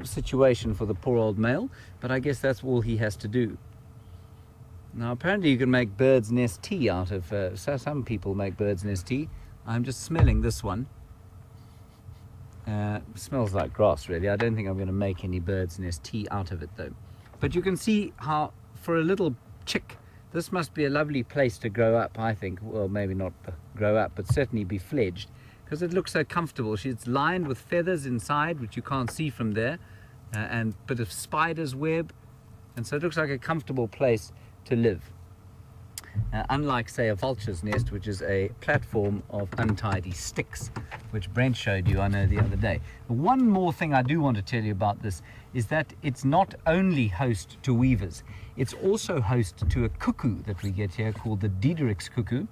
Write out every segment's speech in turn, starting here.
situation for the poor old male, but I guess that's all he has to do. Now apparently you can make bird's nest tea out of, some people make bird's nest tea. I'm just smelling this one. Smells like grass really. I don't think I'm going to make any bird's nest tea out of it though. But you can see how for a little chick this must be a lovely place to grow up, I think. Well, maybe not grow up, but certainly be fledged, because it looks so comfortable. It's lined with feathers inside, which you can't see from there, and a bit of spider's web, and so it looks like a comfortable place to live. Unlike, say, a vulture's nest, which is a platform of untidy sticks, which Brent showed you, I know, the other day. One more thing I do want to tell you about this is that it's not only host to weavers, it's also host to a cuckoo that we get here called the Diederik's cuckoo.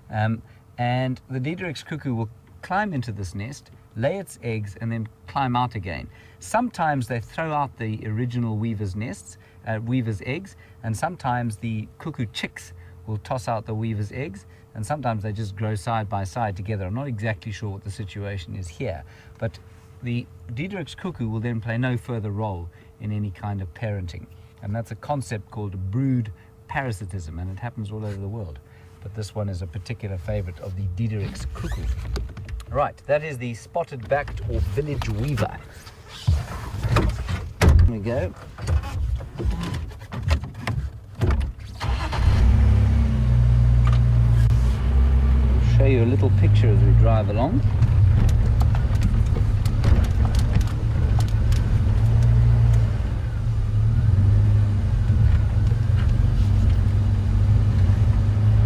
And the Diederik's cuckoo will climb into this nest, lay its eggs, and then climb out again. Sometimes they throw out the original weaver's nests, weaver's eggs, and sometimes the cuckoo chicks will toss out the weaver's eggs, and sometimes they just grow side by side together. I'm not exactly sure what the situation is here, but the Diederik's cuckoo will then play no further role in any kind of parenting, and that's a concept called brood parasitism, and it happens all over the world, but this one is a particular favorite of the Diederik's cuckoo. Right, that is the spotted-backed or village weaver. Here we go. I'll show you a little picture as we drive along.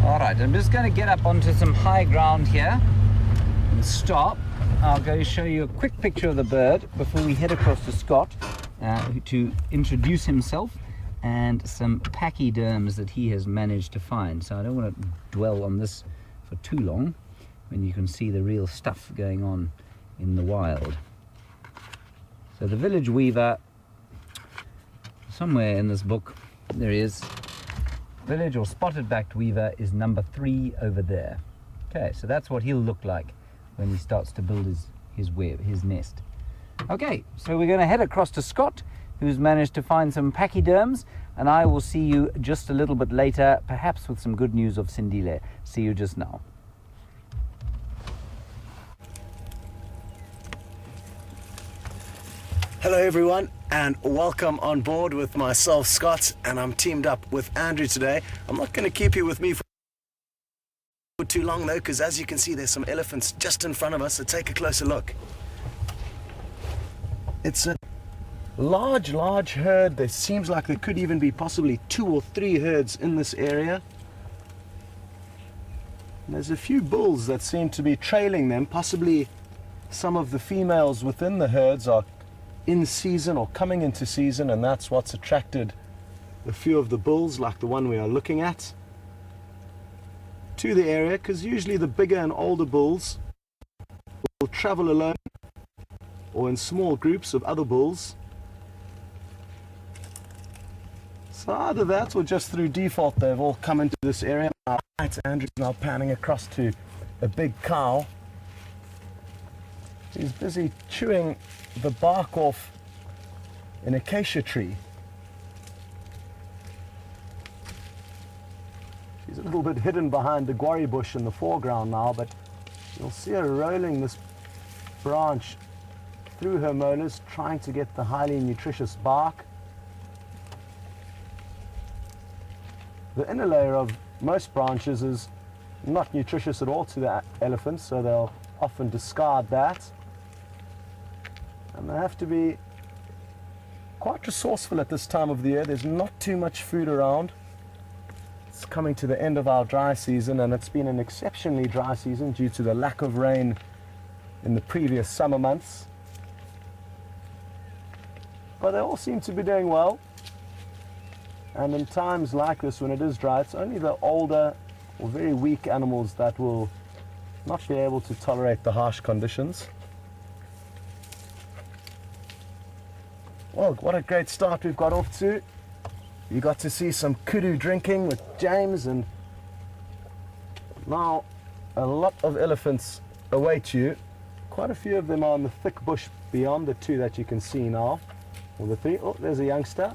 All right, I'm just going to get up onto some high ground here and stop. I'll go show you a quick picture of the bird before we head across to Scott to introduce himself and some pachyderms that he has managed to find. So I don't want to dwell on this for too long when you can see the real stuff going on in the wild. So the village weaver, somewhere in this book, there he is. Village or spotted-backed weaver is number 3 over there. Okay, so that's what he'll look like when he starts to build his web, his nest. Okay, so we're going to head across to Scott, who's managed to find some pachyderms, and I will see you just a little bit later, perhaps with some good news of Sindile. See you just now. Hello everyone, and welcome on board with myself, Scott, and I'm teamed up with Andrew today. I'm not going to keep you with me for too long though, because as you can see there's some elephants just in front of us, so take a closer look. It's a large herd. There seems like there could even be possibly 2 or 3 herds in this area. And there's a few bulls that seem to be trailing them. Possibly some of the females within the herds are in season or coming into season, and that's what's attracted a few of the bulls, like the one we are looking at, to the area, because usually the bigger and older bulls will travel alone or in small groups of other bulls. So either that or just through default they've all come into this area. Right, Andrew's now panning across to a big cow. He's busy chewing the bark off an acacia tree. She's a little bit hidden behind the guarri bush in the foreground now, but you'll see her rolling this branch through her molars, trying to get the highly nutritious bark. The inner layer of most branches is not nutritious at all to the elephants, so they'll often discard that. And they have to be quite resourceful at this time of the year. There's not too much food around. It's coming to the end of our dry season, and it's been an exceptionally dry season due to the lack of rain in the previous summer months. But they all seem to be doing well. And in times like this, when it is dry, it's only the older or very weak animals that will not be able to tolerate the harsh conditions. Well, what a great start we've got off to. You got to see some kudu drinking with James, and now a lot of elephants await you. Quite a few of them are in the thick bush beyond the 2 that you can see now. Or the 3. Oh, there's a youngster.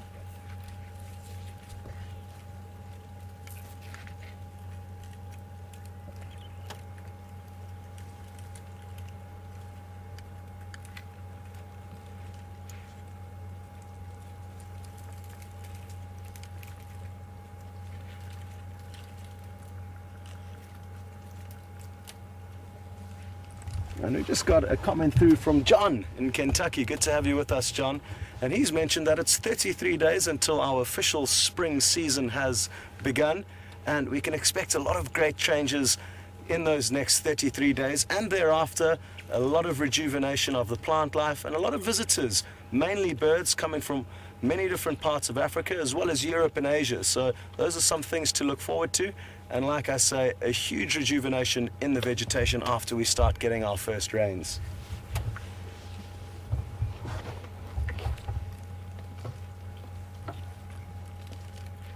And we just got a comment through from John in Kentucky. Good to have you with us, John. And he's mentioned that it's 33 days until our official spring season has begun, and we can expect a lot of great changes in those next 33 days, and thereafter a lot of rejuvenation of the plant life and a lot of visitors, mainly birds coming from many different parts of Africa as well as Europe and Asia. So those are some things to look forward to. And like I say, a huge rejuvenation in the vegetation after we start getting our first rains.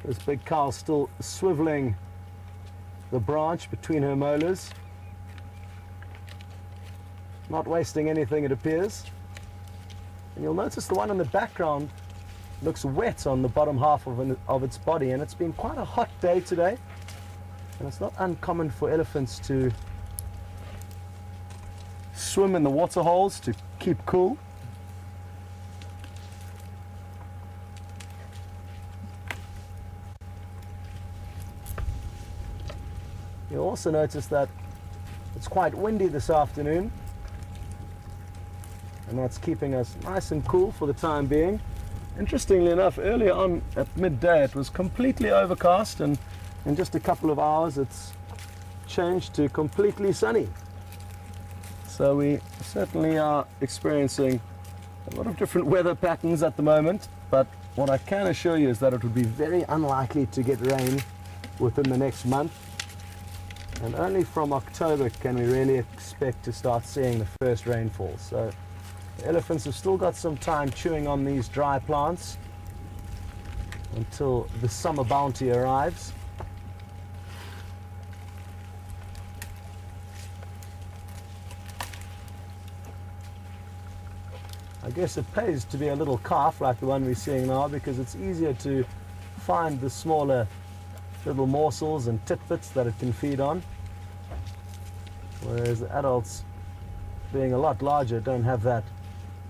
This big cow still swiveling the branch between her molars. Not wasting anything, it appears. And you'll notice the one in the background looks wet on the bottom half of its body, and it's been quite a hot day today. And it's not uncommon for elephants to swim in the water holes to keep cool. You'll also notice that it's quite windy this afternoon, and that's keeping us nice and cool for the time being. Interestingly enough, earlier on at midday it was completely overcast, and in just a couple of hours it's changed to completely sunny. So we certainly are experiencing a lot of different weather patterns at the moment, but what I can assure you is that it would be very unlikely to get rain within the next month, and only from October can we really expect to start seeing the first rainfall. So the elephants have still got some time chewing on these dry plants until the summer bounty arrives. I guess it pays to be a little calf like the one we're seeing now, because it's easier to find the smaller little morsels and tidbits that it can feed on, whereas the adults, being a lot larger, don't have that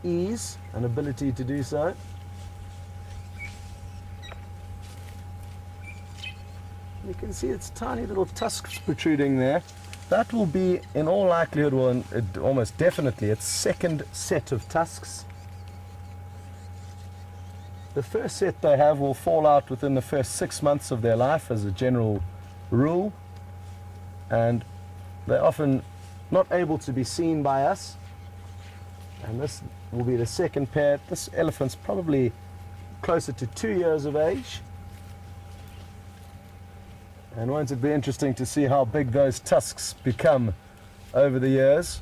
ease and ability to do so. You can see its tiny little tusks protruding there. That will be, in all likelihood, well, almost definitely, its second set of tusks. The first set they have will fall out within the first 6 months of their life as a general rule, and they're often not able to be seen by us. And this will be the second pair. This elephant's probably closer to 2 years of age. And won't it be interesting to see how big those tusks become over the years.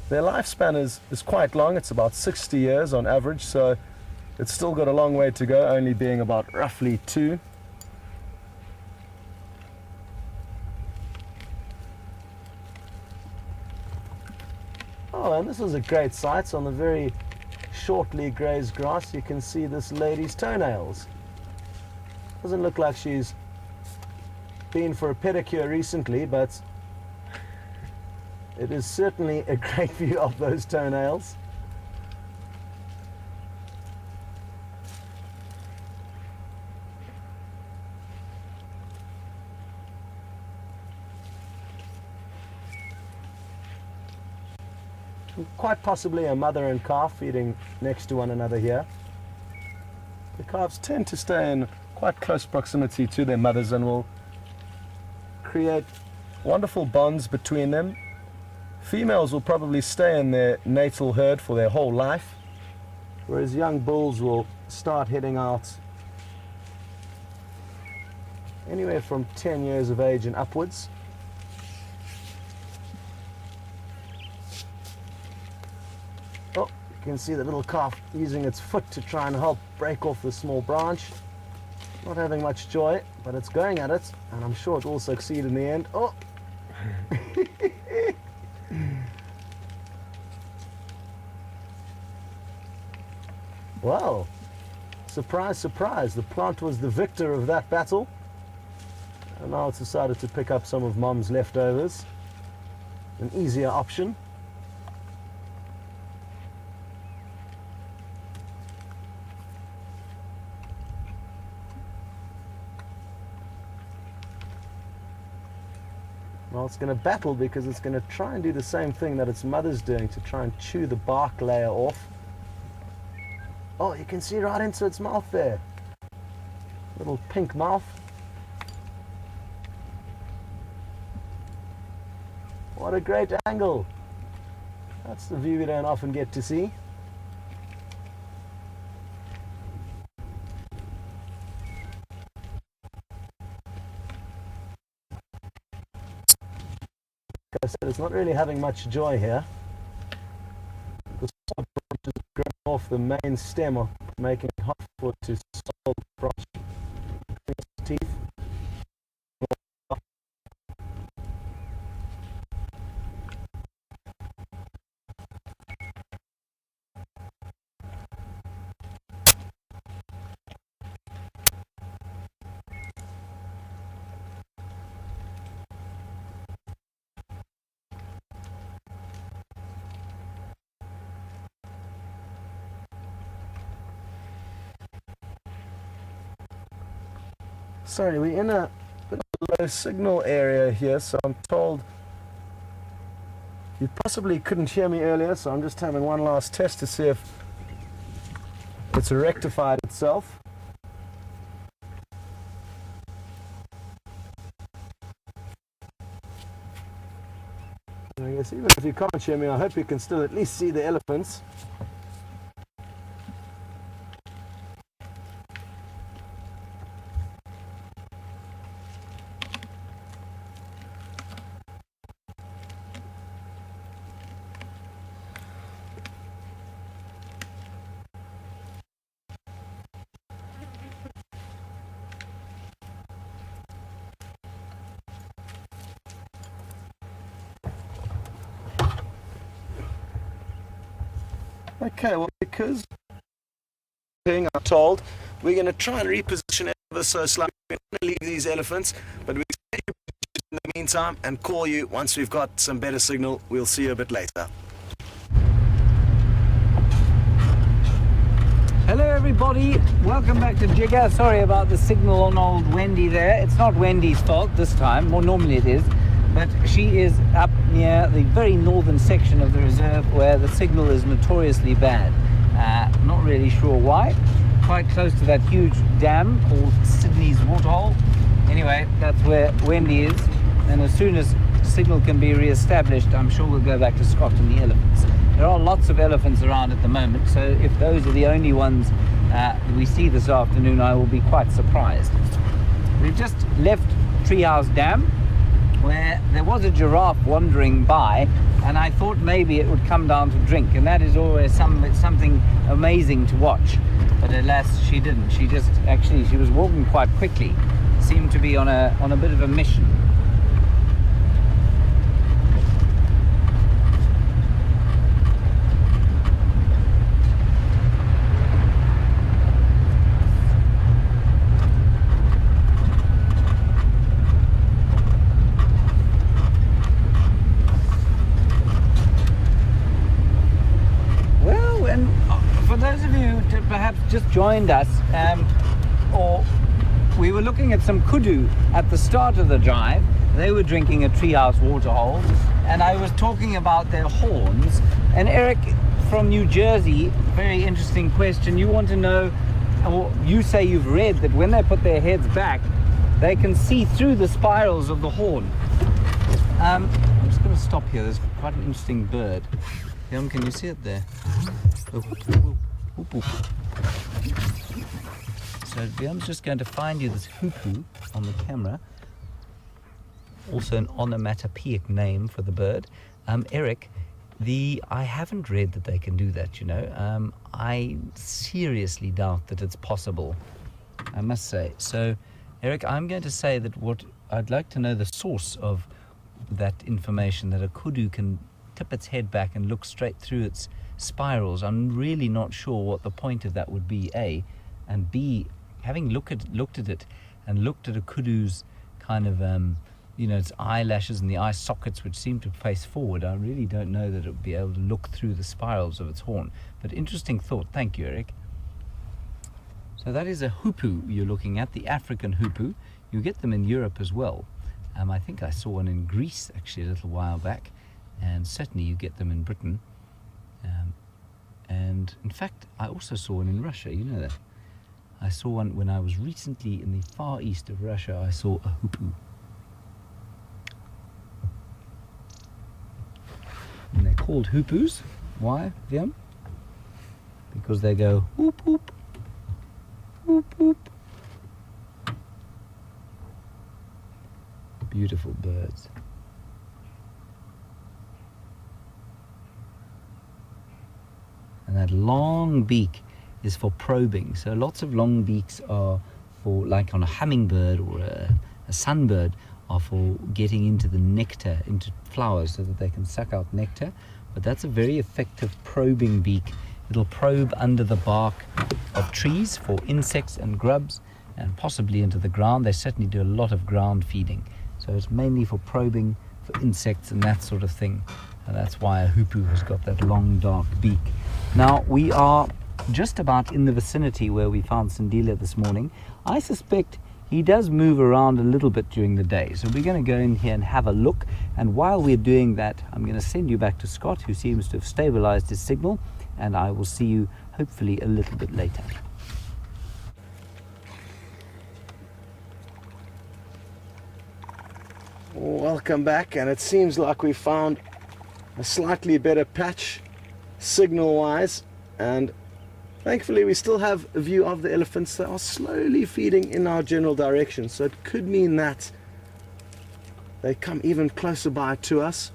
Their lifespan is quite long. It's about 60 years on average, so it's still got a long way to go, only being about roughly 2. Oh, and this is a great sight. On the very shortly grazed grass, you can see this lady's toenails. Doesn't look like she's been for a pedicure recently, but it is certainly a great view of those toenails. Quite possibly a mother and calf feeding next to one another here. The calves tend to stay in quite close proximity to their mothers and will create wonderful bonds between them. Females will probably stay in their natal herd for their whole life, whereas young bulls will start heading out anywhere from 10 years of age and upwards. Oh, you can see the little calf using its foot to try and help break off the small branch. Not having much joy, but it's going at it, and I'm sure it will succeed in the end. Oh! Well, surprise, surprise, the plant was the victor of that battle. And now it's decided to pick up some of Mom's leftovers. An easier option. Well, it's going to battle because it's going to try and do the same thing that its mother's doing, to try and chew the bark layer off. Oh, you can see right into its mouth there. Little pink mouth. What a great angle. That's the view we don't often get to see. Like I said, it's not really having much joy here. The sod branch is growing off the main stem, of making it hot for it to solve the branch. Its teeth. Sorry, we're in a bit of a low signal area here, so I'm told you possibly couldn't hear me earlier, so I'm just having one last test to see if it's rectified itself. I guess even if you can't hear me, I hope you can still at least see the elephants. Okay, well, because I'm told, we're going to try and reposition it ever so slightly. We're going to leave these elephants, but we'll stay in the meantime and call you once we've got some better signal. We'll see you a bit later. Hello everybody, welcome back to Jigger. Sorry about the signal on old Wendy there. It's not Wendy's fault this time, more normally it is, but she is up near the very northern section of the reserve where the signal is notoriously bad. Not really sure why. Quite close to that huge dam called Sydney's Waterhole. Anyway, that's where Wendy is, and as soon as signal can be re-established, I'm sure we'll go back to Scott and the elephants. There are lots of elephants around at the moment, so if those are the only ones we see this afternoon, I will be quite surprised. We've just left Treehouse Dam, where there was a giraffe wandering by, and I thought maybe it would come down to drink, and that is always something amazing to watch. But alas, she didn't. She was walking quite quickly, seemed to be on a bit of a mission. Perhaps just joined us, or we were looking at some kudu at the start of the drive. They were drinking a Treehouse Waterhole, and I was talking about their horns. And Eric from New Jersey, very interesting question. You want to know, or you say you've read that when they put their heads back, they can see through the spirals of the horn. I'm just going to stop here. There's quite an interesting bird. Wium, can you see it there? Oh. Hoopoe. So Wium's just going to find you this hoopoe on the camera. Also an onomatopoeic name for the bird. Eric, I haven't read that they can do that, you know. I seriously doubt that it's possible, I must say. So Eric, I'm going to say that what I'd like to know the source of that information, that a kudu can tip its head back and look straight through its spirals. I'm really not sure what the point of that would be, A, and B, having looked at it and looked at a kudu's kind of its eyelashes and the eye sockets which seem to face forward, I really don't know that it would be able to look through the spirals of its horn. But interesting thought. Thank you, Eric. So that is a hoopoe you're looking at, the African hoopoe. You get them in Europe as well. I think I saw one in Greece actually a little while back, and certainly you get them in Britain. And in fact, I also saw one in Russia, you know that. I saw one when I was recently in the far east of Russia. I saw a hoopoe. And they're called hoopoes. Why, Wium? Because they go whoop whoop, whoop whoop. Beautiful birds. And that long beak is for probing. So lots of long beaks are for, like on a hummingbird or a sunbird, are for getting into the nectar, into flowers, so that they can suck out nectar. But that's a very effective probing beak. It'll probe under the bark of trees for insects and grubs, and possibly into the ground. They certainly do a lot of ground feeding. So it's mainly for probing for insects and that sort of thing. And that's why a hoopoe has got that long dark beak. Now we are just about in the vicinity where we found Sindile this morning. I suspect he does move around a little bit during the day. So we're going to go in here and have a look. And while we're doing that, I'm going to send you back to Scott, who seems to have stabilized his signal. And I will see you hopefully a little bit later. Welcome back, and it seems like we found a slightly better patch signal-wise, and thankfully we still have a view of the elephants. They are slowly feeding in our general direction, so it could mean that they come even closer by to us.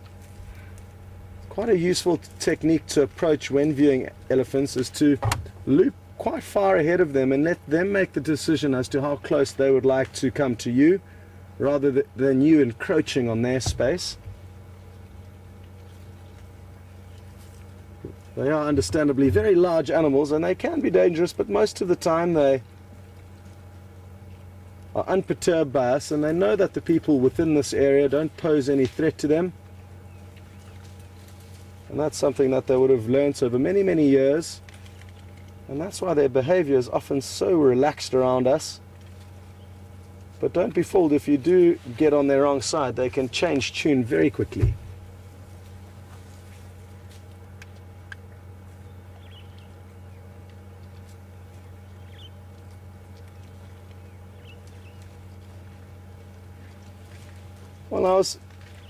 Quite a useful technique to approach when viewing elephants is to loop quite far ahead of them and let them make the decision as to how close they would like to come to you, rather than you encroaching on their space. They are understandably very large animals, and they can be dangerous, but most of the time they are unperturbed by us, and they know that the people within this area don't pose any threat to them. And that's something that they would have learnt over many, many years, and that's why their behavior is often so relaxed around us. But don't be fooled. If you do get on their wrong side, they can change tune very quickly. Well, I was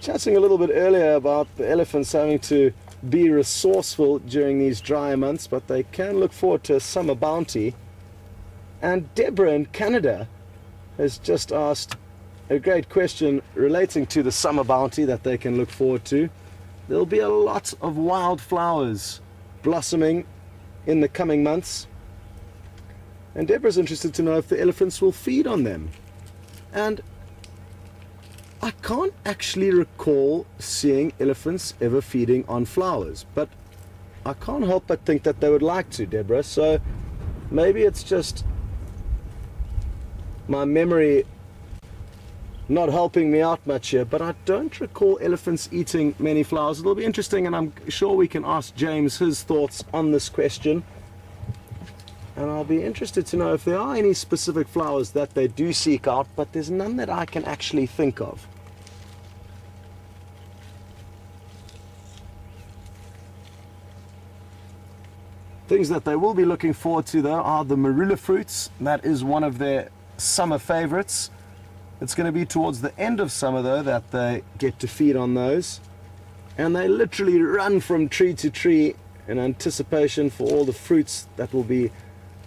chatting a little bit earlier about the elephants having to be resourceful during these drier months, but they can look forward to a summer bounty. And Deborah in Canada has just asked a great question relating to the summer bounty that they can look forward to. There'll be a lot of wildflowers blossoming in the coming months, and Deborah's interested to know if the elephants will feed on them. And I can't actually recall seeing elephants ever feeding on flowers, but I can't help but think that they would like to, Deborah. So maybe it's just my memory not helping me out much here, but I don't recall elephants eating many flowers. It'll be interesting, and I'm sure we can ask James his thoughts on this question. And I'll be interested to know if there are any specific flowers that they do seek out, but there's none that I can actually think of. Things that they will be looking forward to, though, are the marula fruits. That is one of their summer favorites. It's going to be towards the end of summer, though, that they get to feed on those. And they literally run from tree to tree in anticipation for all the fruits that will be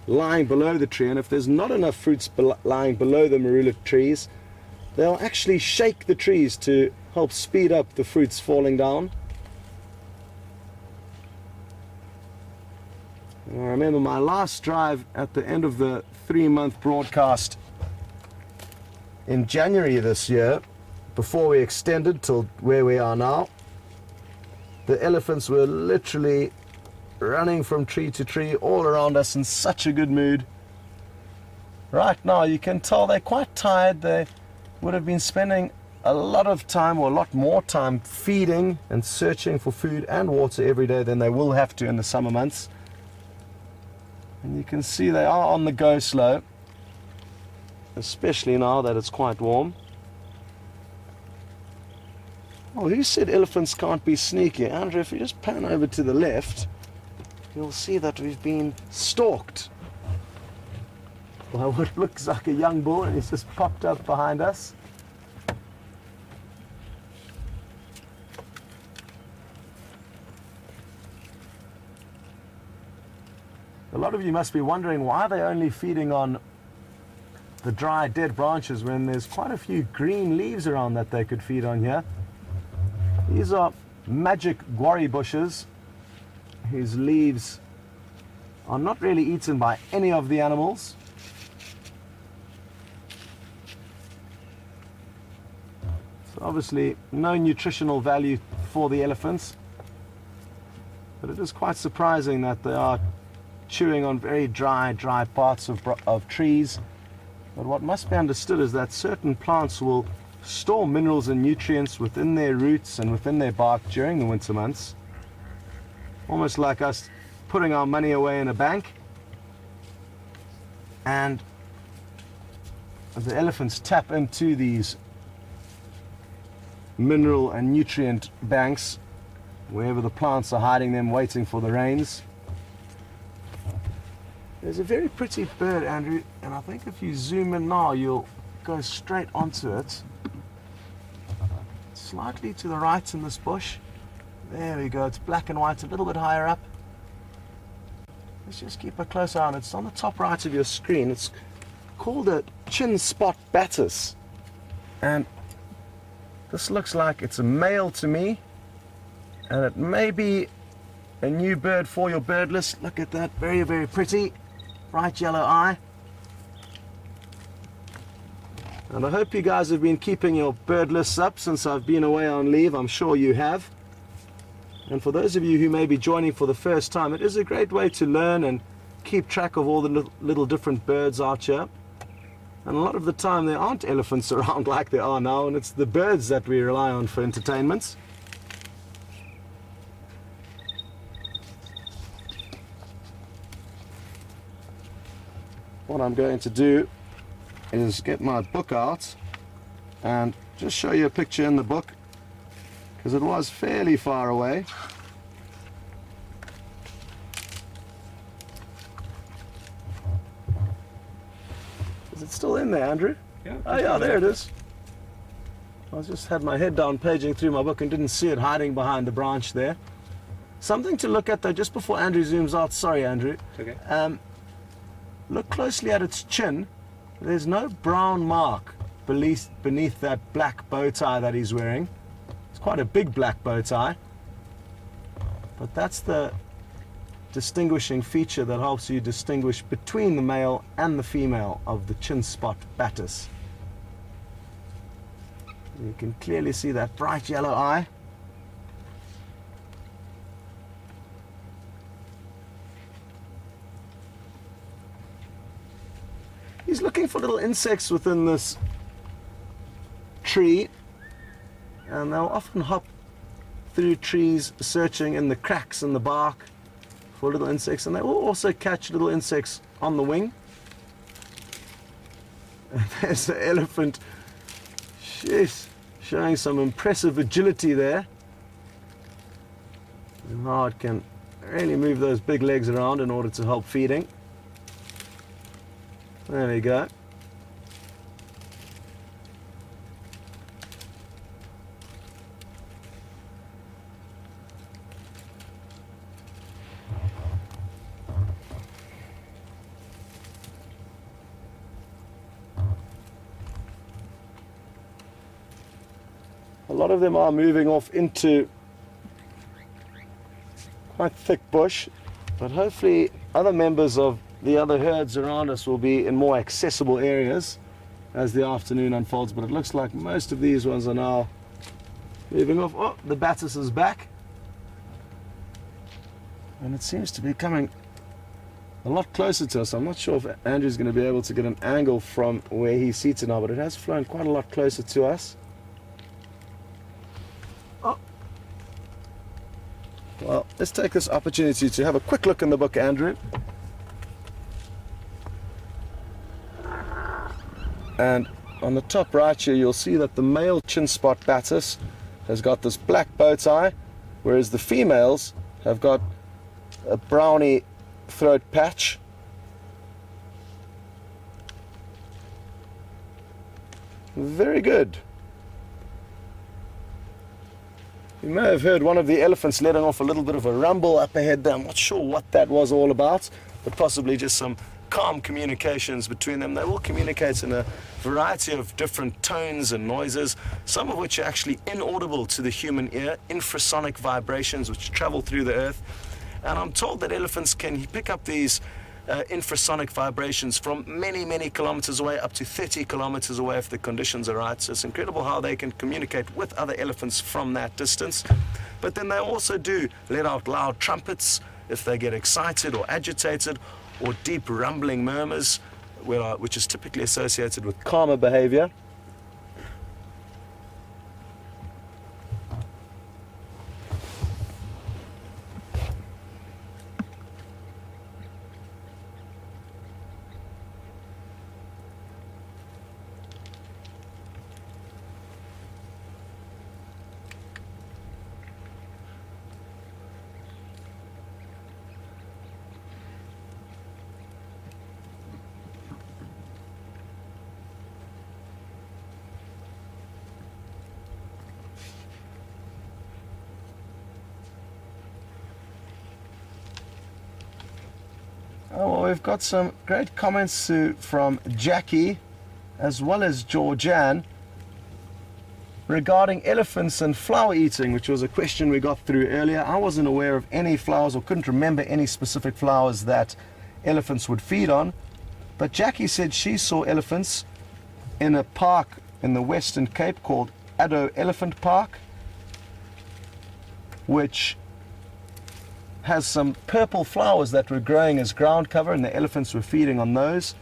lying below the tree. And if there's not enough fruits lying below the marula trees, they'll actually shake the trees to help speed up the fruits falling down. And I remember my last drive at the end of the 3-month broadcast in January this year, before we extended till where we are now. The elephants were literally running from tree to tree all around us in such a good mood. right now you can tell they're quite tired. They would have been spending a lot of time, or a lot more time, feeding and searching for food and water every day than they will have to in the summer months. And you can see they are on the go slow, especially now that it's quite warm. Oh, who said elephants can't be sneaky? Andrew, if you just pan over to the left, you'll see that we've been stalked by what looks like a young bull, and he's just popped up behind us. A lot of you must be wondering why they're only feeding on the dry, dead branches when there's quite a few green leaves around that they could feed on here. These are magic guarri bushes whose leaves are not really eaten by any of the animals. So obviously no nutritional value for the elephants, but it is quite surprising that they are chewing on very dry parts of trees. But what must be understood is that certain plants will store minerals and nutrients within their roots and within their bark during the winter months, almost like us putting our money away in a bank. And the elephants tap into these mineral and nutrient banks wherever the plants are hiding them, waiting for the rains. There's a very pretty bird, Andrew, and I think if you zoom in now you'll go straight onto it. Slightly to the right in this bush. There we go, it's black and white, a little bit higher up. Let's just keep a close eye on it. It's on the top right of your screen. It's called a chin spot batis. And this looks like it's a male to me, and it may be a new bird for your bird list. Look at that, very, very pretty, bright yellow eye. And I hope you guys have been keeping your bird lists up since I've been away on leave. I'm sure you have. And for those of you who may be joining for the first time, it is a great way to learn and keep track of all the little different birds out here. And a lot of the time there aren't elephants around like there are now, and it's the birds that we rely on for entertainment. What I'm going to do is get my book out and just show you a picture in the book, because it was fairly far away. Is it still in there, Andrew? Yeah. Oh yeah, there it is. I just had my head down paging through my book and didn't see it hiding behind the branch there. Something to look at though, just before Andrew zooms out. Sorry, Andrew. Okay. Look closely at its chin. There's no brown mark beneath that black bow tie that he's wearing. It's quite a big black bow tie. But that's the distinguishing feature that helps you distinguish between the male and the female of the chin spot batis. You can clearly see that bright yellow eye. He's looking for little insects within this tree, and they'll often hop through trees searching in the cracks in the bark for little insects, and they will also catch little insects on the wing. And there's the elephant, jeez, showing some impressive agility there, and how it can really move those big legs around in order to help feeding. There we go. A lot of them are moving off into quite thick bush, but hopefully other members of the other herds around us will be in more accessible areas as the afternoon unfolds. But it looks like most of these ones are now moving off. Oh, the batis is back, and it seems to be coming a lot closer to us. I'm not sure if Andrew's going to be able to get an angle from where he's seated now, but it has flown quite a lot closer to us. Oh. Well, let's take this opportunity to have a quick look in the book, Andrew. And on the top right here, you'll see that the male chin spot batis has got this black bow tie, whereas the females have got a browny throat patch. Very good. You may have heard one of the elephants letting off a little bit of a rumble up ahead there. I'm not sure what that was all about, but possibly just some calm communications between them. They will communicate in a variety of different tones and noises, some of which are actually inaudible to the human ear, infrasonic vibrations which travel through the earth. And I'm told that elephants can pick up these infrasonic vibrations from many, many kilometers away, up to 30 kilometers away if the conditions are right. So it's incredible how they can communicate with other elephants from that distance. But then they also do let out loud trumpets if they get excited or agitated, or deep rumbling murmurs, which is typically associated with calmer behavior. Oh, well, we've got some great comments from Jackie as well as Georgianne regarding elephants and flower eating, which was a question we got through earlier. I wasn't aware of any flowers or couldn't remember any specific flowers that elephants would feed on, but Jackie said she saw elephants in a park in the Western Cape called Addo Elephant Park, which has some purple flowers that were growing as ground cover, and the elephants were feeding on those.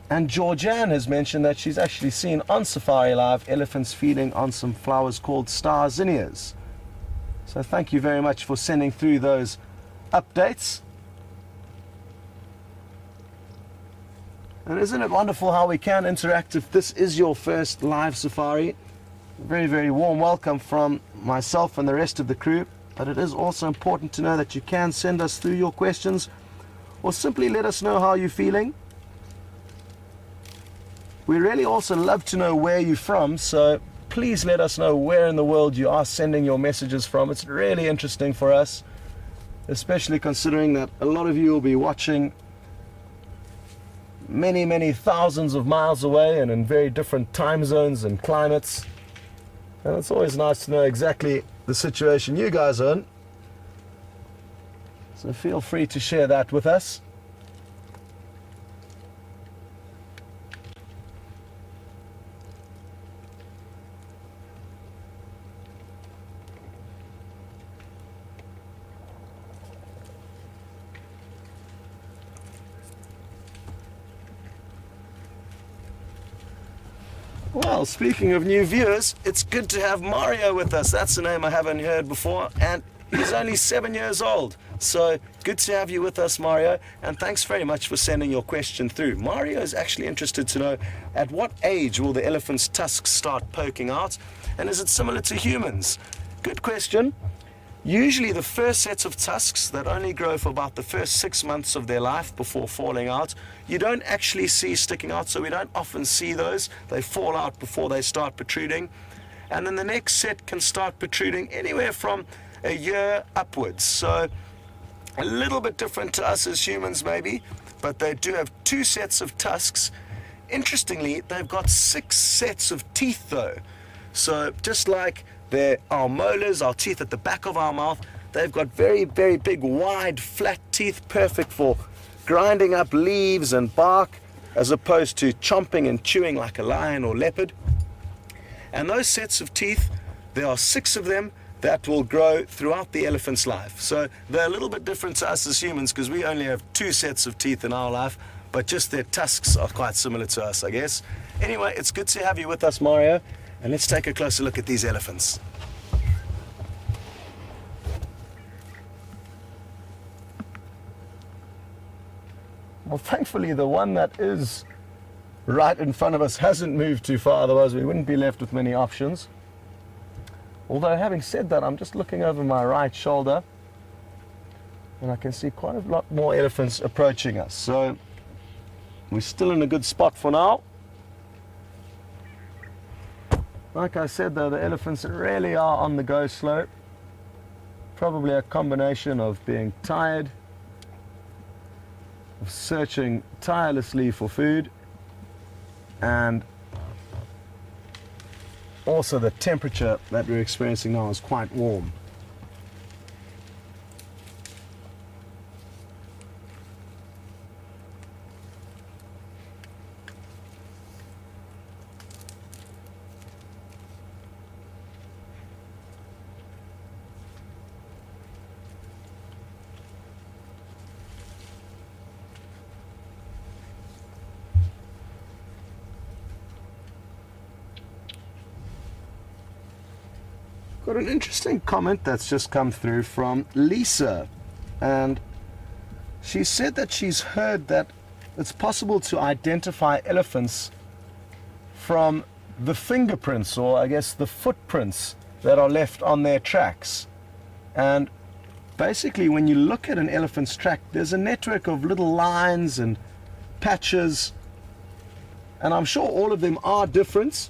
And Georgianne has mentioned that she's actually seen on Safari Live elephants feeding on some flowers called star zinnias. So thank you very much for sending through those updates. And isn't it wonderful how we can interact if this is your first live safari? Very, very warm welcome from myself and the rest of the crew. But it is also important to know that you can send us through your questions or simply let us know how you're feeling. We really also love to know where you're from, so please let us know where in the world you are sending your messages from. It's really interesting for us, especially considering that a lot of you will be watching many, many thousands of miles away and in very different time zones and climates. And it's always nice to know exactly the situation you guys are in. So feel free to share that with us. Well, speaking of new viewers, it's good to have Mario with us. That's a name I haven't heard before, and he's only 7 years old. So good to have you with us, Mario, and thanks very much for sending your question through. Mario is actually interested to know, at what age will the elephant's tusks start poking out, and is it similar to humans? Good question. Usually the first sets of tusks that only grow for about the first 6 months of their life before falling out, you don't actually see sticking out, so we don't often see those. They fall out before they start protruding. And then the next set can start protruding anywhere from a year upwards. So a little bit different to us as humans maybe, but they do have 2 sets of tusks. Interestingly, they've got 6 sets of teeth though. So just like our molars, our teeth at the back of our mouth, they've got very, very big, wide, flat teeth, perfect for grinding up leaves and bark, as opposed to chomping and chewing like a lion or leopard. And those sets of teeth, there are 6 of them. that will grow throughout the elephant's life. So they're a little bit different to us as humans because we only have 2 sets of teeth in our life, but just their tusks are quite similar to us, I guess. Anyway, it's good to have you with us, Mario, and let's take a closer look at these elephants. Well, thankfully, the one that is right in front of us hasn't moved too far, otherwise we wouldn't be left with many options. Although, having said that, I'm just looking over my right shoulder and I can see quite a lot more elephants approaching us. So we're still in a good spot for now. Like I said, though, the elephants really are on the go slow. Probably a combination of being tired, of searching tirelessly for food, and also the temperature that we're experiencing now is quite warm. Got an interesting comment that's just come through from Lisa, and she said that she's heard that it's possible to identify elephants from the fingerprints, or I guess the footprints that are left on their tracks. And basically, when you look at an elephant's track, there's a network of little lines and patches, and I'm sure all of them are different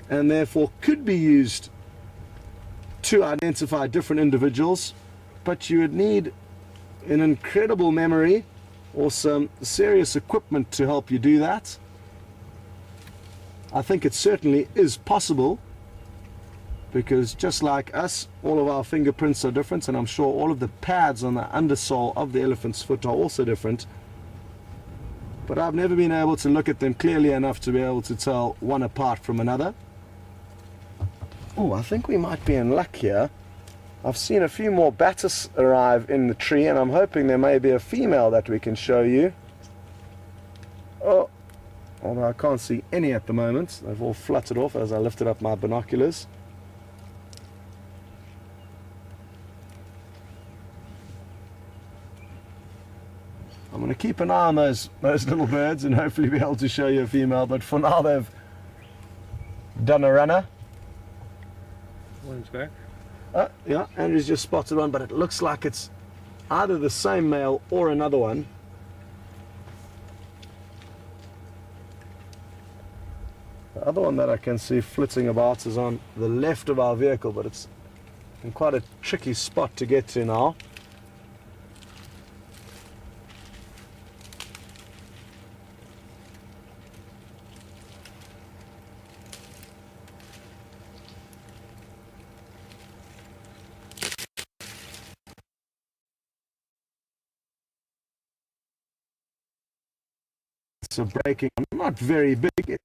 and therefore could be used to identify different individuals, but you would need an incredible memory or some serious equipment to help you do that. I think it certainly is possible, because just like us, all of our fingerprints are different, and I'm sure all of the pads on the undersole of the elephant's foot are also different, but I've never been able to look at them clearly enough to be able to tell one apart from another. Oh, I think we might be in luck here. I've seen a few more batis arrive in the tree, and I'm hoping there may be a female that we can show you. Oh, although I can't see any at the moment. They've all fluttered off as I lifted up my binoculars. I'm going to keep an eye on those little birds and hopefully be able to show you a female, but for now they've done a runner. One's back. Yeah, Andrew's just spotted one, but it looks like it's either the same male or another one. The other one that I can see flitting about is on the left of our vehicle, but it's in quite a tricky spot to get to now. So breaking, not very big. A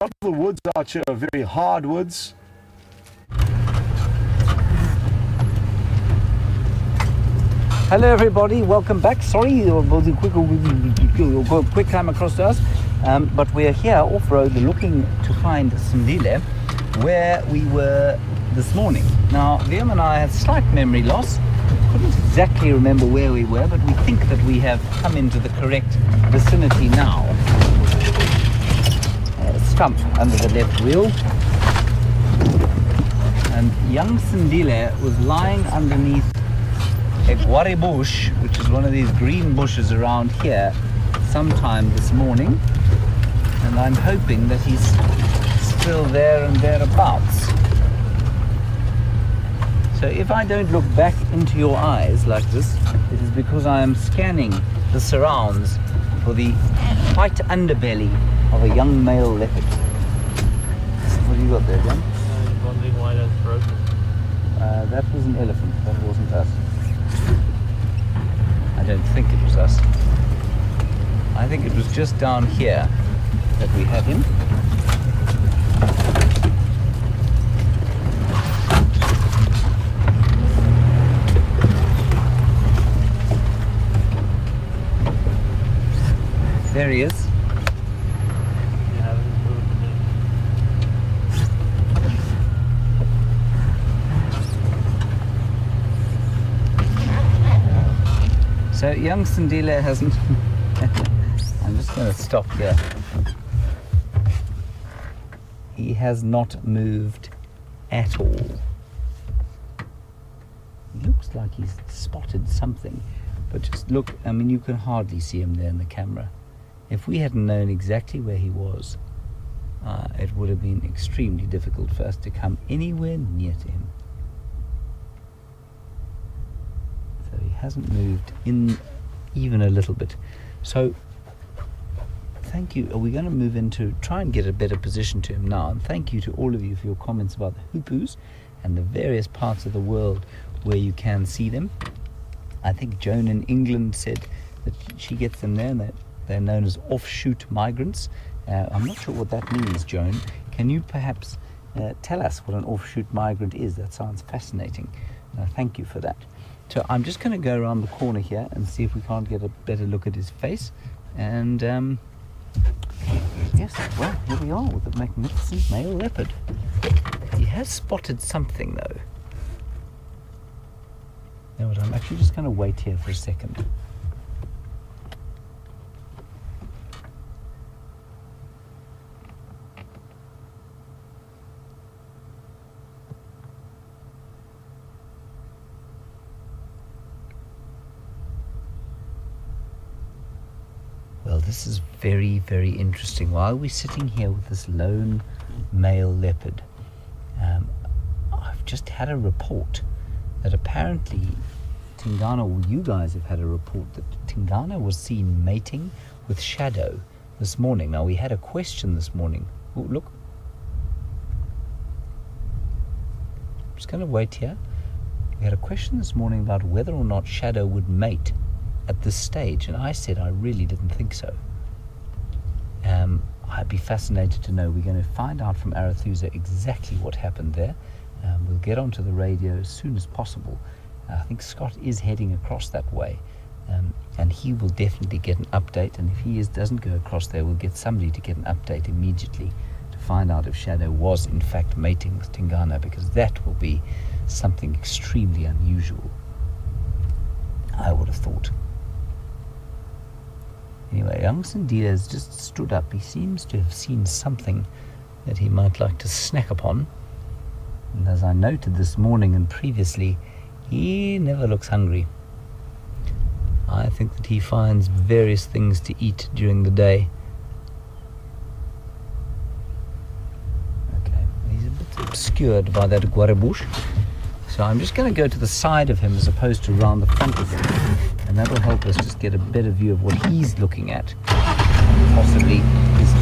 lot of the woods out here are very hard woods. Hello everybody, welcome back. Sorry, it was a quick time across to us, but we're here off-road looking to find Sindile, where we were this morning. Now, Wium and I had slight memory loss. Couldn't exactly remember where we were, but we think that we have come into the correct vicinity now. Stump under the left wheel, and young Sindile was lying underneath a guare bush, which is one of these green bushes around here, sometime this morning, and I'm hoping that he's still there and thereabouts. So if I don't look back into your eyes like this, it is because I am scanning the surrounds for the white underbelly of a young male leopard. What do you got there, John? I'm wondering why that's broken. That was an elephant, that wasn't us. I don't think it was us. I think it was just down here that we had him. There he is. You haven't moved it. So young Sindile hasn't. I'm just going to stop here. He has not moved at all. Looks like he's spotted something, but just look, I mean, you can hardly see him there in the camera. If we hadn't known exactly where he was, it would have been extremely difficult for us to come anywhere near to him. So he hasn't moved in even a little bit. So thank you. Are we going to move into, try and get a better position to him now? And thank you to all of you for your comments about the hoopoes and the various parts of the world where you can see them. I think Joan in England said that she gets them there, and that they're known as offshoot migrants. I'm not sure what that means, Joan. Can you perhaps tell us what an offshoot migrant is? That sounds fascinating. Thank you for that. So I'm just going to go around the corner here and see if we can't get a better look at his face. And yes, well, here we are with a magnificent male leopard. He has spotted something though. You know what, I'm actually just going to wait here for a second. Well, this is very, very interesting. While we're sitting here with this lone male leopard, I've just had a report that apparently Tingana, or you guys have had a report that Tingana was seen mating with Shadow this morning. Now, we had a question this morning. Oh, look. I'm just going to wait here. We had a question this morning about whether or not Shadow would mate at this stage, and I said I really didn't think so. I'd be fascinated to know. We're going to find out from Arethusa exactly what happened there. We'll get onto the radio as soon as possible. I think Scott is heading across that way, and he will definitely get an update, and if he doesn't go across there, we'll get somebody to get an update immediately to find out if Shadow was in fact mating with Tingana, because that will be something extremely unusual, I would have thought. Anyway, young Sindile has just stood up. He seems to have seen something that he might like to snack upon. And as I noted this morning and previously, he never looks hungry. I think that he finds various things to eat during the day. Okay, he's a bit obscured by that guarebush. So I'm just going to go to the side of him as opposed to around the front of him. And that will help us just get a better view of what he's looking at. Possibly his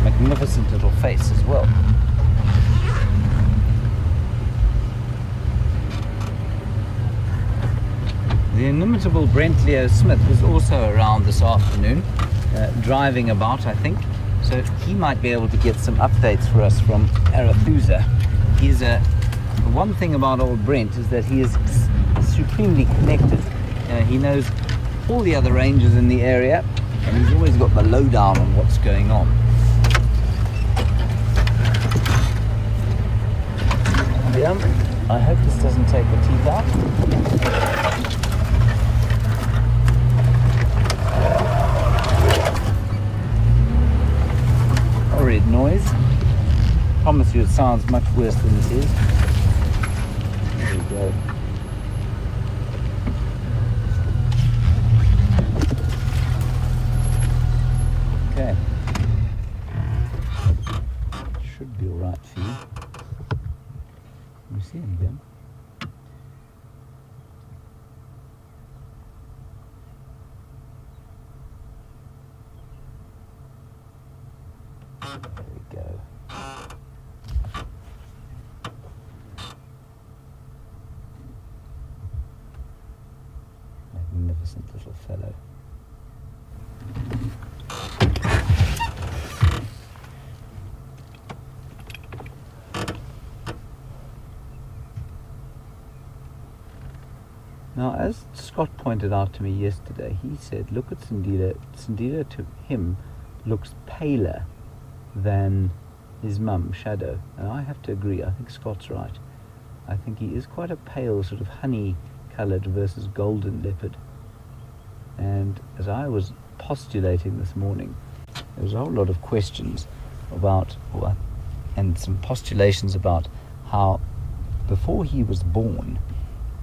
magnificent little face as well. The inimitable Brent Leo Smith was also around this afternoon, driving about, I think. So he might be able to get some updates for us from Arethusa. He's the one thing about old Brent is that he is supremely connected. He knows all the other rangers in the area, and he's always got the lowdown on what's going on. Yeah, I hope this doesn't take the teeth out. Horrid noise. I promise you it sounds much worse than it is. There we go. Okay. Should be alright for you. Can you see anything? There we go. Magnificent little fellow. Now, as Scott pointed out to me yesterday, he said, look at Sindile. Sindile to him looks paler than his mum, Shadow. And I have to agree, I think Scott's right. I think he is quite a pale, sort of honey-coloured versus golden leopard. And as I was postulating this morning, there was a whole lot of questions about, and some postulations about how before he was born,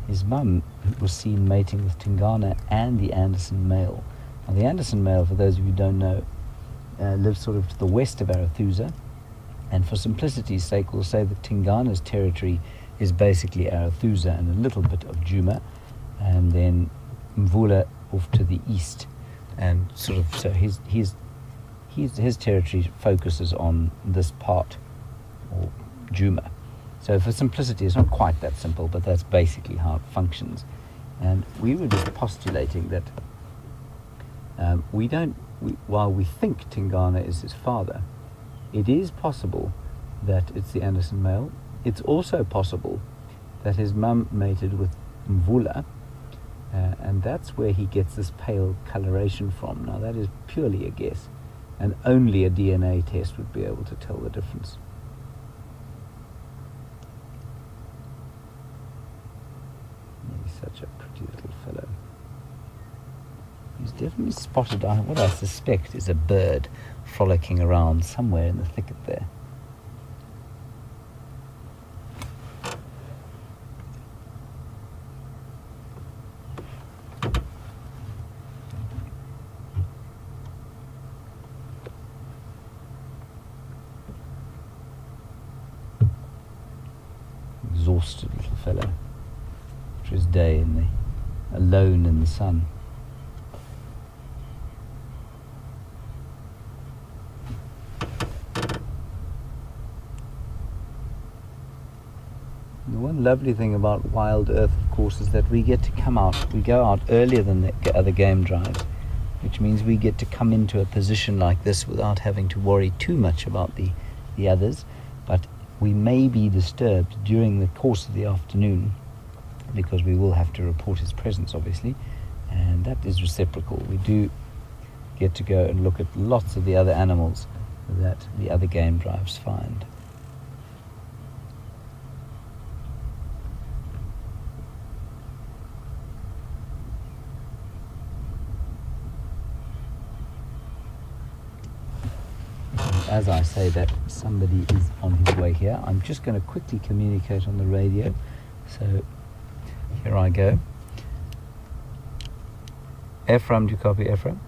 his mum was seen mating with Tingana and the Anderson male. Now, the Anderson male, for those of you who don't know, lives sort of to the west of Arethusa, and for simplicity's sake, we'll say that Tingana's territory is basically Arethusa and a little bit of Juma, and then Mvula off to the east, and sort of so his territory focuses on this part, or Juma. So for simplicity, it's not quite that simple, but that's basically how it functions. And we were just postulating that while we think Tingana is his father, it is possible that it's the Anderson male. It's also possible that his mum mated with Mvula, and that's where he gets this pale coloration from. Now that is purely a guess, and only a DNA test would be able to tell the difference. He's such a pretty little fellow. He's definitely spotted on what I suspect is a bird frolicking around somewhere in the thicket there. Exhausted little fellow after his day alone in the sun. The one lovely thing about WildEarth, of course, is that we get to go out earlier than the other game drives, which means we get to come into a position like this without having to worry too much about the others. But we may be disturbed during the course of the afternoon, because we will have to report his presence, obviously, and that is reciprocal. We do get to go and look at lots of the other animals that the other game drives find. As I say that, somebody is on his way here. I'm just going to quickly communicate on the radio. So here I go. Ephraim, do you copy, Ephraim?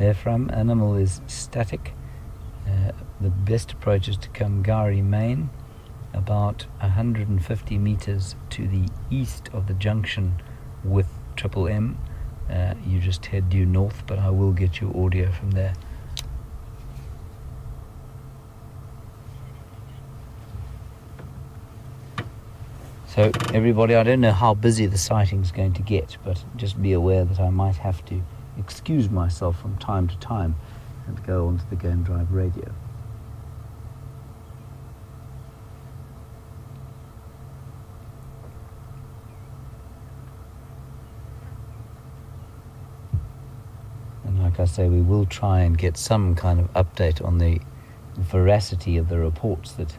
Ephraim, animal is static. The best approach is to come Gari Main, about 150 meters to the east of the junction with Triple M. You just head due north, but I will get you audio from there. So everybody, I don't know how busy the sighting's going to get, but just be aware that I might have to excuse myself from time to time and go onto the Game Drive radio. And like I say, we will try and get some kind of update on the veracity of the reports that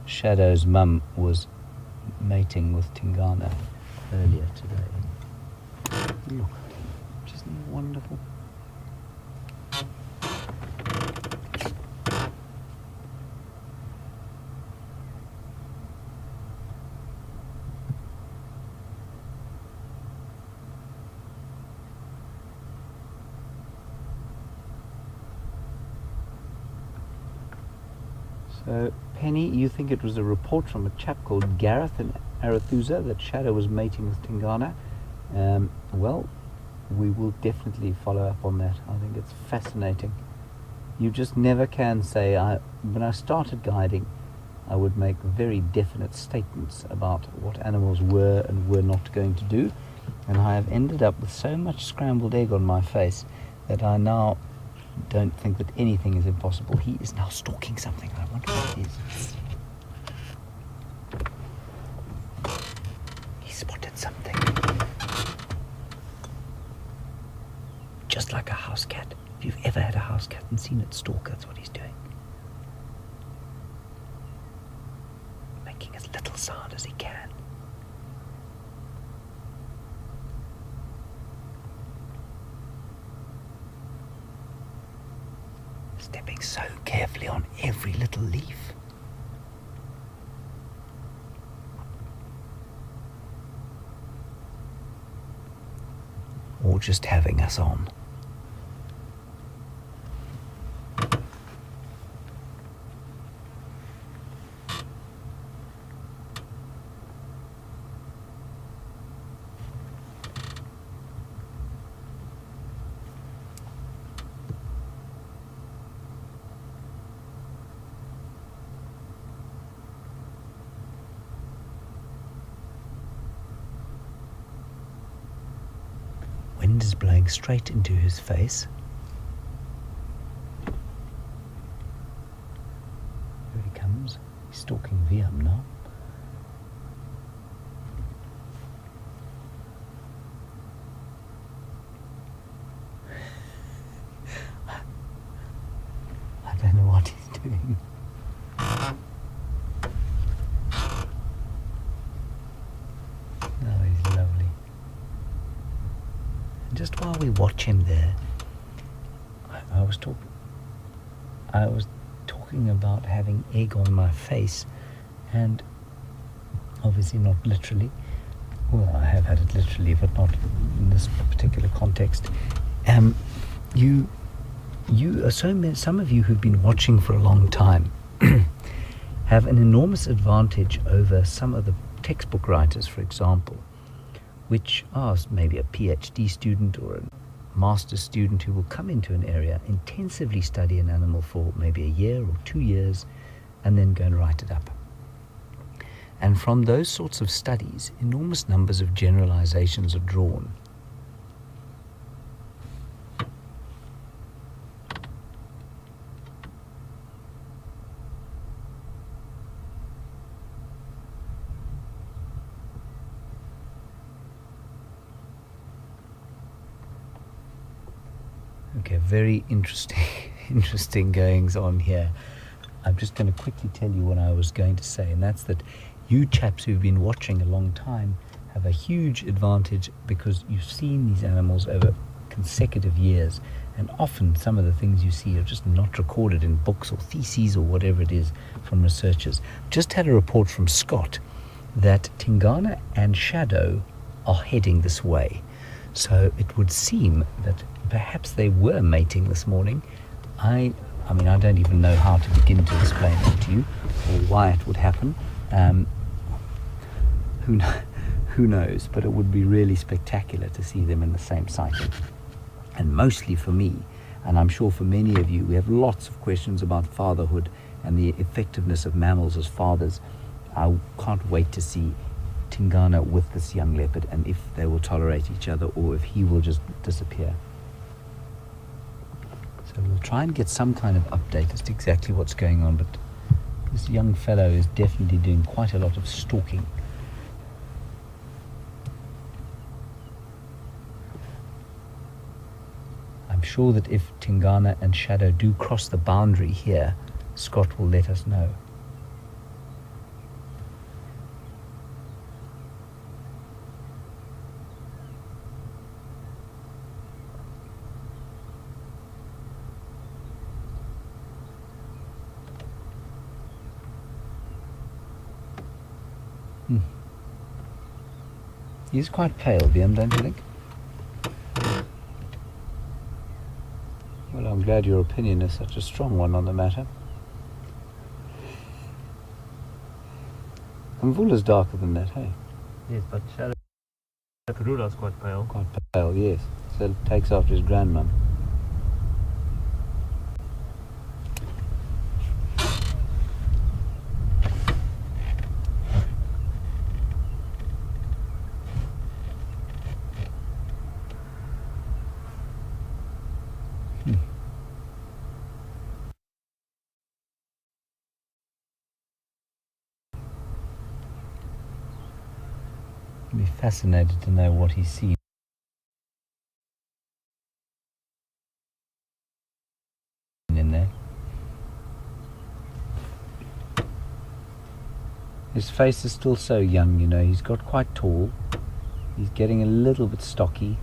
Shadow's mum was mating with Tingana earlier today. Look, isn't he wonderful? So, Penny, you think it was a report from a chap called Gareth in Arethusa that Shadow was mating with Tingana? Well, we will definitely follow up on that. I think it's fascinating. You just never can say. When I started guiding, I would make very definite statements about what animals were and were not going to do, and I have ended up with so much scrambled egg on my face that I now don't think that anything is impossible. He is now stalking something. I wonder what it is. He spotted something. Just like a house cat. If you've ever had a house cat and seen it stalk, that's what he's doing. Making as little sound as he can. Stepping so carefully on every little leaf. Or just having us on. Wind is blowing straight into his face. Here he comes. He's stalking Wium now. I don't know what he's doing. Just while we watch him there, I was talking about having egg on my face, and obviously not literally. Well, I have had it literally, but not in this particular context. Some of you who've been watching for a long time have an enormous advantage over some of the textbook writers, for example, which are maybe a PhD student or a master's student who will come into an area, intensively study an animal for maybe a year or 2 years, and then go and write it up. And from those sorts of studies, enormous numbers of generalizations are drawn. Okay, very interesting goings on here. I'm just going to quickly tell you what I was going to say, and that's that you chaps who've been watching a long time have a huge advantage because you've seen these animals over consecutive years, and often some of the things you see are just not recorded in books or theses or whatever it is from researchers. Just had a report from Scott that Tingana and Shadow are heading this way. So it would seem that perhaps they were mating this morning. I mean, I don't even know how to begin to explain it to you or why it would happen. Who knows? But it would be really spectacular to see them in the same sighting. And mostly for me, and I'm sure for many of you, we have lots of questions about fatherhood and the effectiveness of mammals as fathers. I can't wait to see Tingana with this young leopard, and if they will tolerate each other or if he will just disappear. So we'll try and get some kind of update as to exactly what's going on, but this young fellow is definitely doing quite a lot of stalking. I'm sure that if Tingana and Shadow do cross the boundary here, Scott will let us know. He's quite pale, Wium, don't you think? Well, I'm glad your opinion is such a strong one on the matter. Mvula's darker than that, hey? Yes, but Shadow Karula's quite pale. Quite pale, yes. So it takes after his grandmum. I'd be fascinated to know what he's seen in there. His face is still so young, you know. He's got quite tall. He's getting a little bit stocky,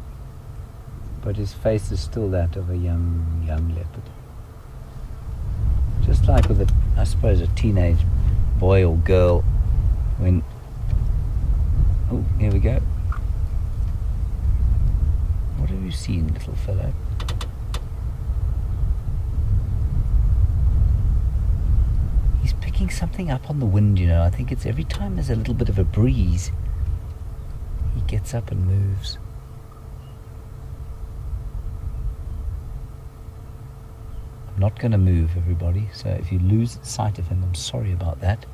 but his face is still that of a young leopard. Just like with I suppose a teenage boy or girl when... Oh, here we go. What have you seen, little fellow? He's picking something up on the wind, you know. I think it's every time there's a little bit of a breeze, he gets up and moves. I'm not going to move, everybody, so if you lose sight of him, I'm sorry about that.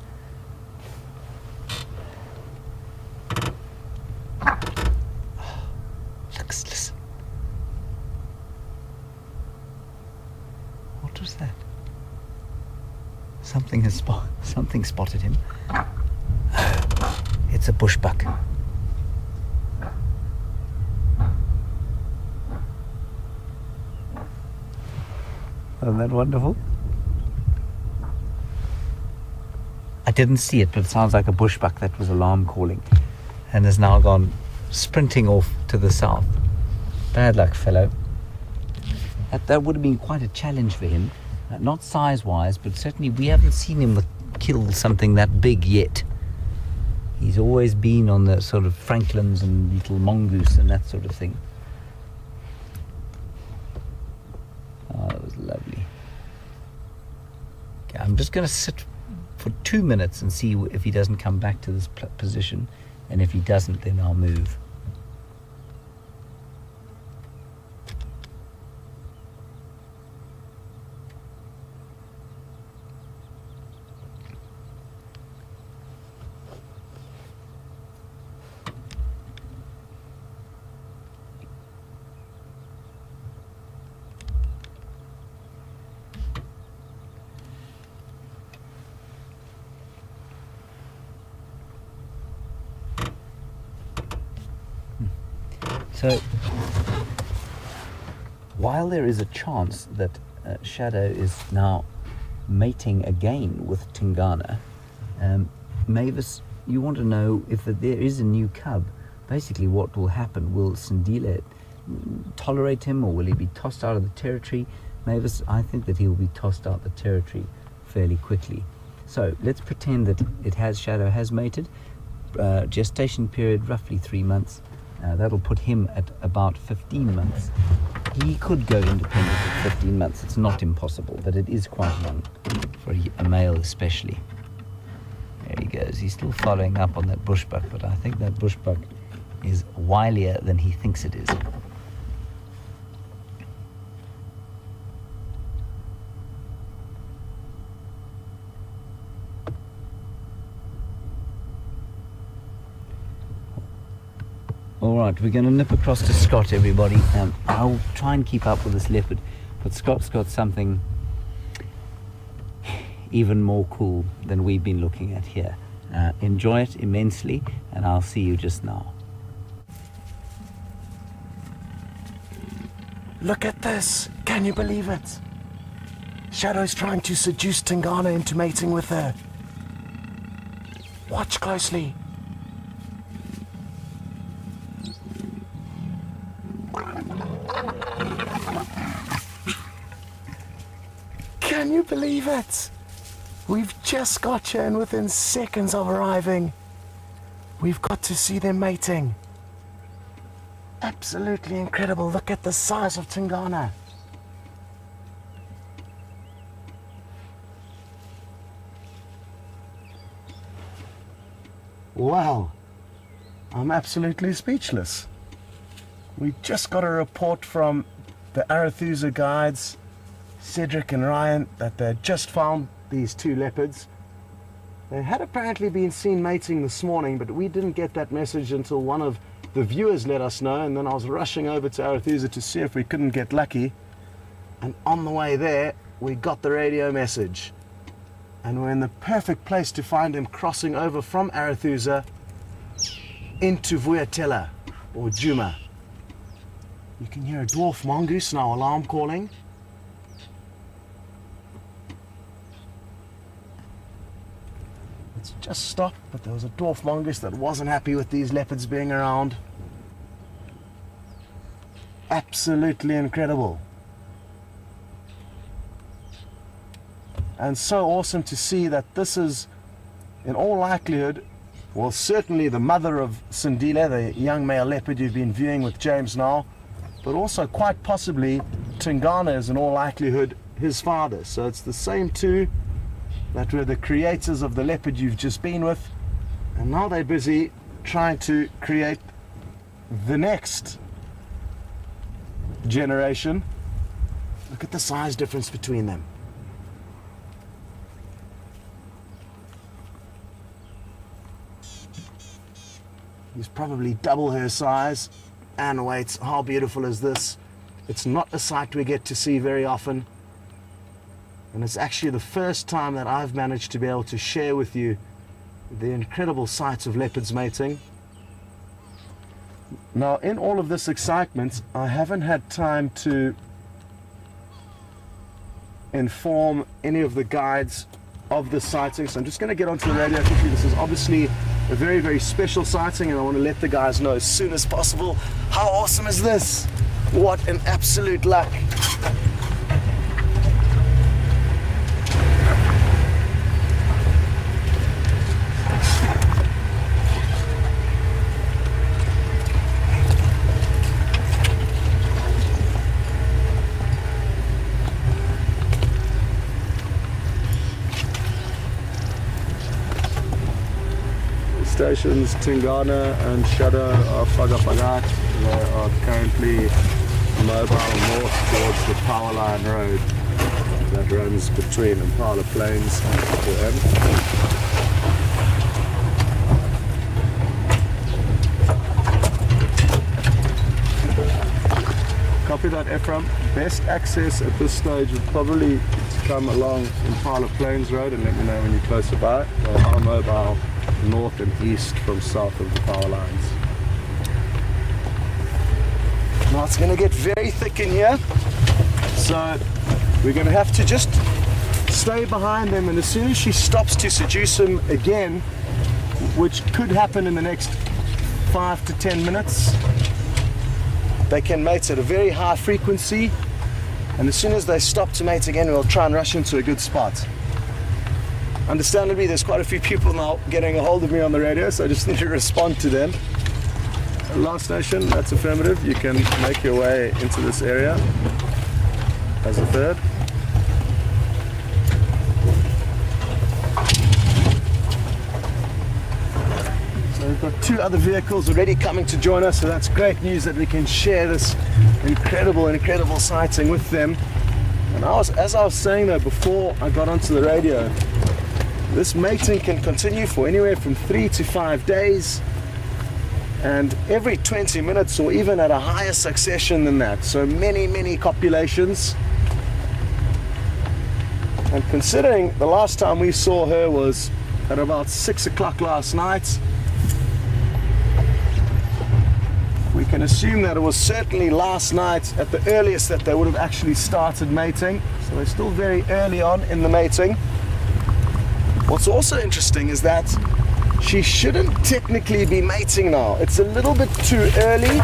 Listen. What was that? Something spotted him. It's a bushbuck. Isn't that wonderful? I didn't see it, but it sounds like a bushbuck that was alarm calling and has now gone sprinting off to the south. Bad luck, fellow. That would have been quite a challenge for him. Not size-wise, but certainly we haven't seen him kill something that big yet. He's always been on the sort of Franklins and little Mongoose and that sort of thing. Oh, that was lovely. Okay, I'm just going to sit for 2 minutes and see if he doesn't come back to this position, and if he doesn't, then I'll move. So, while there is a chance that Shadow is now mating again with Tingana, Mavis, you want to know if there is a new cub, basically what will happen. Will Sindile tolerate him, or will he be tossed out of the territory? Mavis, I think that he will be tossed out the territory fairly quickly. So let's pretend that Shadow has mated. Gestation period roughly 3 months. That'll put him at about 15 months. He could go independent at 15 months. It's not impossible, but it is quite young for a male especially. There he goes. He's still following up on that bushbuck, but I think that bushbuck is wilier than he thinks it is. All right, we're going to nip across to Scott, everybody. I'll try and keep up with this leopard, but Scott's got something even more cool than we've been looking at here. Enjoy it immensely, and I'll see you just now. Look at this! Can you believe it? Shadow's trying to seduce Tingana into mating with her. Watch closely. Can you believe it? We've just got here, and within seconds of arriving, we've got to see them mating. Absolutely incredible. Look at the size of Tingana. Wow. I'm absolutely speechless. We just got a report from the Arethusa guides, Cedric and Ryan, that they had just found these two leopards. They had apparently been seen mating this morning, but we didn't get that message until one of the viewers let us know, and then I was rushing over to Arethusa to see if we couldn't get lucky. And on the way there, we got the radio message. And we're in the perfect place to find them crossing over from Arethusa into Vuyatela or Juma. You can hear a dwarf mongoose now alarm calling. It's just stopped, but there was a dwarf mongoose that wasn't happy with these leopards being around. Absolutely incredible. And so awesome to see that this is, in all likelihood, well, certainly the mother of Sindile, the young male leopard you've been viewing with James now, but also quite possibly Tingana is in all likelihood his father. So it's the same two that were the creators of the leopard you've just been with, and now they're busy trying to create the next generation. Look at the size difference between them. He's probably double her size and weight. How beautiful is this? It's not a sight we get to see very often, and it's actually the first time that I've managed to be able to share with you the incredible sights of leopards mating. Now, in all of this excitement, I haven't had time to inform any of the guides of the sighting, so I'm just going to get onto the radio quickly. This is obviously a very, very special sighting, and I want to let the guys know as soon as possible. How awesome is this? What an absolute luck. Stations Tingana and Shadow are Fagafagat. They are currently mobile north towards the power line road that runs between Impala Plains and Wium. Copy that, Ephraim. Best access at this stage would probably come along Impala Plains Road, and let me know when you're closer by. They are mobile north and east from south of the power lines. Now it's going to get very thick in here, so we're going to have to just stay behind them, and as soon as she stops to seduce him again, which could happen in the next 5 to 10 minutes, they can mate at a very high frequency, and as soon as they stop to mate again, we'll try and rush into a good spot. Understandably, there's quite a few people now getting a hold of me on the radio, so I just need to respond to them. Last station, that's affirmative. You can make your way into this area as a third. So we've got 2 other vehicles already coming to join us, so that's great news that we can share this incredible sighting with them. And as I was saying though, before I got onto the radio, this mating can continue for anywhere from 3 to 5 days, and every 20 minutes, or even at a higher succession than that. So many copulations. And considering the last time we saw her was at about 6 o'clock last night, we can assume that it was certainly last night at the earliest that they would have actually started mating. So they're still very early on in the mating. What's also interesting is that she shouldn't technically be mating now. It's a little bit too early,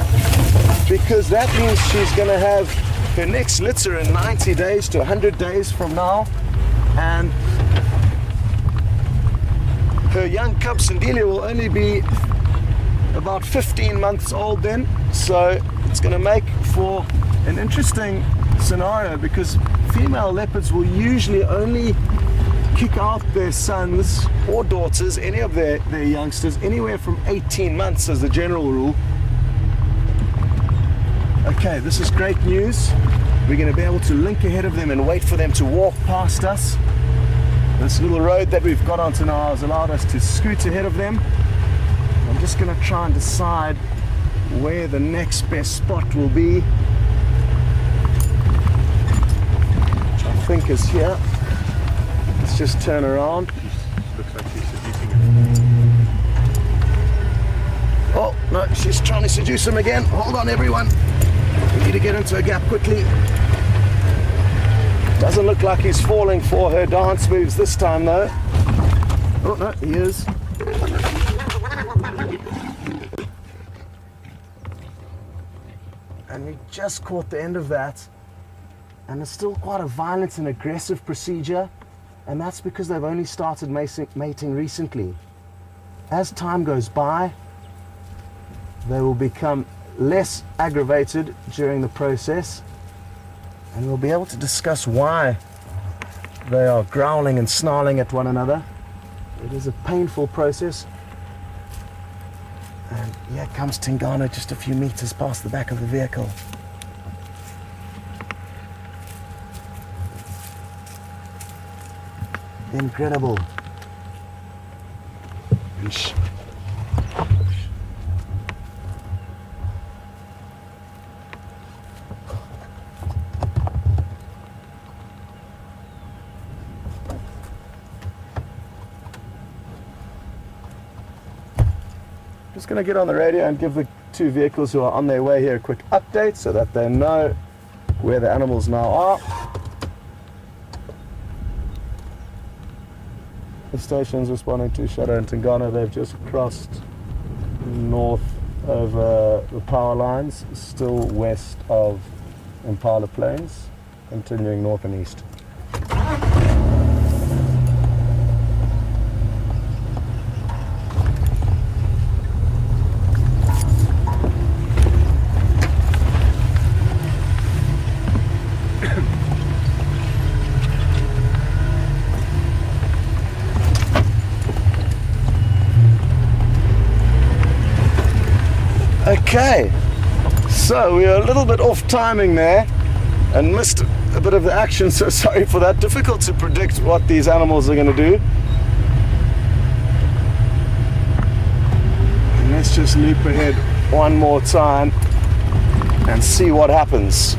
because that means she's going to have her next litter in 90 days to 100 days from now, and her young cub Sindile will only be about 15 months old then. So it's going to make for an interesting scenario, because female leopards will usually only kick out their sons or daughters, any of their youngsters, anywhere from 18 months as the general rule. Okay, this is great news. We're going to be able to link ahead of them and wait for them to walk past us. This little road that we've got onto now has allowed us to scoot ahead of them. I'm just going to try and decide where the next best spot will be, which I think is here. Let's just turn around. Looks like she's seducing him. Oh, just trying to seduce him again. Hold on, everyone. We need to get into a gap quickly. Doesn't look like he's falling for her dance moves this time, though. Oh, no, he is. And we just caught the end of that. And it's still quite a violent and aggressive procedure. And that's because they've only started mating recently. As time goes by, they will become less aggravated during the process, and we'll be able to discuss why they are growling and snarling at one another. It is a painful process. And here comes Tingana just a few meters past the back of the vehicle. Incredible. Just going to get on the radio and give the two vehicles who are on their way here a quick update so that they know where the animals now are. The station's responding to Shadow and Tingana. They've just crossed north over the power lines, still west of Impala Plains, continuing north and east. Okay, so we are a little bit off timing there and missed a bit of the action, so sorry for that. Difficult to predict what these animals are going to do. And let's just loop ahead one more time and see what happens.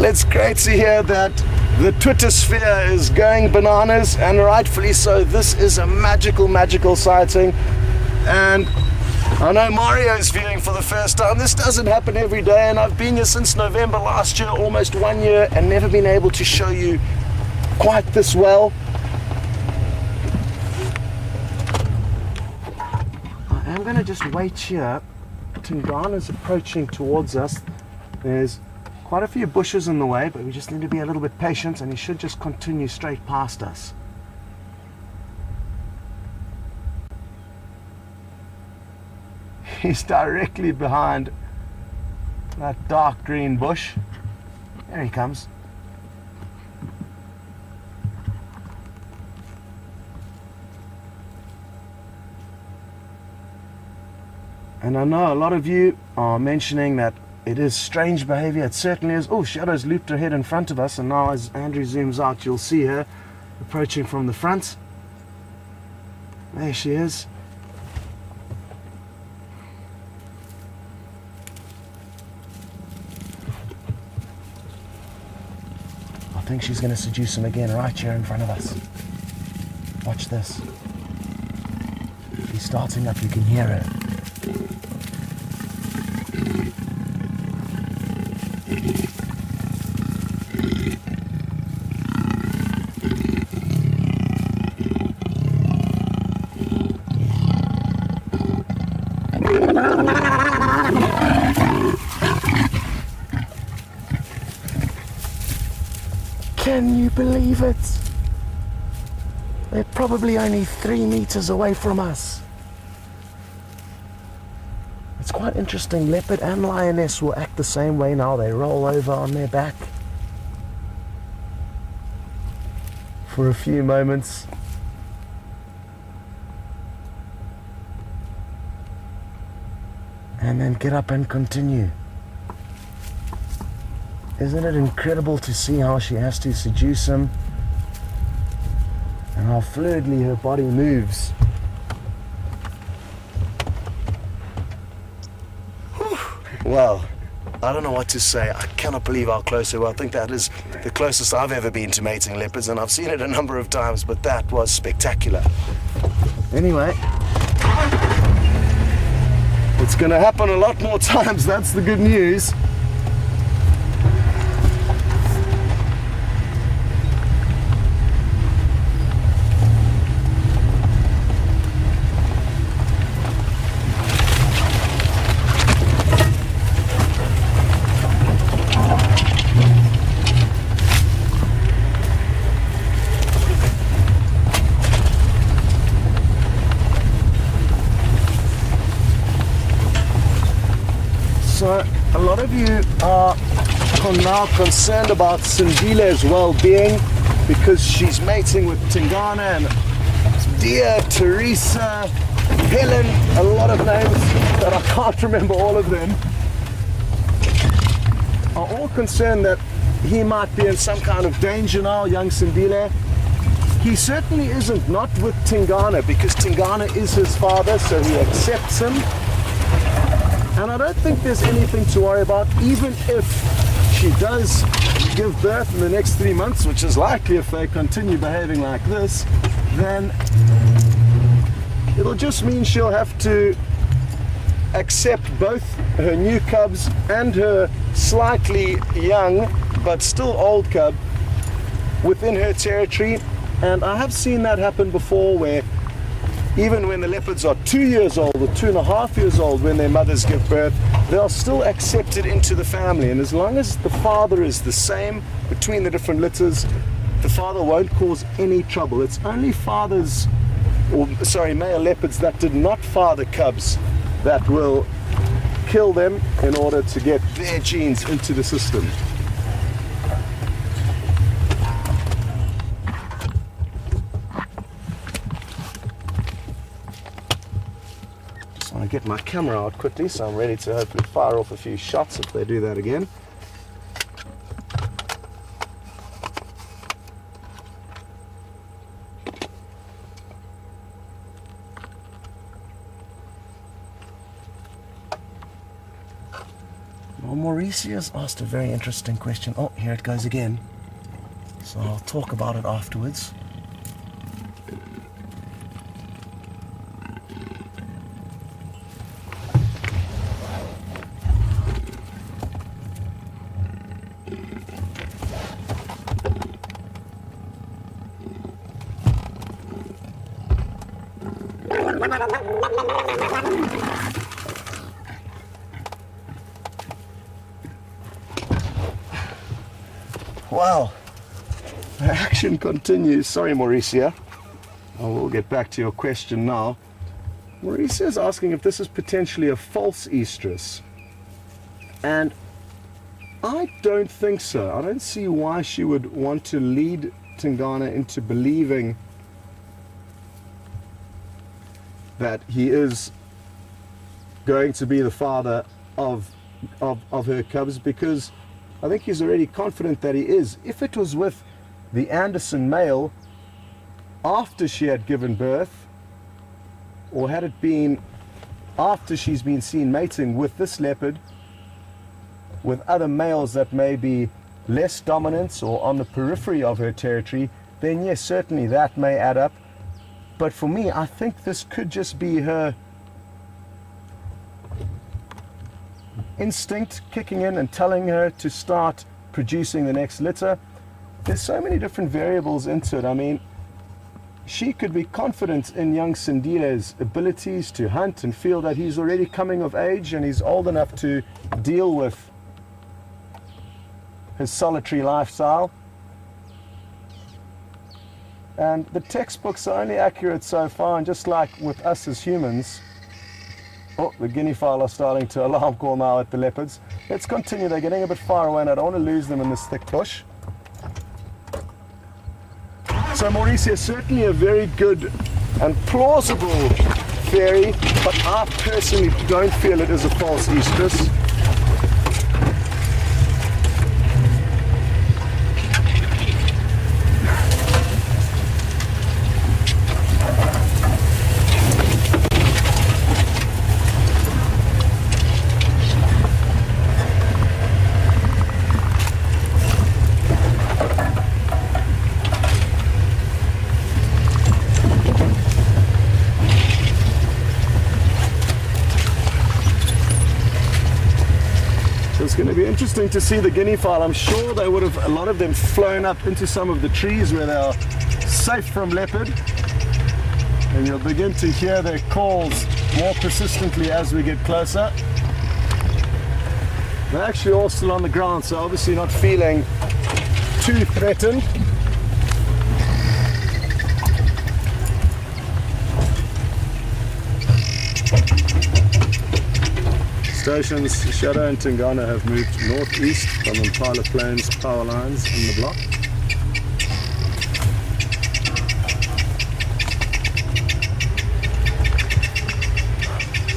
It's great to hear that the Twitter sphere is going bananas, and rightfully so. This is a magical sighting, and I know Mario is viewing for the first time. This doesn't happen every day, and I've been here since November last year, almost 1 year, and never been able to show you quite this well. I am going to just wait here. Tingana's approaching towards us. There's quite a few bushes in the way, but we just need to be a little bit patient, and he should just continue straight past us. He's directly behind that dark green bush. There he comes. And I know a lot of you are mentioning that it is strange behavior. It certainly is. Oh, Shadow's looped her head in front of us, and now as Andrew zooms out, you'll see her approaching from the front. There she is. I think she's going to seduce him again right here in front of us. Watch this. She's starting up, you can hear her. Can you believe it? They're probably only 3 meters away from us. It's quite interesting. Leopard and lioness will act the same way now. They roll over on their back for a few moments. And then get up and continue. Isn't it incredible to see how she has to seduce him and how fluidly her body moves? Well, I don't know what to say. I cannot believe how close they were. I think that is the closest I've ever been to mating leopards, and I've seen it a number of times, but that was spectacular. Anyway, it's going to happen a lot more times. That's the good news. So a lot of you are now concerned about Sindile's well-being because she's mating with Tingana and Dear, Teresa, Helen, a lot of names that I can't remember all of them, are all concerned that he might be in some kind of danger now, young Sindile. He certainly isn't, not with Tingana, because Tingana is his father, so he accepts him. And I don't think there's anything to worry about, even if she does give birth in the next 3 months, which is likely if they continue behaving like this, then it'll just mean she'll have to accept both her new cubs and her slightly young but still old cub within her territory. And I have seen that happen before, where even when the leopards are 2 years old or 2.5 years old, when their mothers give birth, they're still accepted into the family. And as long as the father is the same between the different litters, the father won't cause any trouble. It's only fathers, or sorry, male leopards that did not father cubs that will kill them in order to get their genes into the system. I get my camera out quickly, so I'm ready to hopefully fire off a few shots if they do that again. Well, Mauritius asked a very interesting question. Oh, here it goes again. So I'll talk about it afterwards. Wow, the action continues. Sorry, Mauricia. I will get back to your question now. Mauricia is asking if this is potentially a false estrus. And I don't think so. I don't see why she would want to lead Tingana into believing that he is going to be the father of her cubs, because I think he's already confident that he is. If it was with the Anderson male after she had given birth, or had it been after she's been seen mating with this leopard with other males that may be less dominant or on the periphery of her territory, then yes, certainly that may add up. But for me, I think this could just be her instinct kicking in and telling her to start producing the next litter. There's so many different variables into it. I mean, she could be confident in young Sindile's abilities to hunt and feel that he's already coming of age and he's old enough to deal with his solitary lifestyle. And the textbooks are only accurate so far, and just like with us as humans, oh, the guinea fowl are starting to alarm call now at the leopards. Let's continue. They're getting a bit far away and I don't want to lose them in this thick bush. So Mauricia is certainly a very good and plausible theory, but I personally don't feel it is a false estrus. So it's going to be interesting to see the guinea fowl. I'm sure they would have, a lot of them, flown up into some of the trees where they are safe from leopard. And you'll begin to hear their calls more persistently as we get closer. They're actually all still on the ground, so obviously not feeling too threatened. Stations Shadow and Tingana have moved northeast from Impala Plains power lines in the block.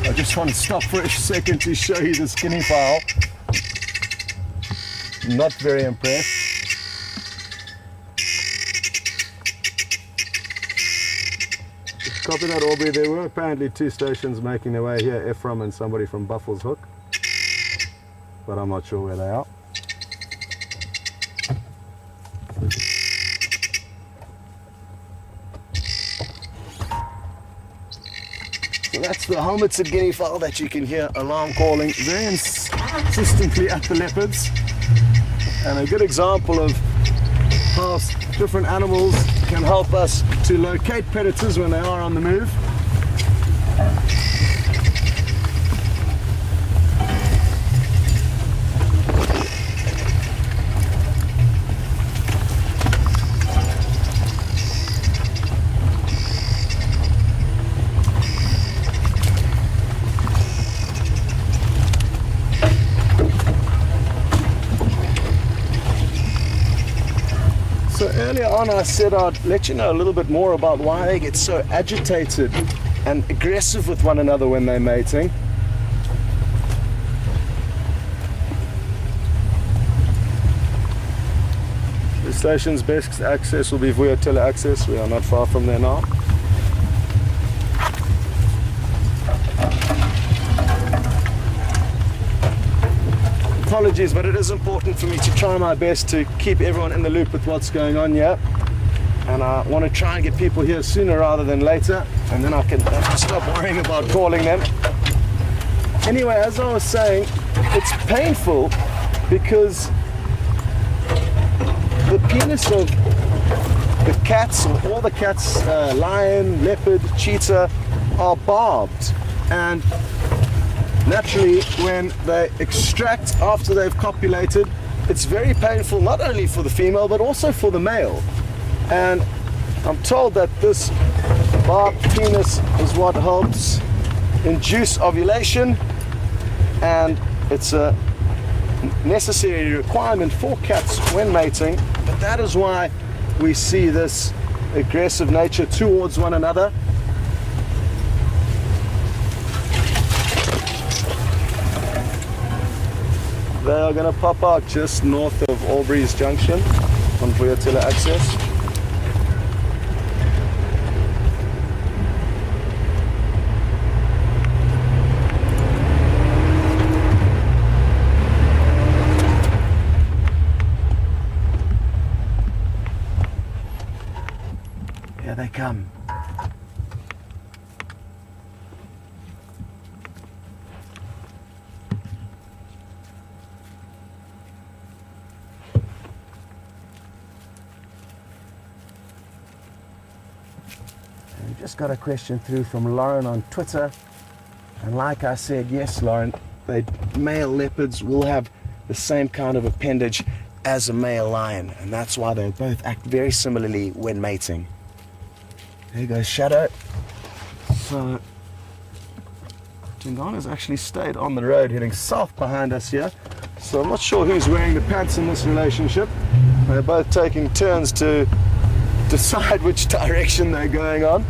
I just want to stop for a second to show you this guinea fowl. Not very impressed. Copy that, Aubrey. There were apparently 2 stations making their way here, Ephraim and somebody from Buffalo's Hook, but I'm not sure where they are. So that's the helmeted guinea fowl that you can hear alarm calling very insistently at the leopards, and a good example of how different animals can help us to locate predators when they are on the move. So earlier on I said I'd let you know a little bit more about why they get so agitated and aggressive with one another when they're mating. The station's best access will be via tele-access. We are not far from there now. Apologies, but it is important for me to try my best to keep everyone in the loop with what's going on here, and I want to try and get people here sooner rather than later, and then I can stop worrying about calling them. Anyway, as I was saying, it's painful because the penis of the cats, or all the cats, lion, leopard, cheetah, are barbed, and naturally, when they extract after they've copulated, it's very painful not only for the female but also for the male. And I'm told that this barbed penis is what helps induce ovulation, and it's a necessary requirement for cats when mating. But that is why we see this aggressive nature towards one another. They are going to pop out just north of Albury's Junction on Vuyatila access. Here they come. Just got a question through from Lauren on Twitter, and like I said, yes, Lauren, male leopards will have the same kind of appendage as a male lion, and that's why they both act very similarly when mating. There goes Shadow. So Tingana's actually stayed on the road heading south behind us here, so I'm not sure who's wearing the pants in this relationship. They're both taking turns to decide which direction they're going on.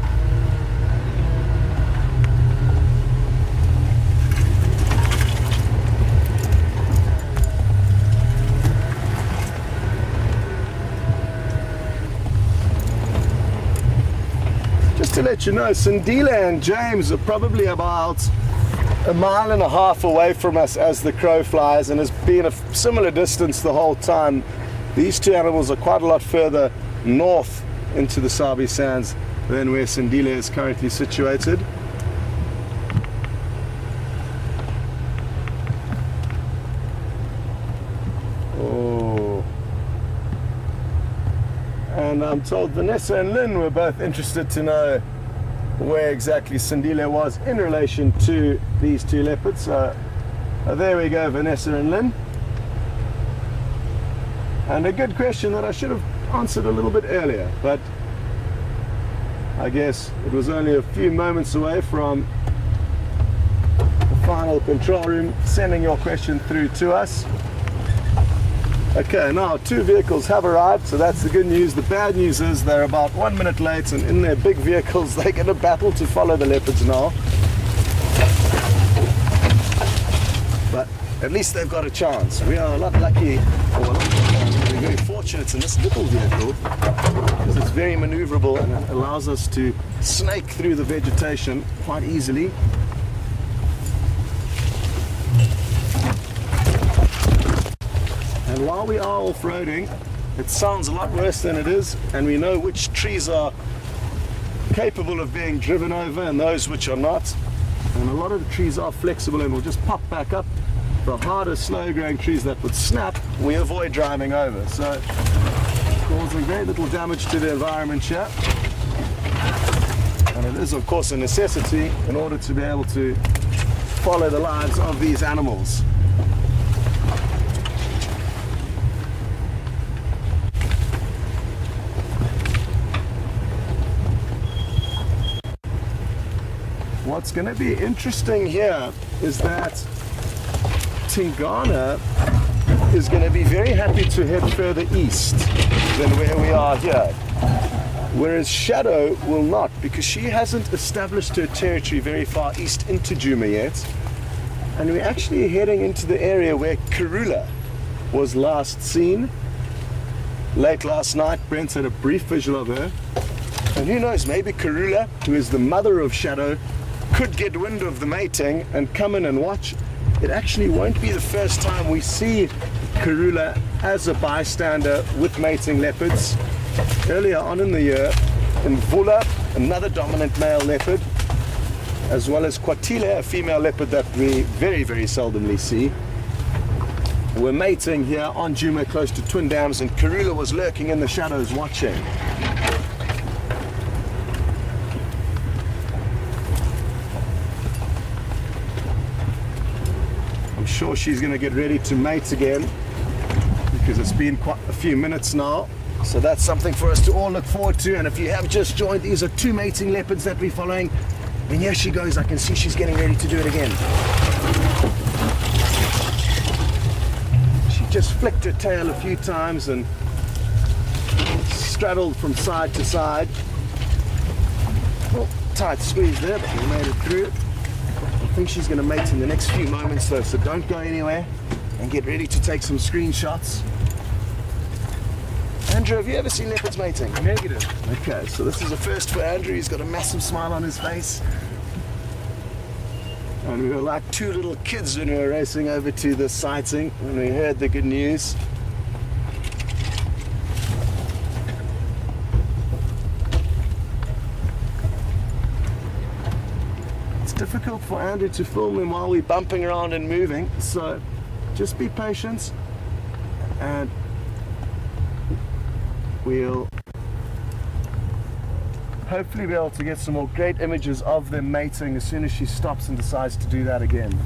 Just to let you know, Sindile and James are probably about 1.5 miles away from us as the crow flies, and has been a similar distance the whole time. These two animals are quite a lot further north into the Sabi Sands than where Sindile is currently situated. And I'm told Vanessa and Lynn were both interested to know where exactly Sindile was in relation to these two leopards. So there we go, Vanessa and Lynn. And a good question that I should have answered a little bit earlier, but I guess it was only a few moments away from the final control room sending your question through to us. Okay, now 2 vehicles have arrived, so that's the good news. The bad news is they're about 1 minute late, and in their big vehicles they're going to battle to follow the leopards now. But at least they've got a chance. We are a lot lucky, or we're very fortunate in this little vehicle, because it's very maneuverable and it allows us to snake through the vegetation quite easily. And while we are off-roading, it sounds a lot worse than it is, and we know which trees are capable of being driven over and those which are not. And a lot of the trees are flexible and will just pop back up. The harder, slow-growing trees that would snap, we avoid driving over. So, causing very little damage to the environment here. And it is, of course, a necessity in order to be able to follow the lives of these animals. What's going to be interesting here is that Tingana is going to be very happy to head further east than where we are here, whereas Shadow will not, because she hasn't established her territory very far east into Juma yet, and we're actually heading into the area where Karula was last seen late last night. Brent had a brief visual of her, and who knows, maybe Karula, who is the mother of Shadow, could get wind of the mating and come in and watch. It actually won't be the first time we see Karula as a bystander with mating leopards. Earlier on in the year, Impala, another dominant male leopard, as well as Kwatile, a female leopard that we very, very seldomly see, were mating here on Juma close to Twin Dams, and Karula was lurking in the shadows watching. I'm sure she's going to get ready to mate again, because it's been quite a few minutes now. So that's something for us to all look forward to. And if you have just joined, these are 2 mating leopards that we're following. And here she goes. I can see she's getting ready to do it again. She just flicked her tail a few times and straddled from side to side. Well, tight squeeze there, but we made it through. I think she's going to mate in the next few moments though, so don't go anywhere and get ready to take some screenshots. Andrew, have you ever seen leopards mating? Negative. Okay, so this is a first for Andrew. He's got a massive smile on his face. And we were like 2 little kids when we were racing over to the sighting when we heard the good news. It's difficult for Andrew to film him while we're bumping around and moving, so just be patient and we'll hopefully be able to get some more great images of them mating as soon as she stops and decides to do that again.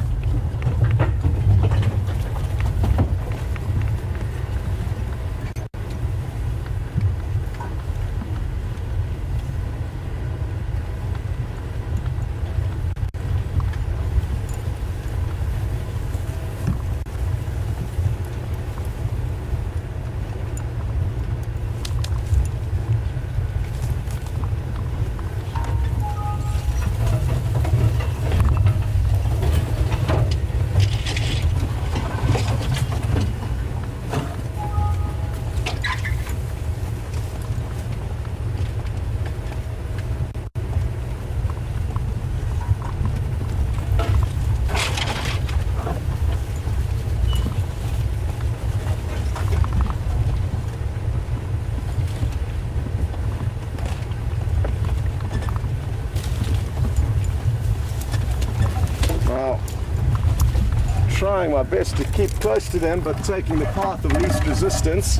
Trying my best to keep close to them, but taking the path of least resistance.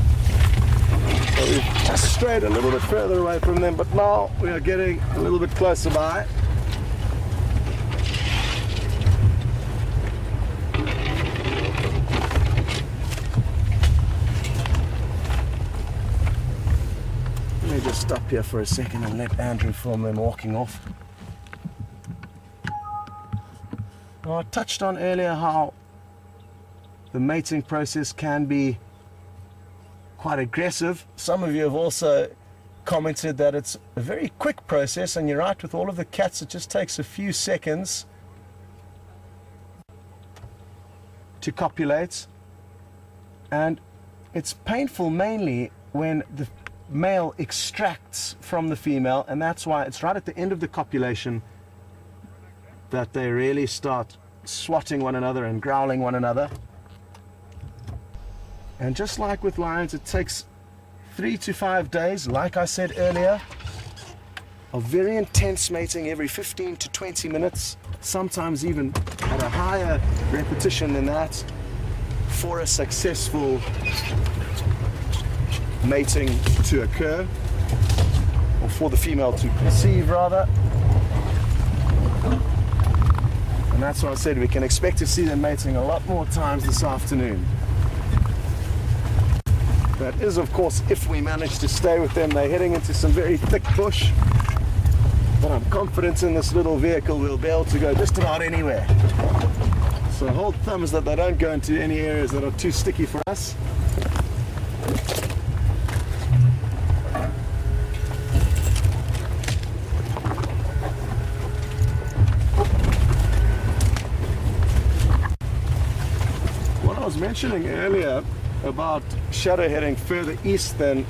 So we've just strayed a little bit further away from them, but now we are getting a little bit closer by. Let me just stop here for a second and let Andrew film them walking off. Now, I touched on earlier how the mating process can be quite aggressive. Some of you have also commented that it's a very quick process, and you're right, with all of the cats it just takes a few seconds to copulate, and it's painful mainly when the male extracts from the female, and that's why it's right at the end of the copulation that they really start swatting one another and growling one another. And just like with lions, it takes 3 to 5 days, like I said earlier, of very intense mating every 15 to 20 minutes, sometimes even at a higher repetition than that, for a successful mating to occur, or for the female to conceive rather. And that's why I said we can expect to see them mating a lot more times this afternoon. That is, of course, if we manage to stay with them. They're heading into some very thick bush, but I'm confident in this little vehicle we'll be able to go just about anywhere. So hold thumbs that they don't go into any areas that are too sticky for us. What I was mentioning earlier about Shadow heading further east than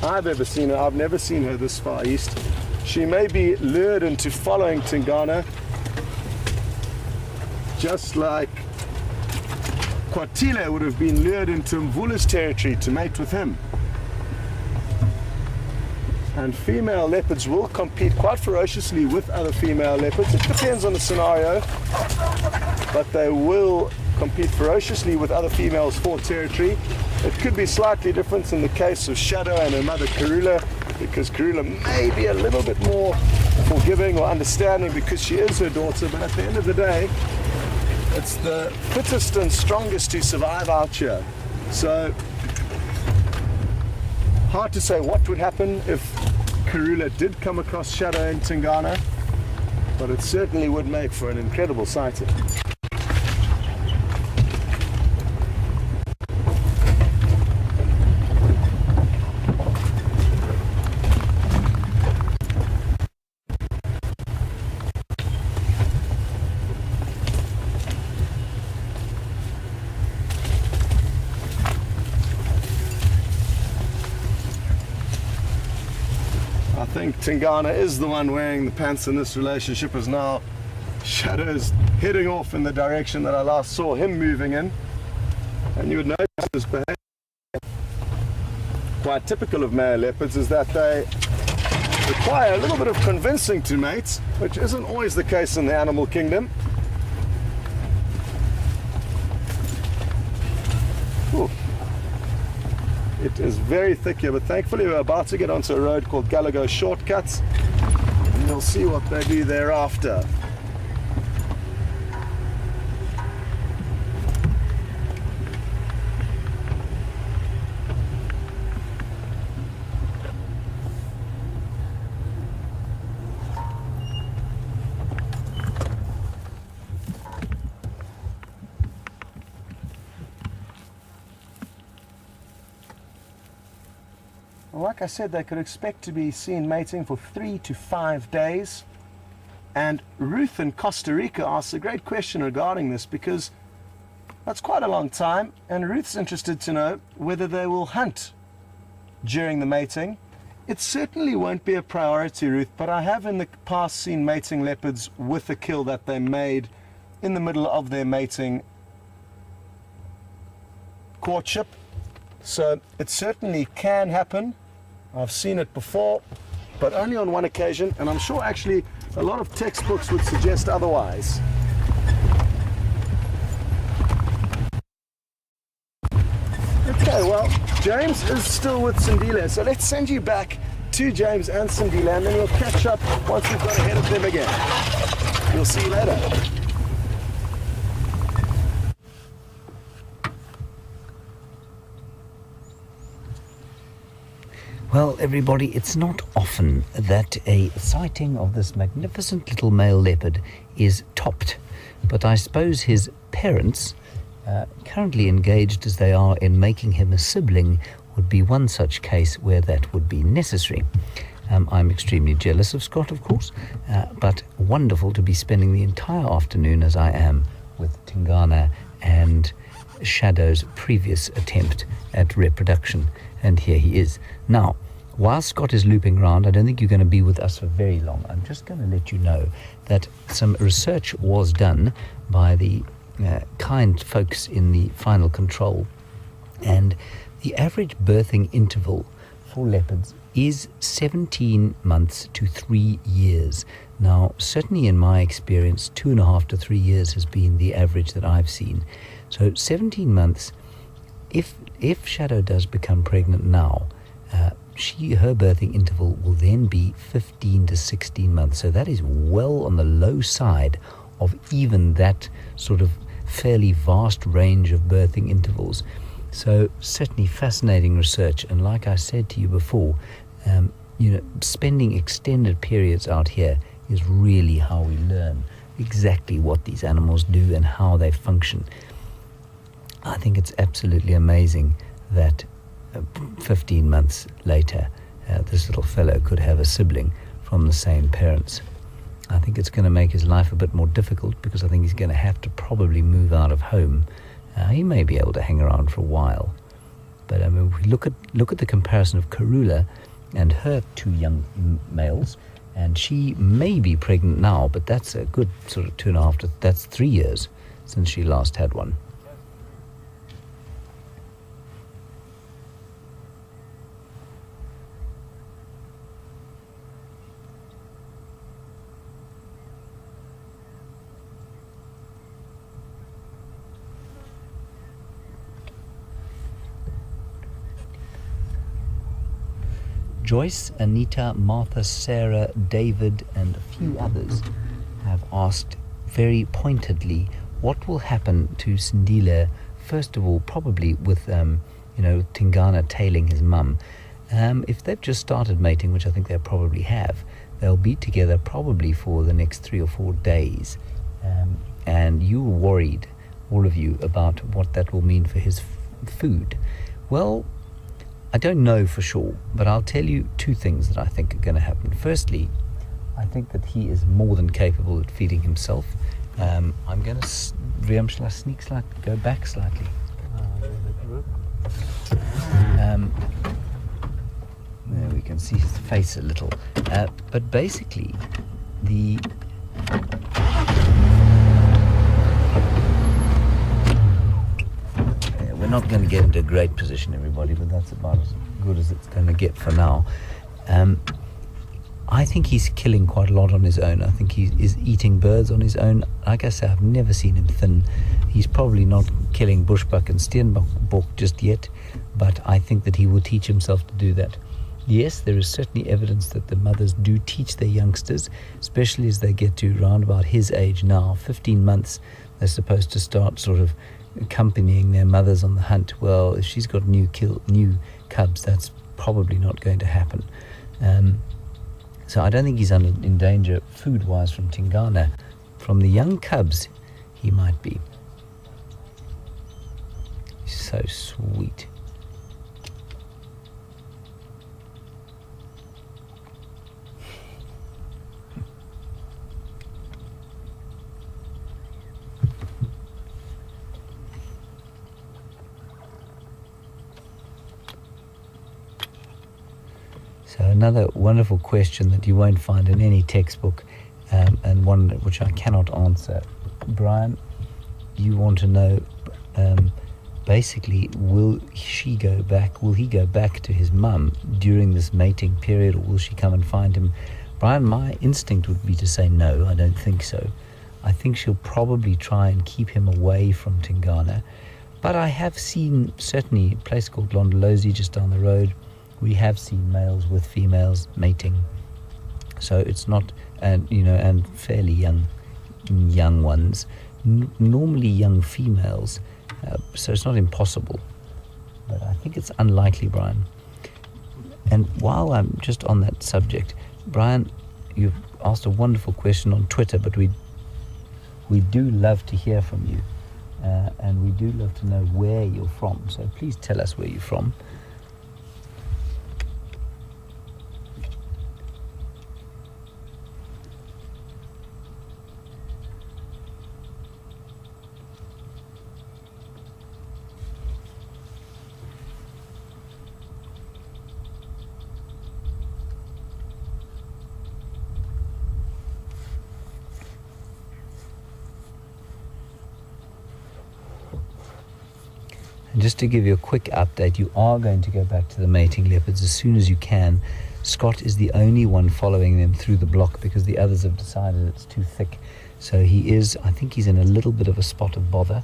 I've ever seen her. I've never seen her this far east. She may be lured into following Tingana, just like Kwatile would have been lured into Mvula's territory to mate with him. And female leopards will compete quite ferociously with other female leopards. It depends on the scenario, but they will compete ferociously with other females for territory. It could be slightly different in the case of Shadow and her mother Karula, because Karula may be a little bit more forgiving or understanding because she is her daughter, but at the end of the day, it's the fittest and strongest who survive out here. So, hard to say what would happen if Karula did come across Shadow and Tingana, but it certainly would make for an incredible sighting. I think Tingana is the one wearing the pants in this relationship, as now Shadow's heading off in the direction that I last saw him moving in. And you would notice this behavior, quite typical of male leopards, is that they require a little bit of convincing to mate, which isn't always the case in the animal kingdom. Ooh. It is very thick here, but thankfully we're about to get onto a road called Gallagher Shortcuts, and you'll see what they do thereafter. Like I said, they could expect to be seen mating for 3 to 5 days. And Ruth in Costa Rica asks a great question regarding this, because that's quite a long time, and Ruth's interested to know whether they will hunt during the mating. It certainly won't be a priority, Ruth, but I have in the past seen mating leopards with a kill that they made in the middle of their mating courtship. So it certainly can happen. I've seen it before, but only on one occasion, and I'm sure actually a lot of textbooks would suggest otherwise. Okay, well, James is still with Sindile, so let's send you back to James and Sindile, and then we'll catch up once we've got ahead of them again. We'll see you later. Well, everybody, it's not often that a sighting of this magnificent little male leopard is topped, but I suppose his parents, currently engaged as they are in making him a sibling, would be one such case where that would be necessary. I'm extremely jealous of Scott, of course, but wonderful to be spending the entire afternoon as I am with Tingana and Shadow's previous attempt at reproduction, and here he is. Now, while Scott is looping around, I don't think you're going to be with us for very long. I'm just going to let you know that some research was done by the kind folks in the final control, and the average birthing interval for leopards is 17 months to 3 years. Now, certainly in my experience, 2.5 to 3 years has been the average that I've seen. So 17 months, if Shadow does become pregnant now, her birthing interval will then be 15 to 16 months. So that is well on the low side of even that sort of fairly vast range of birthing intervals. So certainly fascinating research, and like I said to you before, spending extended periods out here is really how we learn exactly what these animals do and how they function. I think it's absolutely amazing that 15 months later this little fellow could have a sibling from the same parents. I think it's going to make his life a bit more difficult, because I think he's going to have to probably move out of home. He may be able to hang around for a while, but I mean, if we look at the comparison of Karula and her 2 young males, and she may be pregnant now, but that's a good sort of 2.5 to that's 3 years since she last had one. Joyce, Anita, Martha, Sarah, David, and a few others have asked very pointedly what will happen to Sindile, first of all, probably with Tingana tailing his mum. If they've just started mating, which I think they probably have, they'll be together probably for the next 3 or 4 days. And you were worried, all of you, about what that will mean for his food. Well, I don't know for sure, but I'll tell you 2 things that I think are going to happen. Firstly, I think that he is more than capable at feeding himself. I'm going to... Wium, shall I sneak slightly? Go back slightly. There we can see his face a little. But basically, we're not going to get into a great position, everybody, but that's about as good as it's going to get for now. I think he's killing quite a lot on his own. I think he is eating birds on his own. Like I say, I've never seen him thin. He's probably not killing bushbuck and steenbok just yet, but I think that he will teach himself to do that. Yes, there is certainly evidence that the mothers do teach their youngsters, especially as they get to around about his age now, 15 months, they're supposed to start sort of accompanying their mothers on the hunt. Well, if she's got new cubs, that's probably not going to happen. So I don't think he's in danger food-wise from Tingana. From the young cubs, he might be. He's so sweet. So another wonderful question that you won't find in any textbook, and one which I cannot answer. Brian, you want to know, basically, will he go back to his mum during this mating period, or will she come and find him? Brian, my instinct would be to say no, I don't think so. I think she'll probably try and keep him away from Tingana. But I have seen, certainly, a place called Londolozi just down the road, we have seen males with females mating. So it's not, and fairly young ones, normally young females. So it's not impossible, but I think it's unlikely, Brian. And while I'm just on that subject, Brian, you've asked a wonderful question on Twitter, but we do love to hear from you, and we do love to know where you're from. So please tell us where you're from. And just to give you a quick update, you are going to go back to the mating leopards as soon as you can. Scott is the only one following them through the block because the others have decided it's too thick. So I think he's in a little bit of a spot of bother,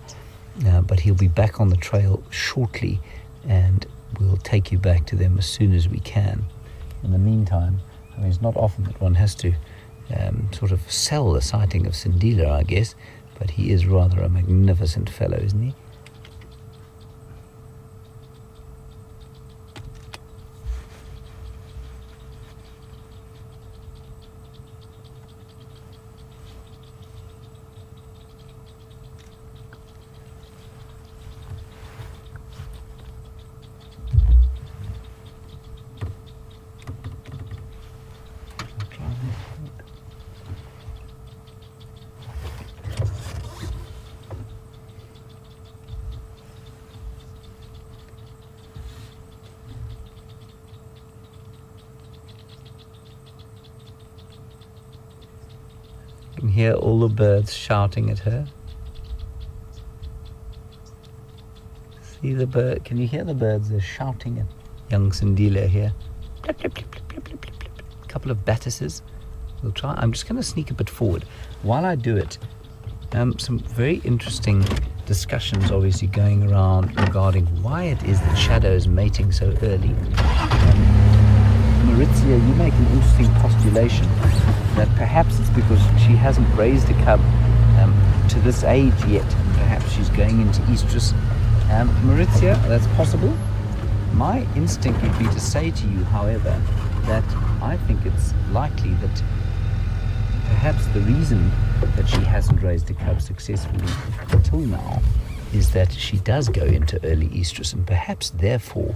but he'll be back on the trail shortly, and we'll take you back to them as soon as we can. In the meantime, it's not often that one has to sort of sell the sighting of Sindile, I guess, but he is rather a magnificent fellow, isn't he? You can hear all the birds shouting at her. See the bird? Can you hear the birds? They're shouting at young Sindile here. Blip, blip, blip, blip, blip, blip, blip, blip. A couple of Battises. We'll try. I'm just going to sneak a bit forward. While I do it, some very interesting discussions obviously going around regarding why it is that Shadow is mating so early. Maurizia, you make an interesting postulation that perhaps it's because she hasn't raised a cub to this age yet. Perhaps she's going into estrus. Maurizia, that's possible. My instinct would be to say to you, however, that I think it's likely that perhaps the reason that she hasn't raised a cub successfully until now is that she does go into early estrus and perhaps therefore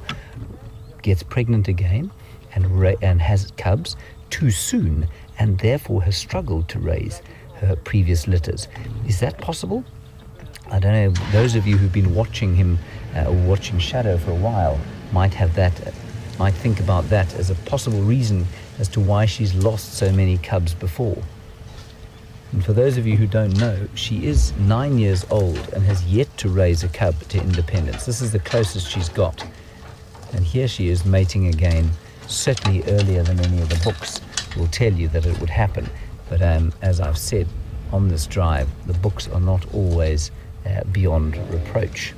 gets pregnant again and has cubs too soon and therefore has struggled to raise her previous litters. Is that possible? I don't know. Those of you who've been watching him or watching Shadow for a while might think about that as a possible reason as to why she's lost so many cubs before. And for those of you who don't know, she is 9 years old and has yet to raise a cub to independence. This is the closest she's got. And here she is mating again, certainly earlier than any of the books will tell you that it would happen. But as I've said on this drive, the books are not always beyond reproach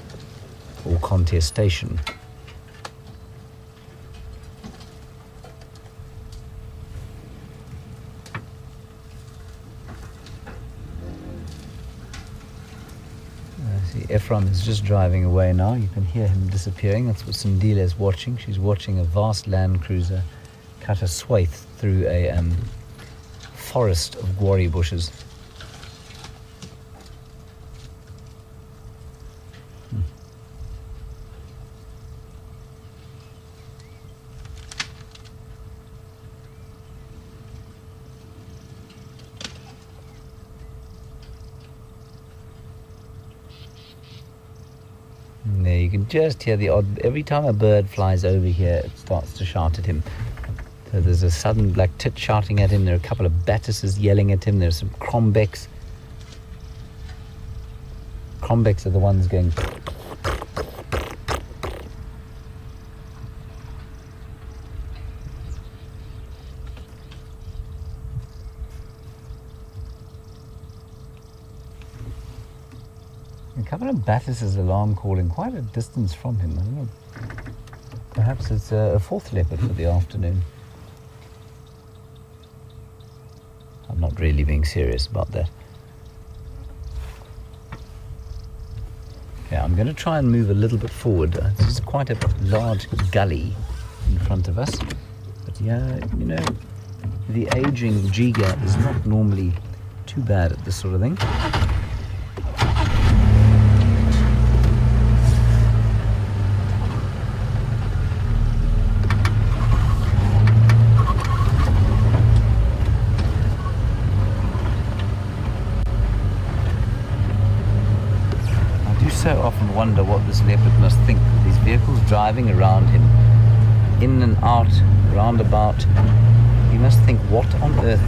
or contestation. See, Ephraim is just driving away now. You can hear him disappearing. That's what Sindile is watching. She's watching a vast Land Cruiser cut a swathe through a forest of guari bushes. There you can just hear the odd, every time a bird flies over here it starts to shout at him. So there's a southern black tit shouting at him, there are a couple of Battises yelling at him, there's some Krombecks. Krombecks are the ones going. couple of Battis's alarm calling quite a distance from him. I don't know. Perhaps it's a fourth leopard for the afternoon. I'm not really being serious about that. Yeah, I'm going to try and move a little bit forward. This is quite a large gully in front of us. But yeah, you know, the aging Jiga is not normally too bad at this sort of thing. So often wonder what this leopard must think with these vehicles driving around him, in and out, roundabout. He must think, what on earth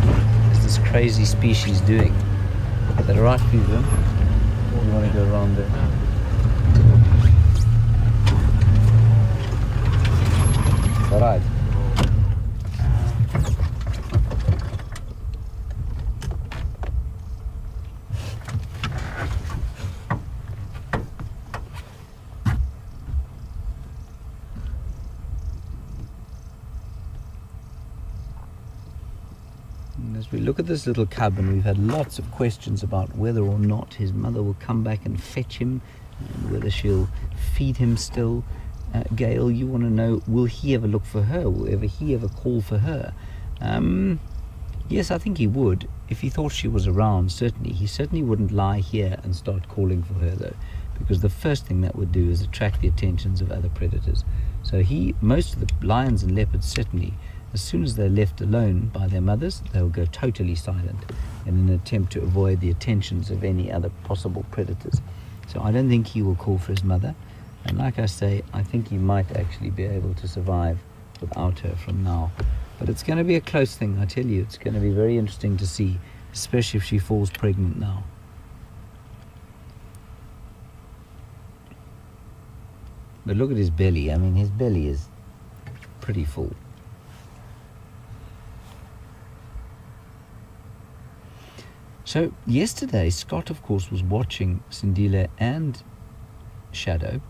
is this crazy species doing? Is that right for you, Wium? Or you want to go around there? Is that right? As we look at this little cub, and we've had lots of questions about whether or not his mother will come back and fetch him, and whether she'll feed him still. Gail, you want to know, will he ever look for her? Will he ever call for her? Yes, I think he would. If he thought she was around, certainly. He certainly wouldn't lie here and start calling for her, though, because the first thing that would do is attract the attentions of other predators. So most of the lions and leopards certainly, as soon as they're left alone by their mothers, they'll go totally silent in an attempt to avoid the attentions of any other possible predators. So I don't think he will call for his mother. And like I say, I think he might actually be able to survive without her from now. But it's going to be a close thing, I tell you. It's going to be very interesting to see, especially if she falls pregnant now. But look at his belly. I mean, his belly is pretty full. So yesterday, Scott, of course, was watching Sindile and Shadow,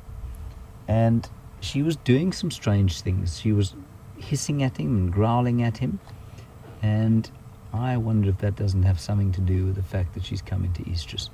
and she was doing some strange things. She was hissing at him and growling at him, and I wonder if that doesn't have something to do with the fact that she's come into estrus.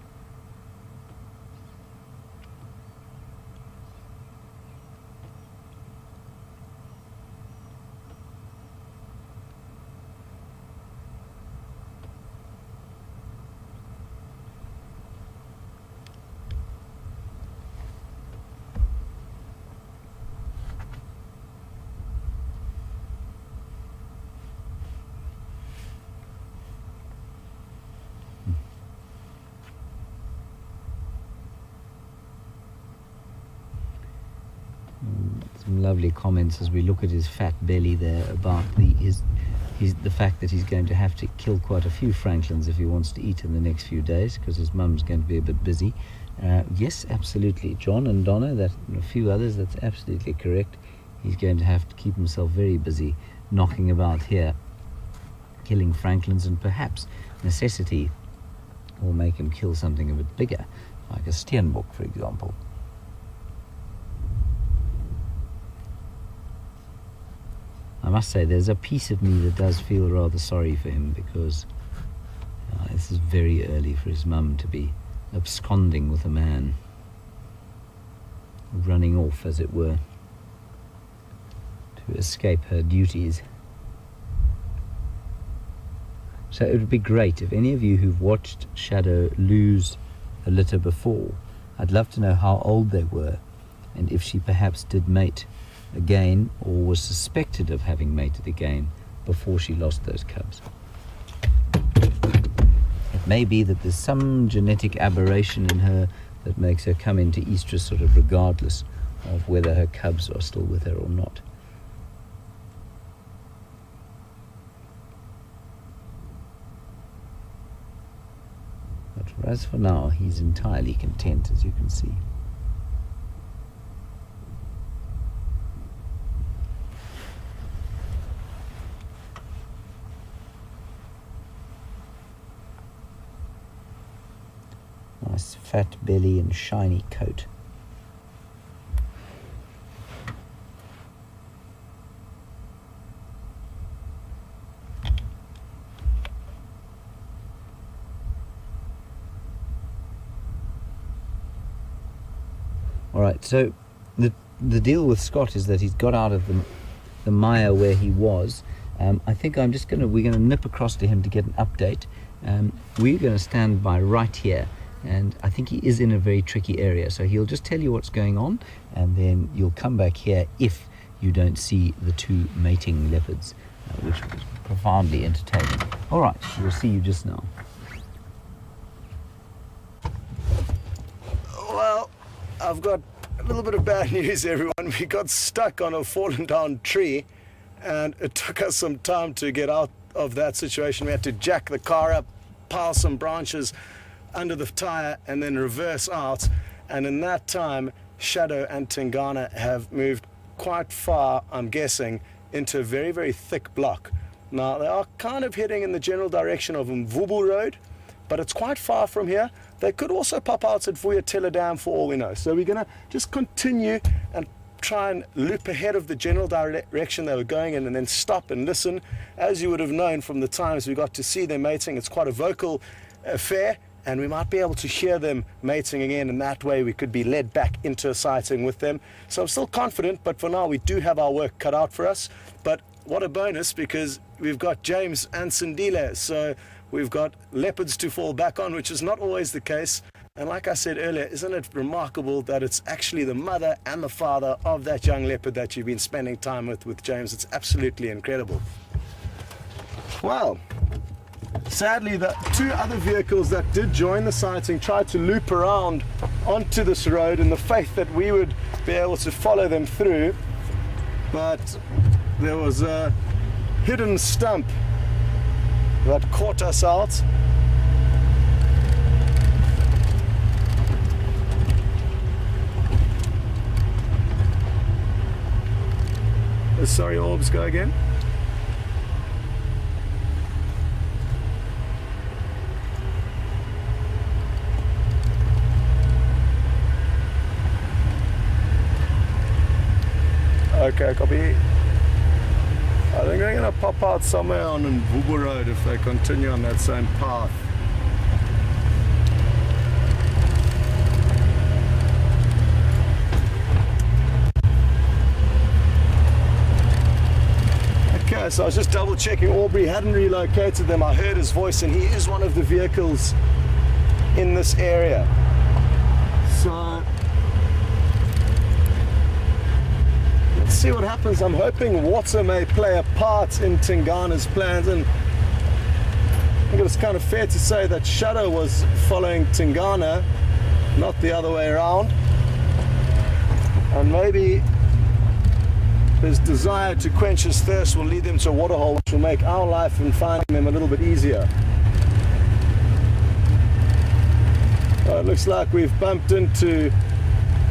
Some lovely comments as we look at his fat belly there about the fact that he's going to have to kill quite a few francolins if he wants to eat in the next few days, because his mum's going to be a bit busy. Yes, absolutely. John and Donna, that and a few others, that's absolutely correct. He's going to have to keep himself very busy knocking about here, killing francolins, and perhaps necessity will make him kill something a bit bigger, like a steenbok, for example. I must say, there's a piece of me that does feel rather sorry for him, because this is very early for his mum to be absconding with a man, running off, as it were, to escape her duties. So it would be great if any of you who've watched Shadow lose a litter before, I'd love to know how old they were, and if she perhaps did mate again, or was suspected of having mated again before she lost those cubs. It may be that there's some genetic aberration in her that makes her come into estrus sort of regardless of whether her cubs are still with her or not. But as for now, he's entirely content, as you can see. Nice fat belly and shiny coat. All right, so the deal with Scott is that he's got out of the mire where he was. I think we're going to nip across to him to get an update. We're going to stand by right here, and I think he is in a very tricky area, so he'll just tell you what's going on, and then you'll come back here if you don't see the two mating leopards, which was profoundly entertaining. All right, we'll see you just now. Well, I've got a little bit of bad news, everyone. We got stuck on a fallen down tree, and it took us some time to get out of that situation. We had to jack the car up, pile some branches under the tire, and then reverse out. And in that time, Shadow and Tingana have moved quite far, I'm guessing, into a very, very thick block. Now, they are kind of heading in the general direction of Mvubu Road, but it's quite far from here. They could also pop out at Vuyatela Dam for all we know. So we're going to just continue and try and loop ahead of the general direction they were going in, and then stop and listen. As you would have known from the times we got to see them mating, it's quite a vocal affair, and we might be able to hear them mating again, and that way we could be led back into a sighting with them. So I'm still confident, but for now we do have our work cut out for us. But what a bonus, because we've got James and Sindile, so we've got leopards to fall back on, which is not always the case. And like I said earlier, isn't it remarkable that it's actually the mother and the father of that young leopard that you've been spending time with James? It's absolutely incredible. Well, sadly, the two other vehicles that did join the sighting tried to loop around onto this road in the faith that we would be able to follow them through, but there was a hidden stump that caught us out. Sorry, orbs, go again. Okay, copy. I think they're going to pop out somewhere on Mvubu Road if they continue on that same path. Okay, so I was just double checking. Aubrey hadn't relocated them. I heard his voice, and he is one of the vehicles in this area. So let's see what happens. I'm hoping water may play a part in Tingana's plans, and I think it's kind of fair to say that Shadow was following Tingana, not the other way around. And maybe his desire to quench his thirst will lead them to a waterhole, which will make our life in finding them a little bit easier. It looks like we've bumped into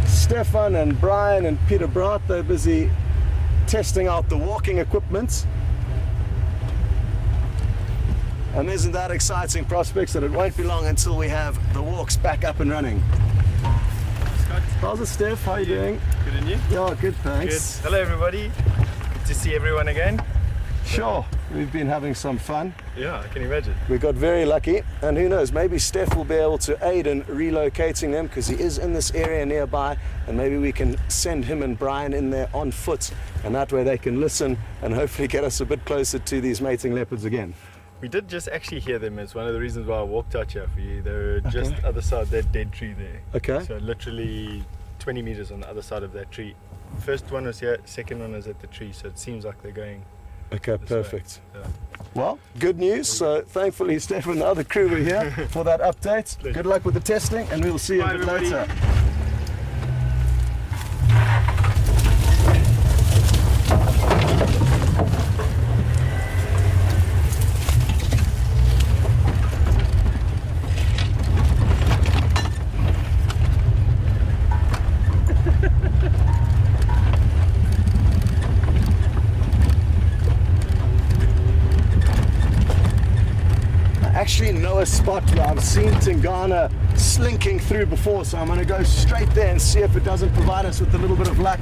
Stefan and Brian and Peter Brat. They're busy testing out the walking equipment. And isn't that exciting prospects that it won't be long until we have the walks back up and running. Scott. How's it, Stef? How are you doing? Good, and you? Yeah, good, thanks. Good. Hello, everybody. Good to see everyone again. Sure, we've been having some fun. Yeah, I can imagine. We got very lucky, and who knows, maybe Stef will be able to aid in relocating them, because he is in this area nearby, and maybe we can send him and Brian in there on foot, and that way they can listen and hopefully get us a bit closer to these mating leopards again. We did just actually hear them. It's one of the reasons why I walked out here for you. They're just other side that dead tree there. Okay. So literally 20 meters on the other side of that tree. First one was here, second one was at the tree, so it seems like they're going. Okay, perfect. Yeah. Well, good news. So thankfully Stef and the other crew were here for that update. Good luck with the testing, and we'll see you a bit later. actually know a spot where I've seen Tingana slinking through before, so I'm going to go straight there and see if it doesn't provide us with a little bit of luck.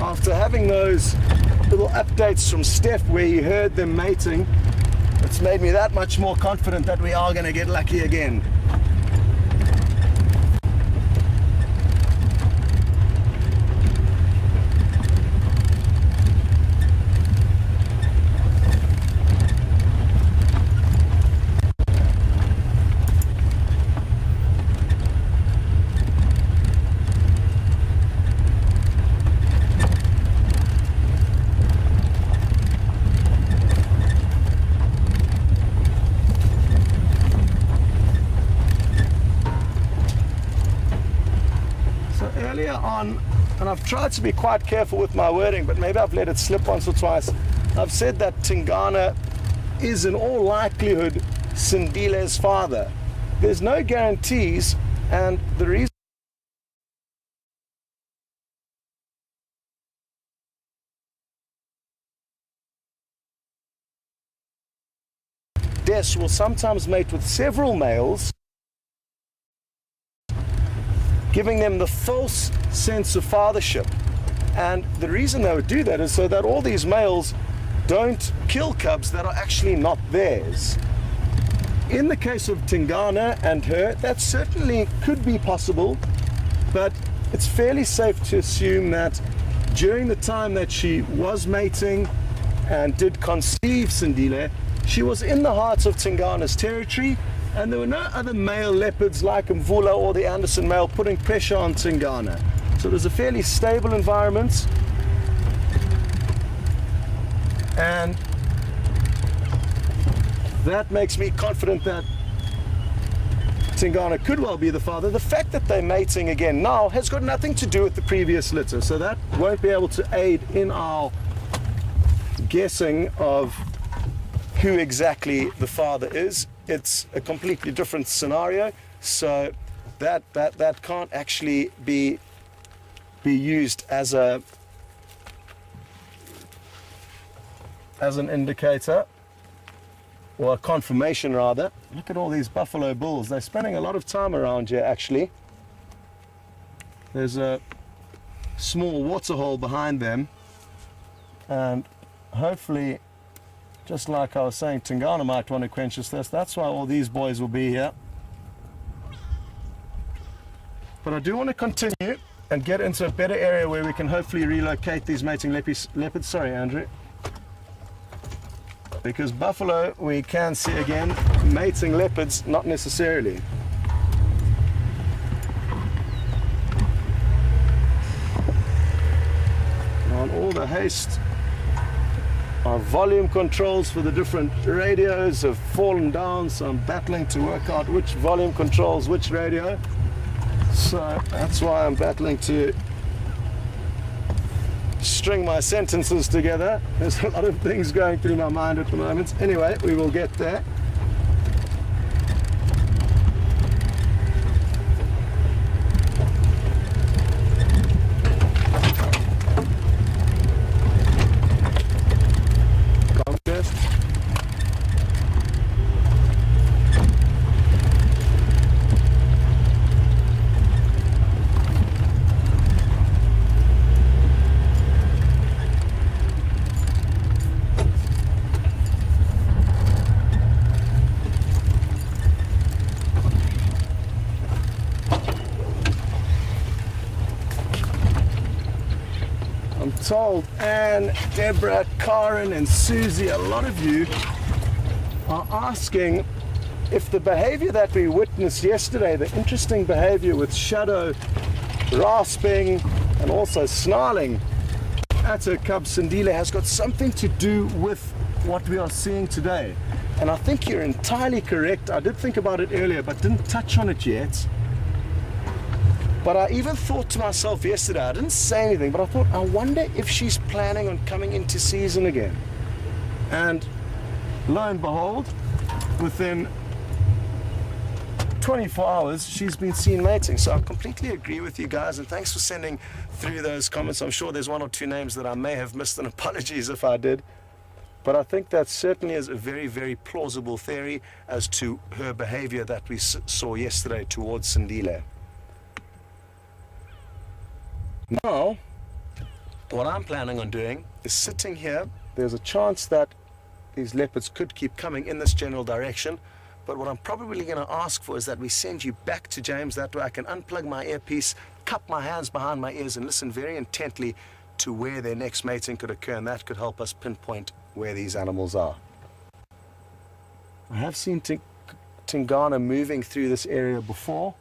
After having those little updates from Stef where he heard them mating, it's made me that much more confident that we are going to get lucky again. And I've tried to be quite careful with my wording, but maybe I've let it slip once or twice. I've said that Tingana is in all likelihood Sindile's father. There's no guarantees, and the reason Des will sometimes mate with several males, giving them the false sense of fathership. And the reason they would do that is so that all these males don't kill cubs that are actually not theirs. In the case of Tingana and her, that certainly could be possible, but it's fairly safe to assume that during the time that she was mating and did conceive Sindile, she was in the heart of Tingana's territory, and there were no other male leopards like Impala or the Anderson male putting pressure on Tingana. So it was a fairly stable environment, and that makes me confident that Tingana could well be the father. The fact that they're mating again now has got nothing to do with the previous litter, so that won't be able to aid in our guessing of who exactly the father is. It's a completely different scenario, so that can't actually be used as an indicator, or a confirmation rather. Look at all these buffalo bulls. They're spending a lot of time around here actually. There's a small water hole behind them, and hopefully, just like I was saying, Tingana might want to quench his thirst. That's why all these boys will be here. But I do want to continue and get into a better area where we can hopefully relocate these mating leopards. Sorry, Andrew. Because buffalo we can see again, mating leopards not necessarily. On all the haste, our volume controls for the different radios have fallen down, so I'm battling to work out which volume controls which radio. So that's why I'm battling to string my sentences together. There's a lot of things going through my mind at the moment. Anyway, we will get there. Told Anne, Deborah, Karen and Susie, a lot of you are asking if the behavior that we witnessed yesterday, the interesting behavior with Shadow rasping and also snarling at her cub Sindile, has got something to do with what we are seeing today. And I think you're entirely correct. I did think about it earlier but didn't touch on it yet. But I even thought to myself yesterday, I didn't say anything, but I thought, I wonder if she's planning on coming into season again. And lo and behold, within 24 hours, she's been seen mating. So I completely agree with you guys, and thanks for sending through those comments. I'm sure there's one or two names that I may have missed, and apologies if I did. But I think that certainly is a very, very plausible theory as to her behavior that we saw yesterday towards Sindile. Now, what I'm planning on doing is sitting here. There's a chance that these leopards could keep coming in this general direction, but what I'm probably going to ask for is that we send you back to James. That way I can unplug my earpiece, cup my hands behind my ears and listen very intently to where their next mating could occur, and that could help us pinpoint where these animals are. I have seen Tingana moving through this area before.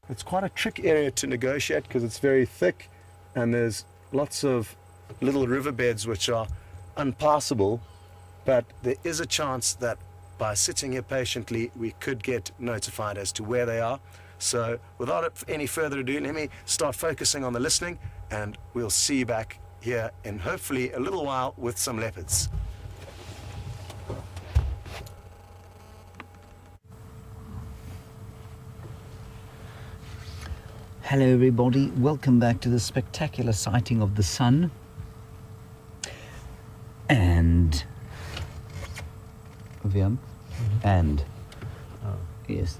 It's quite a trick area to negotiate because it's very thick and there's lots of little riverbeds which are unpassable, but there is a chance that by sitting here patiently we could get notified as to where they are. So without any further ado, let me start focusing on the listening, and we'll see you back here in hopefully a little while with some leopards. Hello everybody, welcome back to the spectacular sighting of the sun and Wium and yes,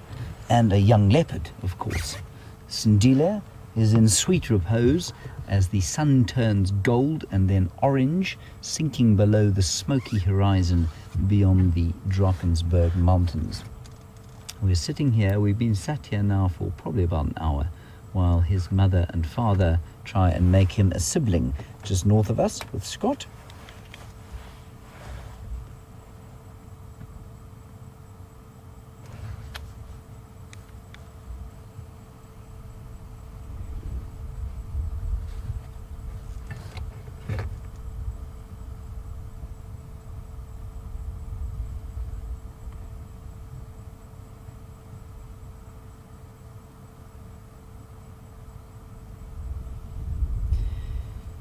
and a young leopard, of course. Sindile is in sweet repose as the sun turns gold and then orange, sinking below the smoky horizon beyond the Drakensberg mountains. We're sitting here, we've been sat here now for probably about an hour, while his mother and father try and make him a sibling just north of us with Scott.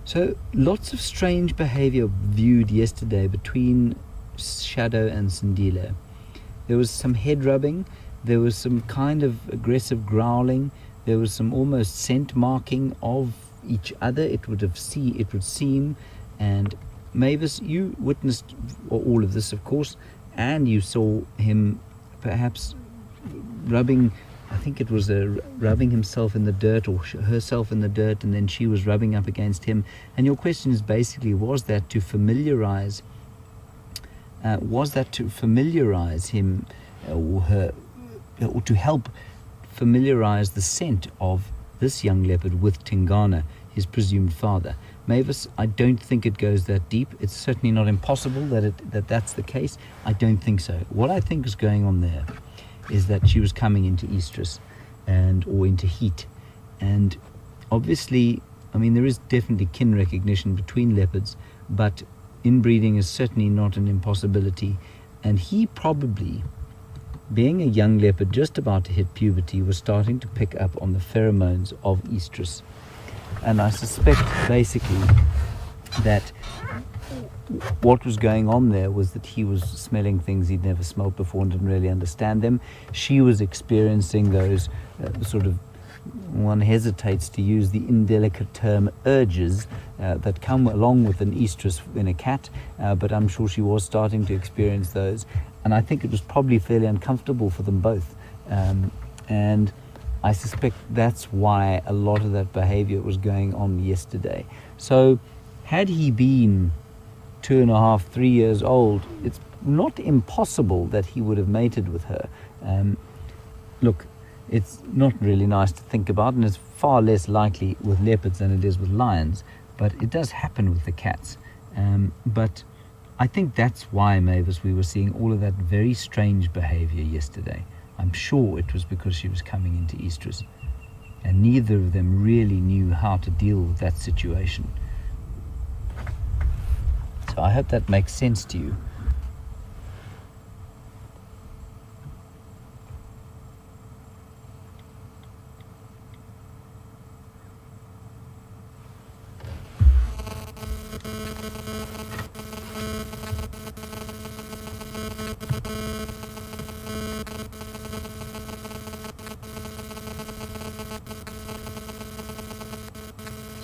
So lots of strange behavior viewed yesterday between Shadow and Sindile. There was some head rubbing, there was some kind of aggressive growling, there was some almost scent marking of each other, it would seem, and Mavis, you witnessed all of this, of course, and you saw him perhaps rubbing, I think it was rubbing himself in the dirt or herself in the dirt, and then she was rubbing up against him. And your question is basically, was that to familiarize him or her, or to help familiarize the scent of this young leopard with Tingana, his presumed father? Mavis, I don't think it goes that deep. It's certainly not impossible that's the case. I don't think so. What I think is going on there is that she was coming into estrus or into heat, and obviously, I mean, there is definitely kin recognition between leopards, but inbreeding is certainly not an impossibility, and he probably, being a young leopard just about to hit puberty, was starting to pick up on the pheromones of estrus. And I suspect basically that what was going on there was that he was smelling things he'd never smelled before and didn't really understand them. She was experiencing those sort of, one hesitates to use the indelicate term, urges that come along with an estrus in a cat, but I'm sure she was starting to experience those, and I think it was probably fairly uncomfortable for them both, and I suspect that's why a lot of that behavior was going on yesterday. So had he been 2.5, 3 years old, it's not impossible that he would have mated with her. Look, it's not really nice to think about, and it's far less likely with leopards than it is with lions, but it does happen with the cats. But I think that's why, Mavis, we were seeing all of that very strange behavior yesterday. I'm sure it was because she was coming into estrus, and neither of them really knew how to deal with that situation. So I hope that makes sense to you.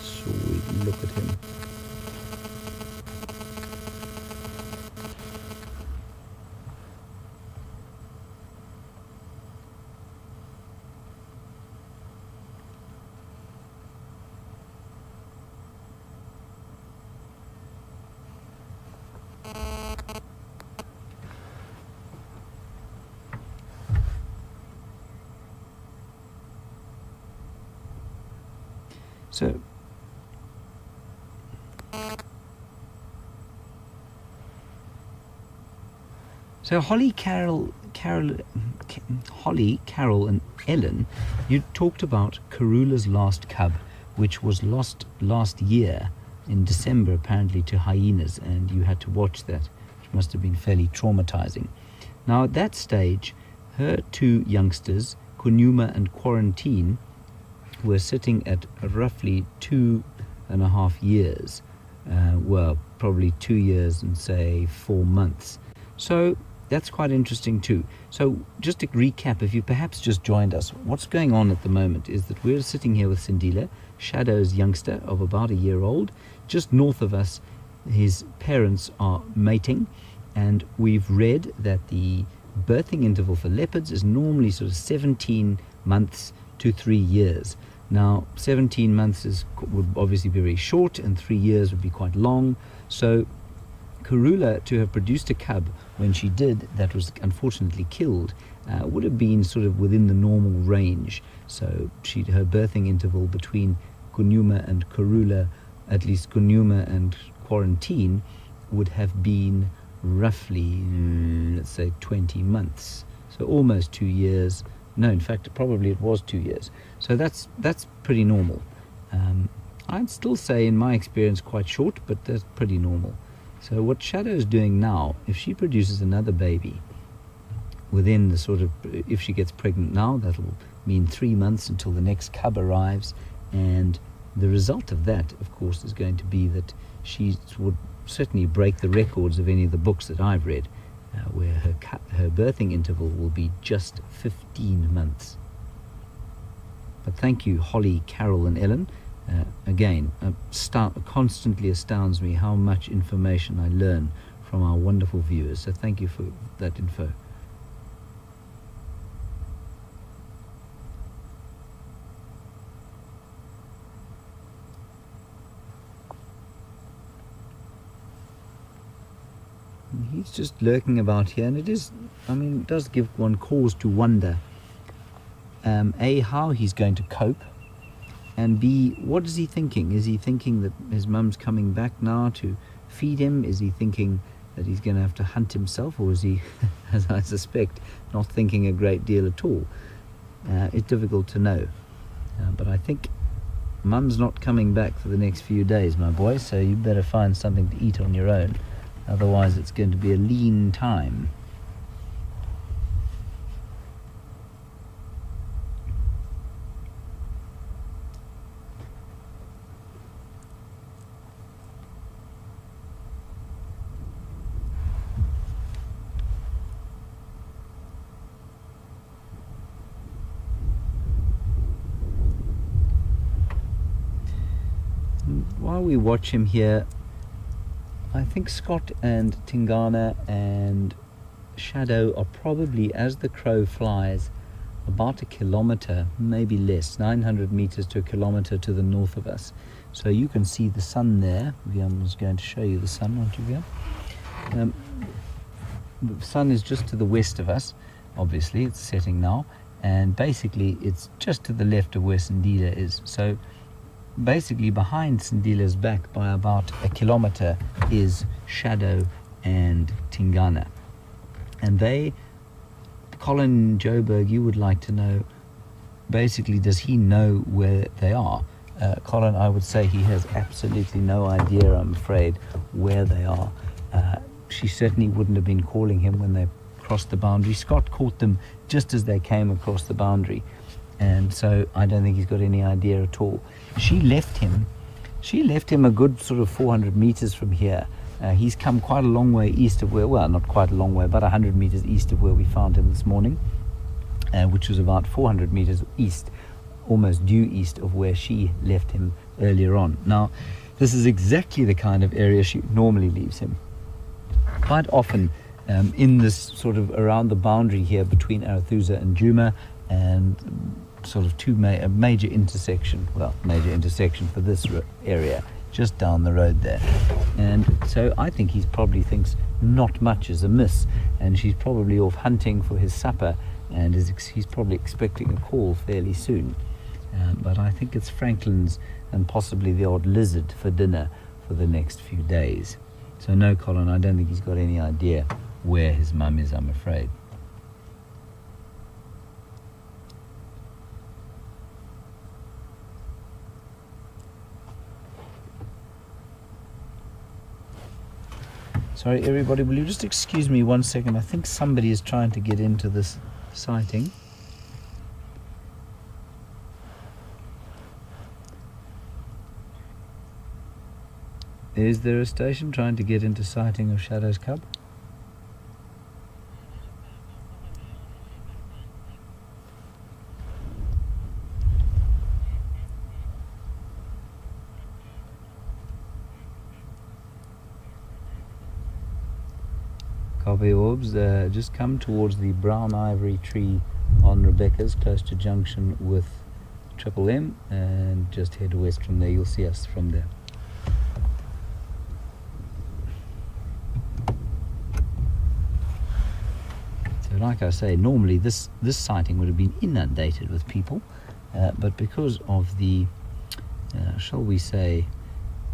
So we look at him. So Holly, Carol, and Ellen, you talked about Karula's last cub, which was lost last year in December apparently to hyenas, and you had to watch that, which must have been fairly traumatizing. Now at that stage, her two youngsters, Kunuma and Quarantine, were sitting at roughly 2.5 years, well, probably 2 years and say 4 months. So that's quite interesting too. So just to recap, if you perhaps just joined us, what's going on at the moment is that we're sitting here with Sindile, Shadow's youngster of about 1 year old. Just north of us, his parents are mating, and we've read that the birthing interval for leopards is normally sort of 17 months to 3 years. Now 17 months would obviously be very short, and 3 years would be quite long. So Karula, to have produced a cub when she did, that was unfortunately killed, would have been sort of within the normal range. So her birthing interval between Kunuma and Karula, at least Kunuma and Quarantine, would have been roughly, let's say, 20 months. So almost 2 years. No, in fact, probably it was 2 years. So that's pretty normal. I'd still say, in my experience, quite short, but that's pretty normal. So what Shadow's doing now, if she produces another baby within the sort of, if she gets pregnant now, that'll mean 3 months until the next cub arrives, and the result of that, of course, is going to be that she would certainly break the records of any of the books that I've read, where her birthing interval will be just 15 months. But thank you, Holly, Carol, and Ellen. Again, constantly astounds me how much information I learn from our wonderful viewers. So thank you for that info. He's just lurking about here, and it is, I mean, it does give one cause to wonder, A, how he's going to cope, and B, what is he thinking? Is he thinking that his mum's coming back now to feed him? Is he thinking that he's going to have to hunt himself? Or is he, as I suspect, not thinking a great deal at all? It's difficult to know. But I think mum's not coming back for the next few days, my boy, so you better find something to eat on your own. Otherwise it's going to be a lean time. While we watch him here, I think Scott and Tingana and Shadow are probably, as the crow flies, about 1 kilometer, maybe less, 900 meters to 1 kilometer to the north of us. So you can see the sun there. Wium was going to show you the sun, aren't you, Wium? The sun is just to the west of us, obviously, it's setting now, and basically it's just to the left of where Sindile is. So basically behind Sindile's back by about 1 kilometer is Shadow and Tingana. And they, Colin Joburg, you would like to know, basically, does he know where they are? Colin, I would say he has absolutely no idea, I'm afraid, where they are. She certainly wouldn't have been calling him when they crossed the boundary. Scott caught them just as they came across the boundary, and so I don't think he's got any idea at all. She left him a good sort of 400 meters from here. He's come quite a long way east of where, well, not quite a long way, about 100 meters east of where we found him this morning, which was about 400 meters east, almost due east of where she left him earlier on. Now, this is exactly the kind of area she normally leaves him. Quite often in this sort of around the boundary here between Arathusa and Djuma, and sort of a major intersection for this area, just down the road there. And so I think he probably thinks not much is amiss, and she's probably off hunting for his supper, and he's probably expecting a call fairly soon. But I think it's Franklin's and possibly the odd lizard for dinner for the next few days. So no, Colin, I don't think he's got any idea where his mum is, I'm afraid. Sorry everybody, will you just excuse me 1 second? I think somebody is trying to get into this sighting. Is there a station trying to get into sighting of Shadow's cub? Copy, Orbs. Just come towards the brown ivory tree on Rebecca's, close to junction with Triple M, and just head west from there. You'll see us from there. So like I say, normally this sighting would have been inundated with people, but because of the, shall we say,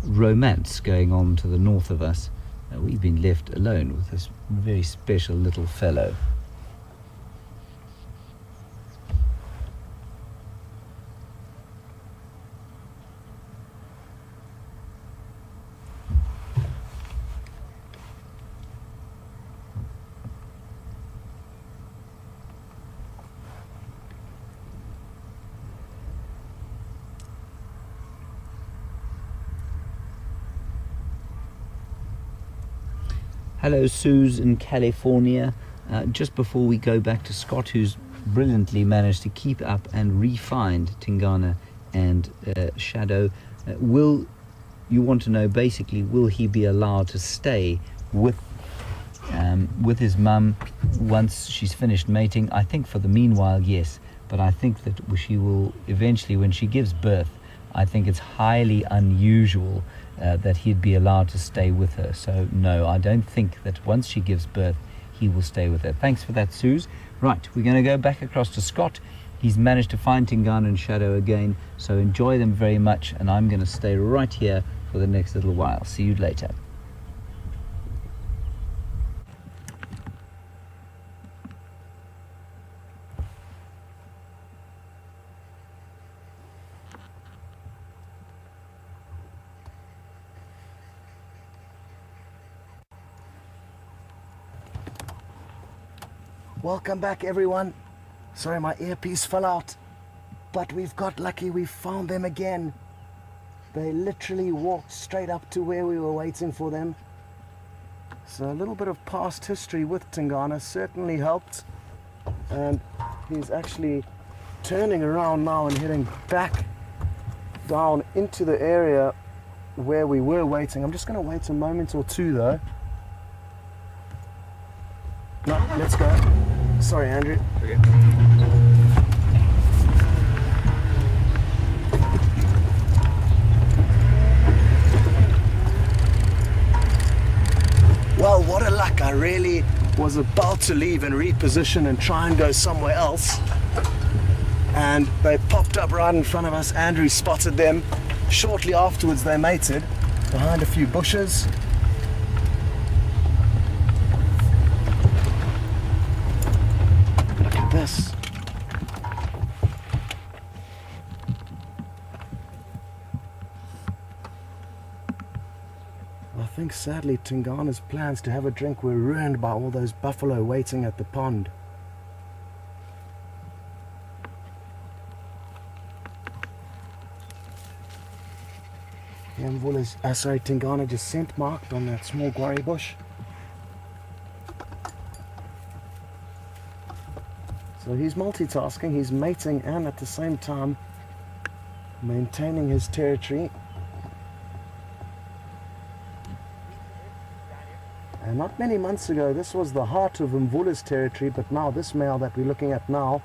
romance going on to the north of us, we've been left alone with this very special little fellow. Hello, Suze in California. Just before we go back to Scott, who's brilliantly managed to keep up and re-find Tingana and Shadow, you want to know basically, will he be allowed to stay with his mum once she's finished mating? I think for the meanwhile, yes, but I think that she will eventually, when she gives birth, I think it's highly unusual that he'd be allowed to stay with her. So no, I don't think that once she gives birth he will stay with her. Thanks for that, Suze. Right, we're going to go back across to Scott. He's managed to find Tingana and Shadow again, so enjoy them very much, and I'm going to stay right here for the next little while. See you later. Welcome back, everyone. Sorry, my earpiece fell out, but we've got lucky. We found them again. They literally walked straight up to where we were waiting for them. So a little bit of past history with Tingana certainly helped, and he's actually turning around now and heading back down into the area where we were waiting. I'm just going to wait a moment or two though. No, let's go. Sorry, Andrew. Okay. Well, what a luck. I really was about to leave and reposition and try and go somewhere else. And they popped up right in front of us. Andrew spotted them. Shortly afterwards, they mated behind a few bushes. This. I think sadly Tingana's plans to have a drink were ruined by all those buffalo waiting at the pond. Tingana just scent marked on that small guarri bush. So he's multitasking, he's mating and at the same time maintaining his territory. And not many months ago, this was the heart of Mvula's territory, but now this male that we're looking at now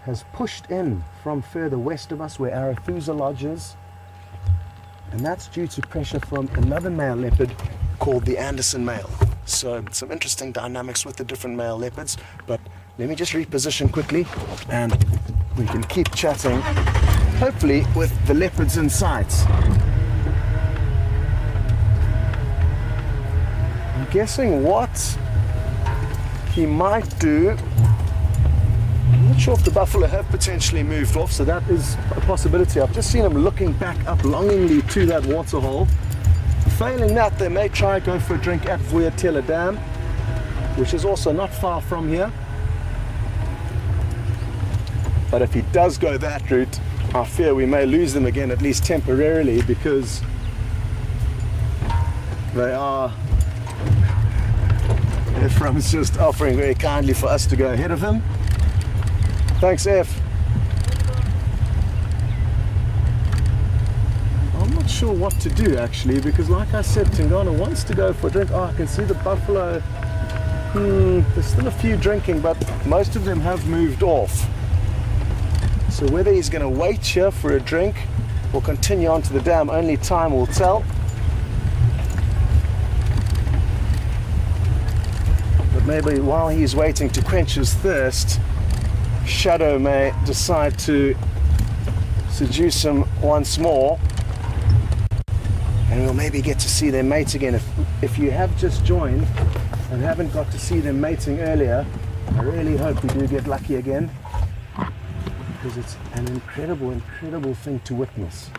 has pushed in from further west of us where Arathusa lodges. And that's due to pressure from another male leopard called the Anderson male. So some interesting dynamics with the different male leopards, but let me just reposition quickly and we can keep chatting hopefully with the leopards in sight. I'm guessing what he might do, I'm not sure if the buffalo have potentially moved off, so that is a possibility. I've just seen him looking back up longingly to that waterhole. Failing that, they may try go for a drink at Vuyatela Dam, which is also not far from here. But if he does go that route, I fear we may lose them again, at least temporarily, because they are... Ephraim's just offering very kindly for us to go ahead of him. Thanks, F. I'm not sure what to do actually, because like I said, Tingana wants to go for a drink. Oh, I can see the buffalo. There's still a few drinking, but most of them have moved off. So whether he's going to wait here for a drink or continue on to the dam, only time will tell. But maybe while he's waiting to quench his thirst, Shadow may decide to seduce him once more, and we'll maybe get to see their mates again. If you have just joined and haven't got to see them mating earlier, I really hope we do get lucky again, because it's an incredible, incredible thing to witness.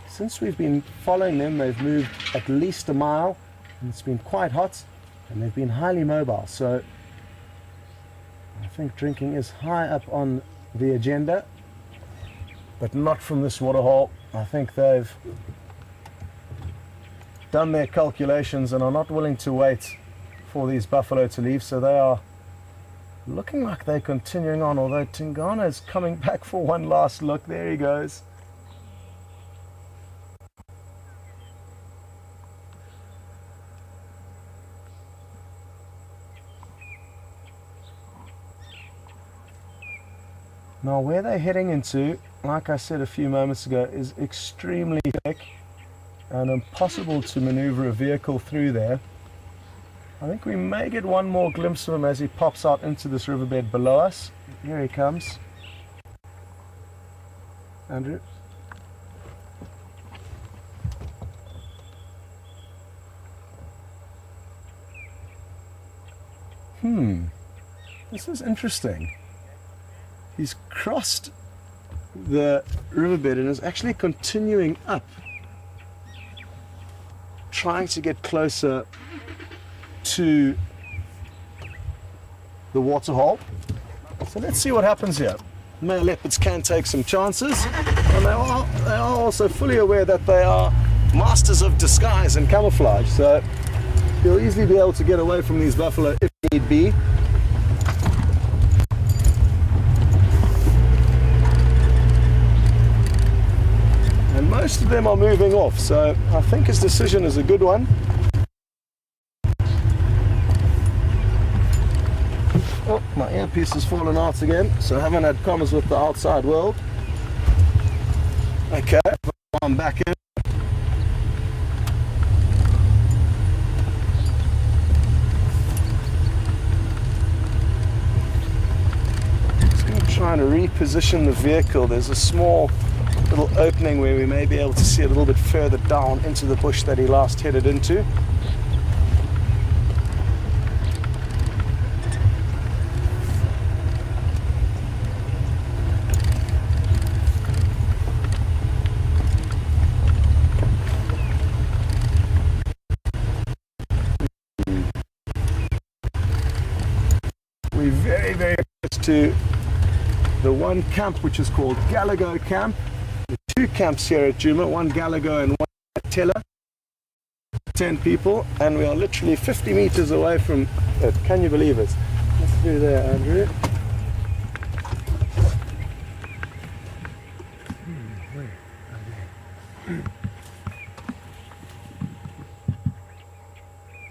Since we've been following them, they've moved at least a mile, and it's been quite hot, and they've been highly mobile. So I think drinking is high up on the agenda, but not from this waterhole. I think they've done their calculations and are not willing to wait for these buffalo to leave, so they are looking like they're continuing on, although Tingana is coming back for one last look. There he goes. Now where they're heading into, like I said a few moments ago, is extremely thick and impossible to maneuver a vehicle through there. I think we may get one more glimpse of him as he pops out into this riverbed below us. Here he comes. Andrew. This is interesting. He's crossed the riverbed and is actually continuing up, trying to get closer to the waterhole. So let's see what happens here. Male leopards can take some chances, and they are also fully aware that they are masters of disguise and camouflage, so he'll easily be able to get away from these buffalo if need be. Most of them are moving off, so I think his decision is a good one. Oh, my earpiece has fallen out again, so I haven't had comms with the outside world. Okay, I'm back in. Just going to try and reposition the vehicle. There's a small little opening where we may be able to see a little bit further down into the bush that he last headed into. We're very, very close to the one camp which is called Galago Camp. Two camps here at Juma, one Galago and one at Tella, 10 people, and we are literally 50 meters away from it. Can you believe it? What's through there, Andrew?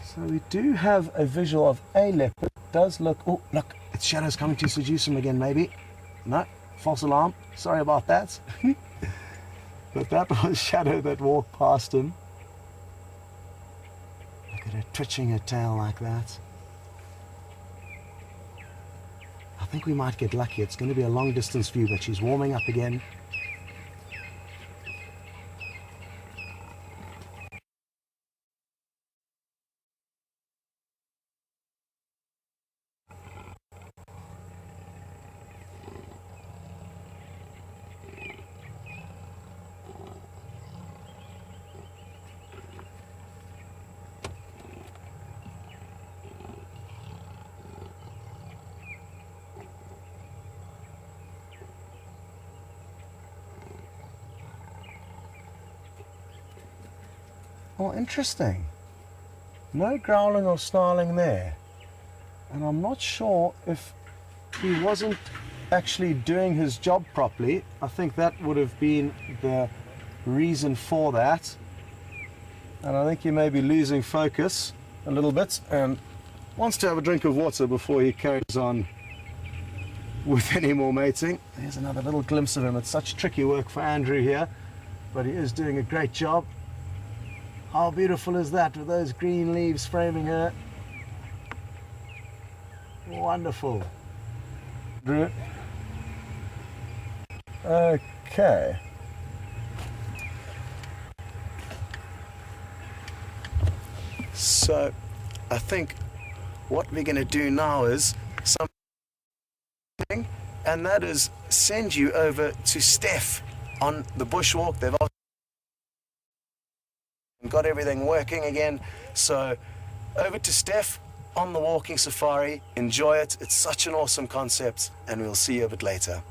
So we do have a visual of a leopard. It does look, oh look, its shadow's coming to seduce him again maybe. No, false alarm. Sorry about that. But that was Shadow that walked past him. Look at her twitching her tail like that. I think we might get lucky. It's going to be a long distance view, but she's warming up again. Oh, interesting. No growling or snarling there. And I'm not sure if he wasn't actually doing his job properly. I think that would have been the reason for that. And I think he may be losing focus a little bit and wants to have a drink of water before he carries on with any more mating. There's another little glimpse of him. It's such tricky work for Andrew here, but he is doing a great job. How beautiful is that with those green leaves framing her? Wonderful. Drew. Okay. So I think what we're going to do now is something, and that is send you over to Stef on the bushwalk. They've got everything working again, so over to Stef on the walking safari. Enjoy it. It's such an awesome concept, and we'll see you a bit later.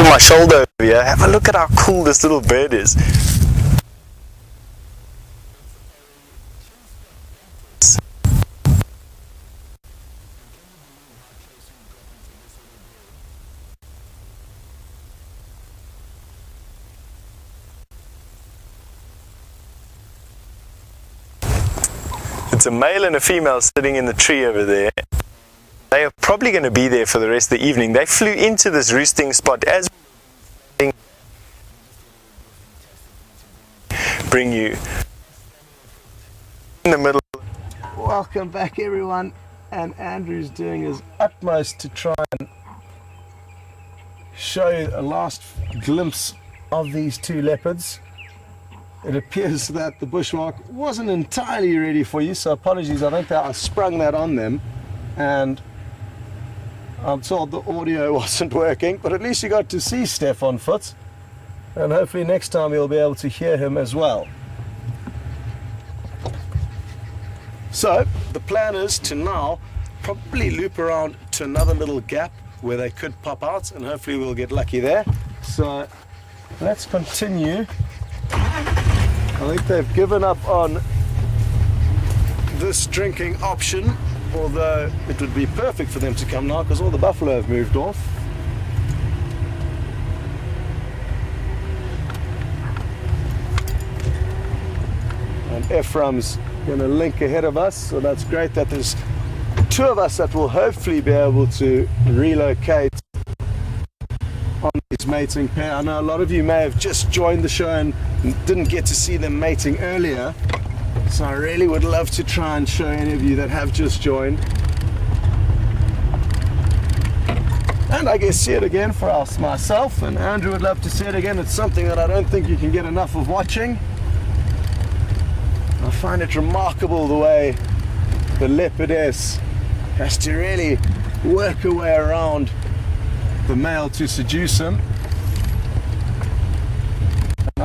My shoulder over here. Have a look at how cool this little bird is. It's a male and a female sitting in the tree over there. They are probably going to be there for the rest of the evening. They flew into this roosting spot as bring you in the middle. Welcome back, everyone, and Andrew's doing his utmost to try and show you a last glimpse of these two leopards. It appears that the bushwalk wasn't entirely ready for you, so apologies. I think that I sprung that on them, and I'm told the audio wasn't working, but at least you got to see Stef on foot, and hopefully next time you'll be able to hear him as well. So the plan is to now probably loop around to another little gap where they could pop out, and hopefully we'll get lucky there. So let's continue. I think they've given up on this drinking option, although it would be perfect for them to come now because all the buffalo have moved off. And Ephraim's going to link ahead of us, so that's great that there's two of us that will hopefully be able to relocate on this mating pair. I know a lot of you may have just joined the show and didn't get to see them mating earlier, so I really would love to try and show any of you that have just joined, and I guess see it again for myself, and Andrew would love to see it again. It's something that I don't think you can get enough of watching. I find it remarkable the way the leopardess has to really work her way around the male to seduce him.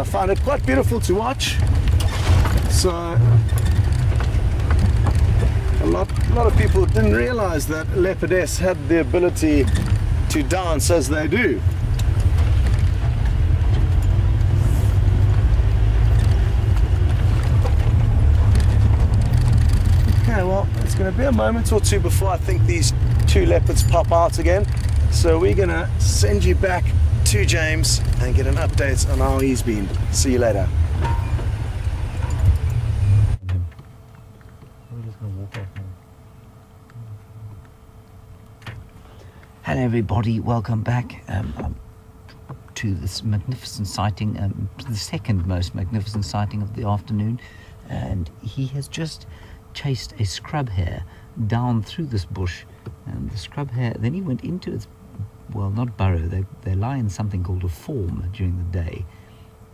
I find it quite beautiful to watch. So a lot of people didn't realize that leopardess had the ability to dance as they do. Okay, well, it's going to be a moment or two before I think these two leopards pop out again. So we're going to send you back to James and get an update on how he's been. See you later. Hello everybody, welcome back to this magnificent sighting, the second most magnificent sighting of the afternoon, and he has just chased a scrub hare down through this bush, and the scrub hare, then he went into its, well, not burrow, they lie in something called a form during the day,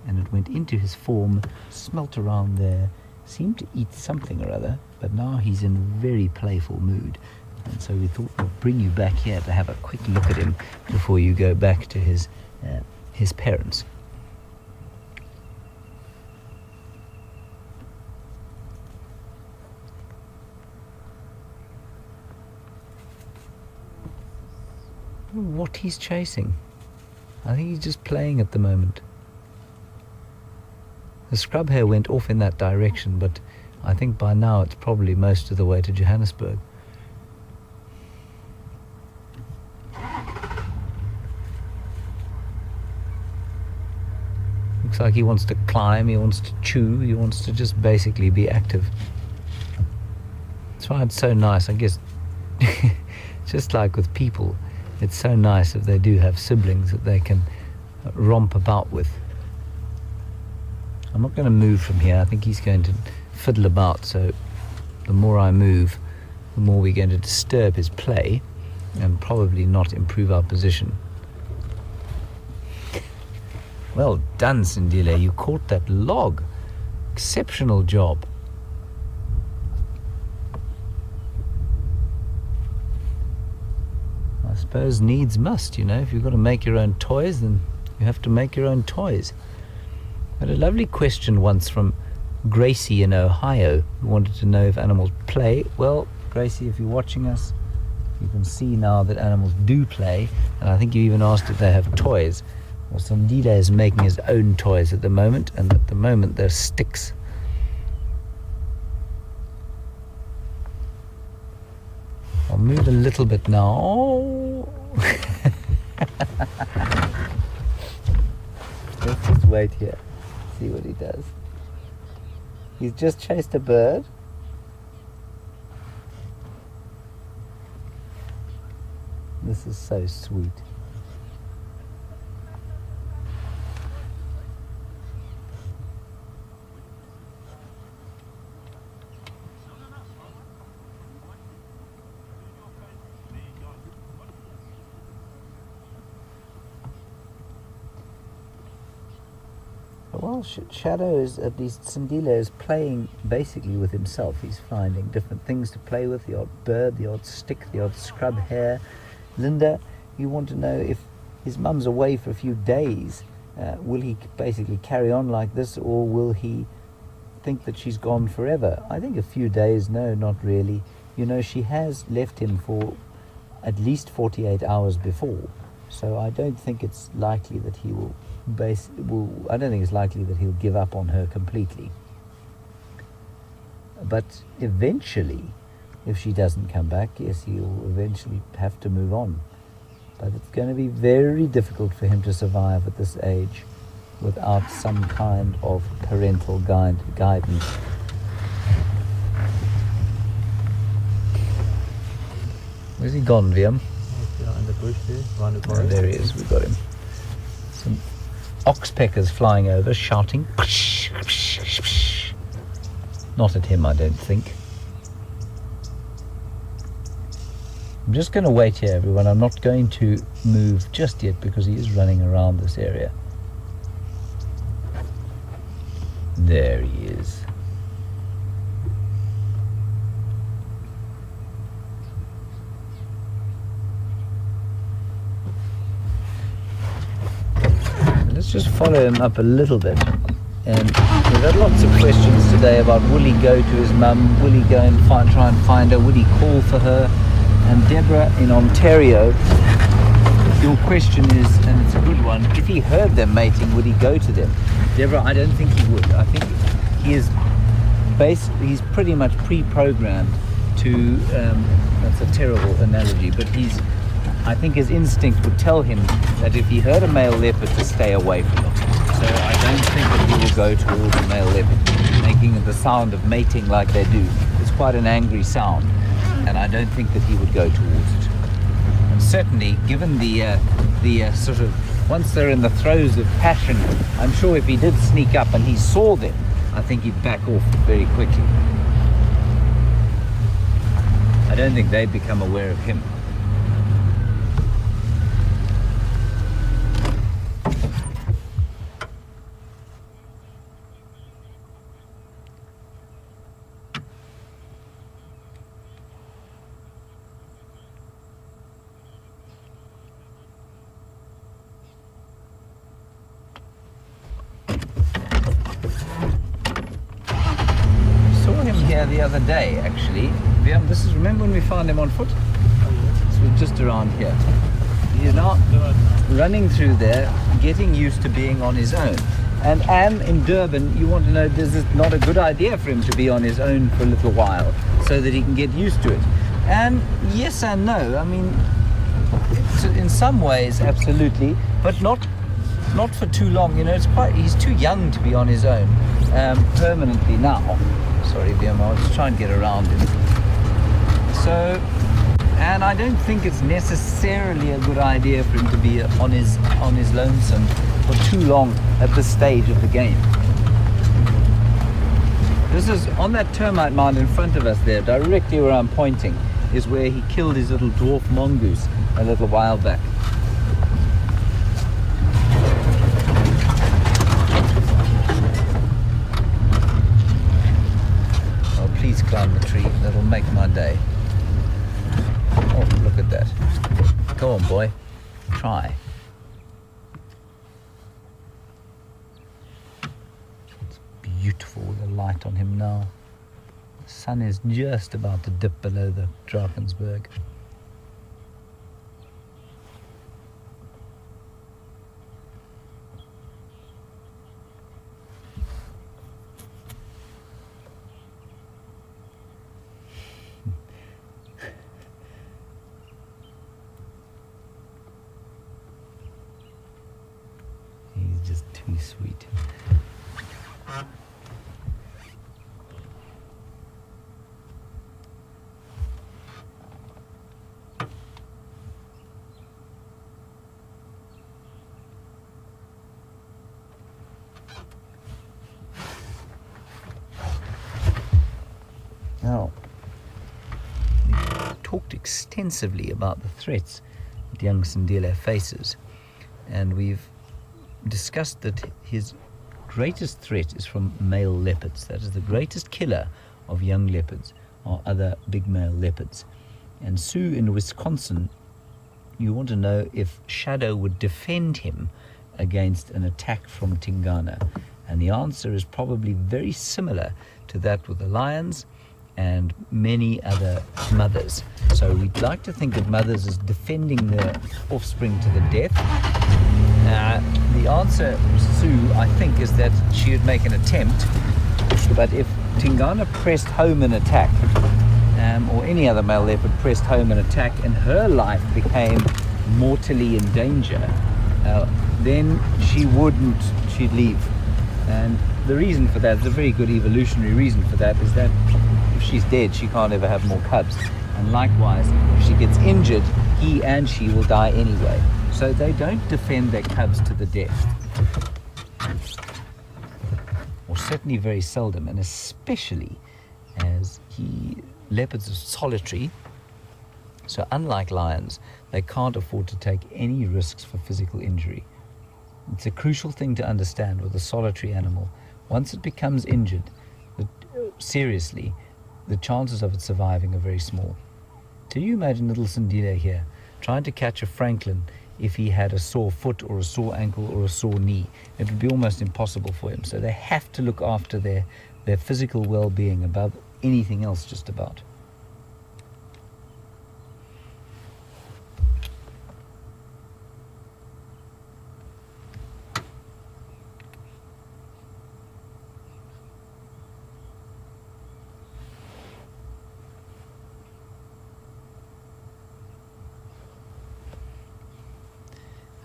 and it went into his form, smelt around there, seemed to eat something or other, but now he's in a very playful mood. And so we thought we'd bring you back here to have a quick look at him before you go back to his parents. What he's chasing? I think he's just playing at the moment. The scrub hare went off in that direction, but I think by now it's probably most of the way to Johannesburg. Looks like he wants to climb, he wants to chew, he wants to just basically be active. That's why it's so nice, I guess, just like with people, it's so nice if they do have siblings that they can romp about with. I'm not going to move from here, I think he's going to fiddle about, so the more I move, the more we're going to disturb his play and probably not improve our position. Well done, Sindile, you caught that log. Exceptional job. I suppose needs must, you know. If you've got to make your own toys, then you have to make your own toys. I had a lovely question once from Gracie in Ohio, who wanted to know if animals play. Well, Gracie, if you're watching us, you can see now that animals do play, and I think you even asked if they have toys. Well, Sindile is making his own toys at the moment, and at the moment they're sticks. I'll move a little bit now. Oh. Let's just wait here, see what he does. He's just chased a bird. This is so sweet. Well, Shadow is, at least Sindile is playing basically with himself. He's finding different things to play with, the odd bird, the odd stick, the odd scrub hare. Linda, you want to know if his mum's away for a few days, will he basically carry on like this, or will he think that she's gone forever? I think a few days, no, not really. You know, she has left him for at least 48 hours before, so I don't think it's likely that he will I don't think it's likely that he'll give up on her completely. But eventually, if she doesn't come back, yes, he'll eventually have to move on. But it's going to be very difficult for him to survive at this age without some kind of parental guidance. Where's he gone, Wium? In the bush there, around the Oh, forest. there he is, we've got him. Some oxpeckers flying over, shouting. Not at him, I don't think. I'm just going to wait here, everyone. I'm not going to move just yet because he is running around this area. There he is. Let's just follow him up a little bit. And we've had lots of questions today about will he go to his mum, will he go and try and find her, would he call for her? And Deborah in Ontario, your question is, and it's a good one, if he heard them mating, would he go to them? Deborah, I don't think he would. I think he is he's pretty much pre-programmed to, that's a terrible analogy, but I think his instinct would tell him that if he heard a male leopard to stay away from it. So I don't think that he will go towards a male leopard, making the sound of mating like they do. It's quite an angry sound, and I don't think that he would go towards it. And certainly, given the sort of, once they're in the throes of passion, I'm sure if he did sneak up and he saw them, I think he'd back off very quickly. I don't think they'd become aware of him. The other day, actually. This is, remember when we found him on foot? This was just around here. He's now running through there, getting used to being on his own. And in Durban, you want to know, this is not a good idea for him to be on his own for a little while, so that he can get used to it. And yes and no. I mean, in some ways, absolutely, but not for too long. You know, he's too young to be on his own permanently now. Sorry, Wium, I'll just try and get around him. So, and I don't think it's necessarily a good idea for him to be on his lonesome for too long at this stage of the game. This is on that termite mound in front of us there, directly where I'm pointing, is where he killed his little dwarf mongoose a little while back. Please climb the tree, that'll make my day. Oh, look at that. Go on, boy. Try. It's beautiful with the light on him now. The sun is just about to dip below the Drakensberg. Just too sweet. Now, we talked extensively about the threats that young Sindile faces, and we've discussed that his greatest threat is from male leopards. That is, the greatest killer of young leopards are other big male leopards. And Sue in Wisconsin, you want to know if Shadow would defend him against an attack from Tingana. And the answer is probably very similar to that with the lions and many other mothers. So we'd like to think of mothers as defending their offspring to the death. The answer, Sue, I think, is that she would make an attempt, but if Tingana pressed home an attack, or any other male leopard pressed home an attack, and her life became mortally in danger, then she'd leave. And the reason for that, the very good evolutionary reason for that, is that if she's dead, she can't ever have more cubs. And likewise, if she gets injured, he and she will die anyway. So they don't defend their cubs to the death. Or certainly very seldom, and especially as leopards are solitary. So unlike lions, they can't afford to take any risks for physical injury. It's a crucial thing to understand with a solitary animal. Once it becomes injured, seriously, the chances of it surviving are very small. Do you imagine little Sindile here trying to catch a francolin if he had a sore foot or a sore ankle or a sore knee. It would be almost impossible for him. So they have to look after their physical well-being above anything else, just about.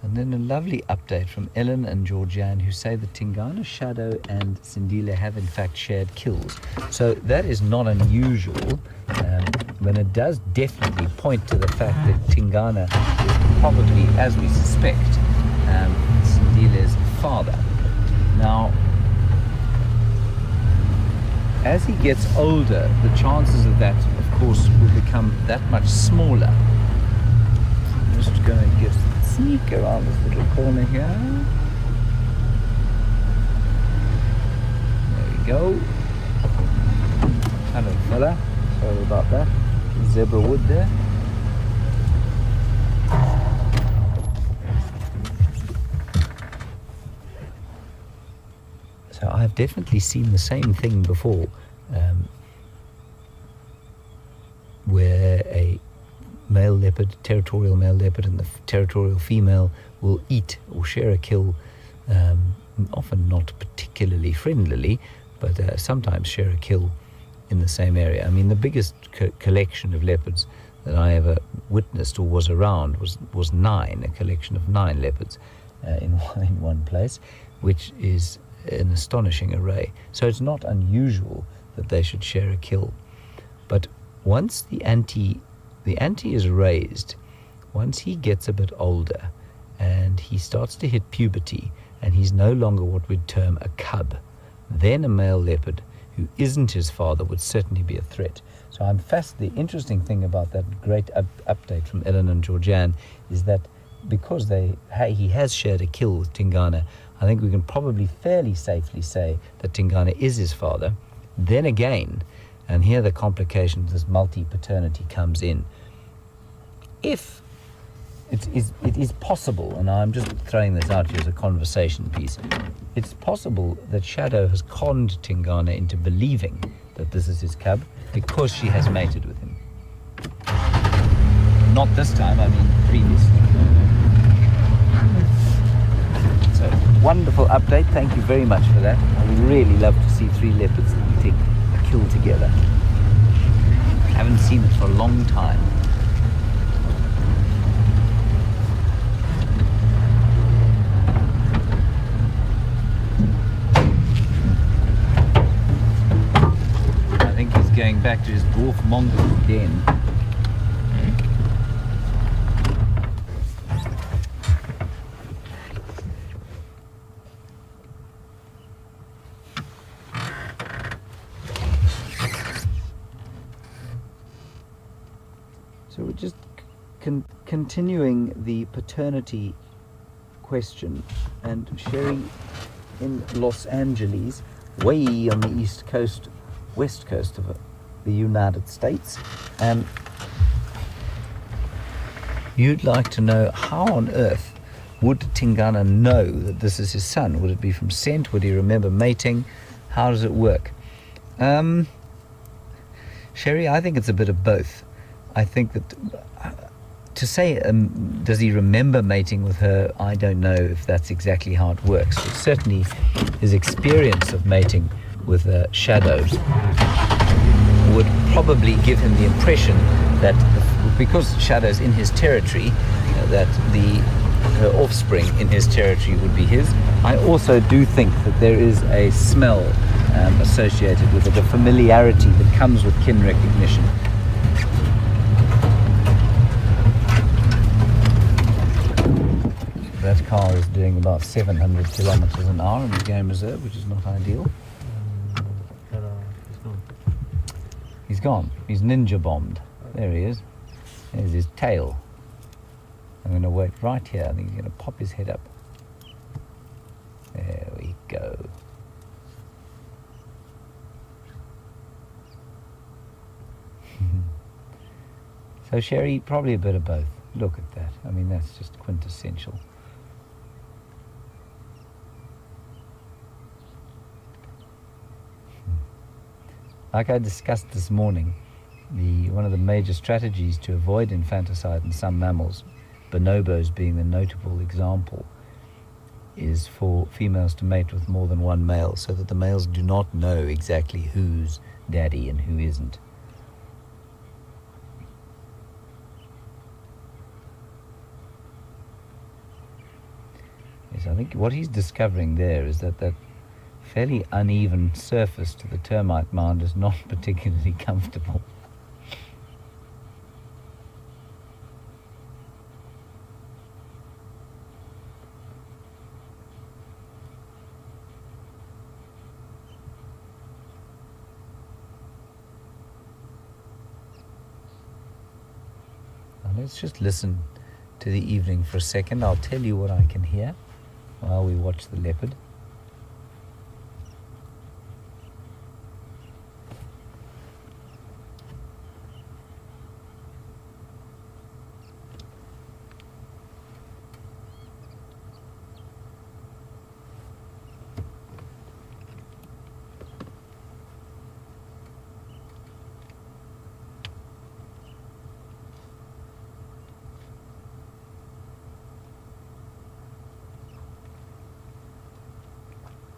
And then a lovely update from Ellen and Georgianne, who say that Tingana, Shadow and Sindile have in fact shared kills. So that is not unusual, but it does definitely point to the fact that Tingana is probably, as we suspect, Sindile's father. Now, as he gets older, the chances of that, of course, will become that much smaller. I'm just going to sneak around this little corner here. There we go. Hello fella, sorry about that. Zebra wood there. So I've definitely seen the same thing before, where a male leopard, territorial male leopard, and the territorial female will eat or share a kill, often not particularly friendlily, but sometimes share a kill in the same area. I mean, the biggest collection of leopards that I ever witnessed or was around was 9, a collection of 9 leopards in one place, which is an astonishing array. So it's not unusual that they should share a kill. But once the ante is raised, once he gets a bit older and he starts to hit puberty and he's no longer what we'd term a cub, then a male leopard who isn't his father would certainly be a threat. So the interesting thing about that great update from Ellen and Georgianne is that because he has shared a kill with Tingana, I think we can probably fairly safely say that Tingana is his father. Then again, and here the complications, this multi-paternity comes in. If it is possible, and I'm just throwing this out here as a conversation piece, it's possible that Shadow has conned Tingana into believing that this is his cub because she has mated with him. Not this time, I mean previously. So, wonderful update, thank you very much for that. I would really love to see 3 leopards eating a kill together. Haven't seen it for a long time. I think he's going back to his dwarf mongoose den. So we're just continuing the paternity question, and Sherry in Los Angeles, way on the west coast of the United States, you'd like to know how on earth would Tingana know that this is his son? Would it be from scent? Would he remember mating? How does it work? Sherry, I think it's a bit of both. I think that to say, does he remember mating with her, I don't know if that's exactly how it works. But certainly his experience of mating with shadows would probably give him the impression that because Shadow's in his territory, that her offspring in his territory would be his. I also do think that there is a smell associated with it, a familiarity that comes with kin recognition. That car is doing about 700 kilometers an hour in the game reserve, which is not ideal. He's gone. He's ninja bombed. There he is. There's his tail. I'm going to wait right here. I think he's going to pop his head up. There we go. So Sherry, probably a bit of both. Look at that. I mean, that's just quintessential. Like I discussed this morning, one of the major strategies to avoid infanticide in some mammals, bonobos being the notable example, is for females to mate with more than one male so that the males do not know exactly who's daddy and who isn't. Yes, I think what he's discovering there is that that fairly uneven surface to the termite mound is not particularly comfortable. Now let's just listen to the evening for a second. I'll tell you what I can hear while we watch the leopard.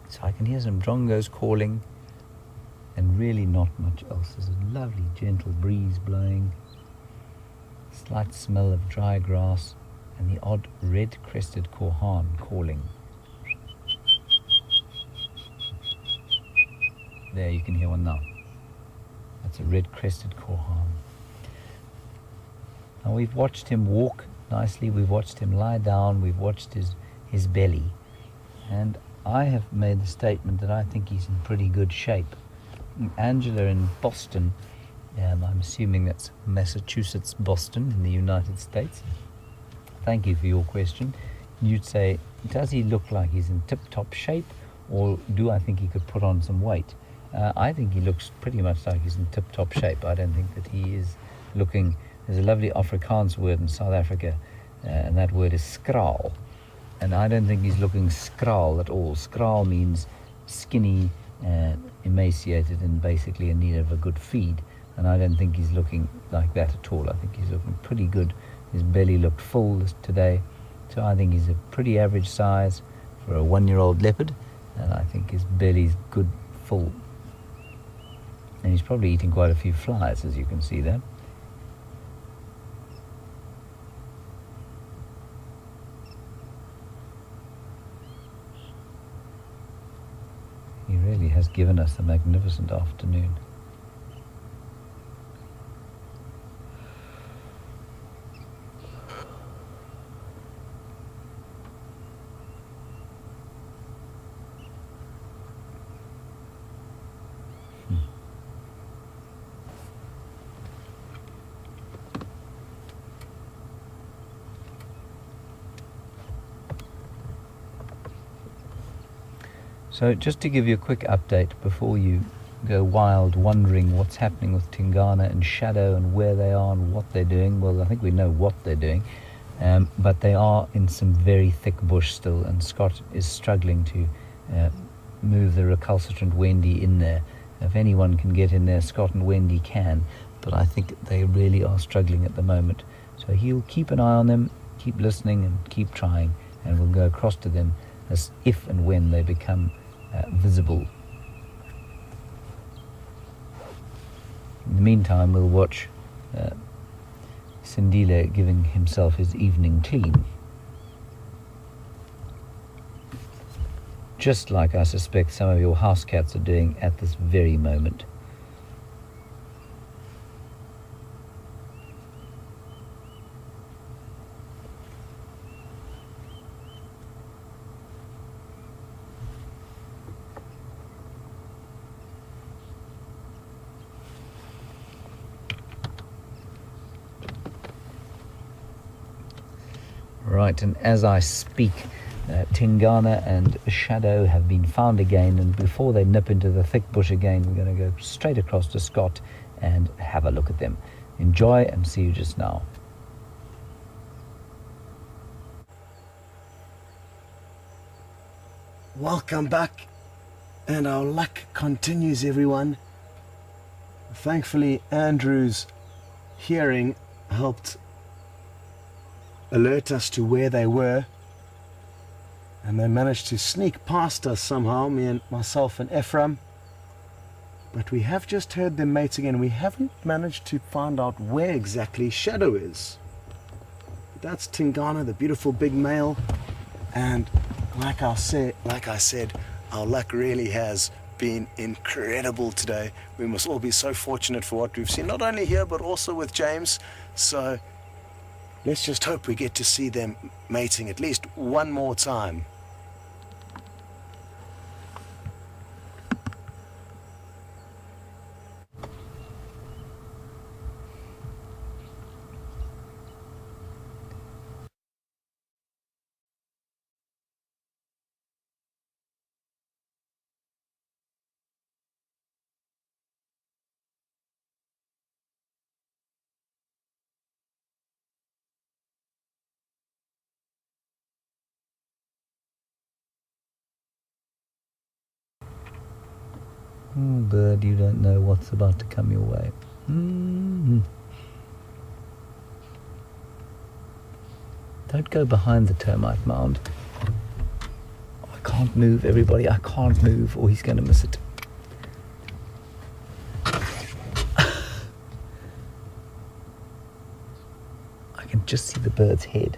So I can hear some drongos calling and really not much else. There's a lovely gentle breeze blowing, slight smell of dry grass, and the odd red-crested korhaan calling. There, you can hear one now. That's a red-crested korhaan. Now we've watched him walk nicely, we've watched him lie down, we've watched his belly, and I have made the statement that I think he's in pretty good shape. Angela in Boston, I'm assuming that's Massachusetts, Boston in the United States. Thank you for your question. You'd say, does he look like he's in tip-top shape, or do I think he could put on some weight? I think he looks pretty much like he's in tip-top shape. I don't think that he is looking... There's a lovely Afrikaans word in South Africa, and that word is skraal. And I don't think he's looking skraal at all. Skraal means skinny, emaciated, and basically in need of a good feed. And I don't think he's looking like that at all. I think he's looking pretty good. His belly looked full today. So I think he's a pretty average size for a 1-year-old leopard. And I think his belly's good, full. And he's probably eating quite a few flies, as you can see there. He really has given us a magnificent afternoon. So just to give you a quick update before you go wild wondering what's happening with Tingana and Shadow and where they are and what they're doing. Well, I think we know what they're doing, but they are in some very thick bush still, and Scott is struggling to move the recalcitrant Wendy in there. If anyone can get in there, Scott and Wendy can, but I think they really are struggling at the moment. So he'll keep an eye on them, keep listening and keep trying, and we'll go across to them as if and when they become visible. In the meantime, we'll watch Sindile giving himself his evening clean. Just like I suspect some of your house cats are doing at this very moment. Right, and as I speak, Tingana and Shadow have been found again, and before they nip into the thick bush again, we're going to go straight across to Scott and have a look at them. Enjoy, and see you just now. Welcome back, and our luck continues, everyone. Thankfully, Andrew's hearing helped alert us to where they were, and they managed to sneak past us somehow, myself and Ephraim. But we have just heard them mating, and we haven't managed to find out where exactly Shadow is. But that's Tingana, the beautiful big male, and like I said, our luck really has been incredible today. We must all be so fortunate for what we've seen, not only here but also with James. So let's just hope we get to see them mating at least one more time. Bird, you don't know what's about to come your way. Don't go behind the termite mound. I can't move, everybody. I can't move, or he's going to miss it. I can just see the bird's head.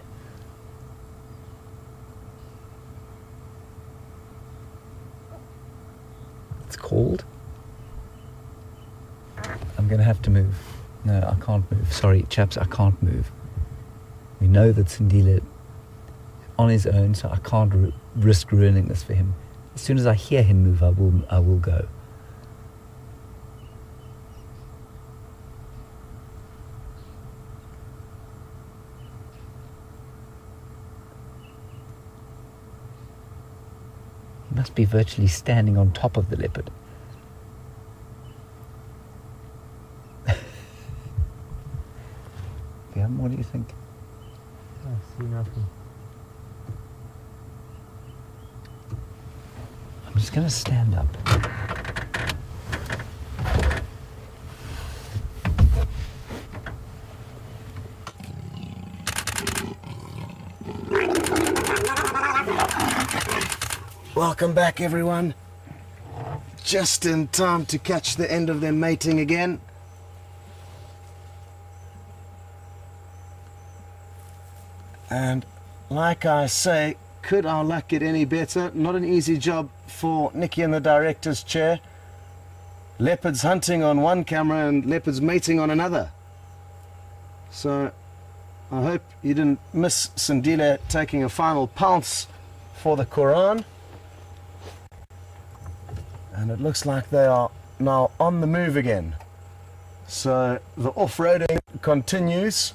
It's called. I'm going to have to move. No, I can't move. Sorry, chaps, I can't move. We know that Sindile on his own, so I can't risk ruining this for him. As soon as I hear him move, I will go. He must be virtually standing on top of the leopard. What do you think? I see nothing. I'm just going to stand up. Welcome back, everyone. Just in time to catch the end of them mating again. And like I say, could our luck get any better? Not an easy job for Nikki in the director's chair. Leopards hunting on one camera and leopards mating on another. So I hope you didn't miss Sindile taking a final pounce for the Quran. And it looks like they are now on the move again. So the off-roading continues.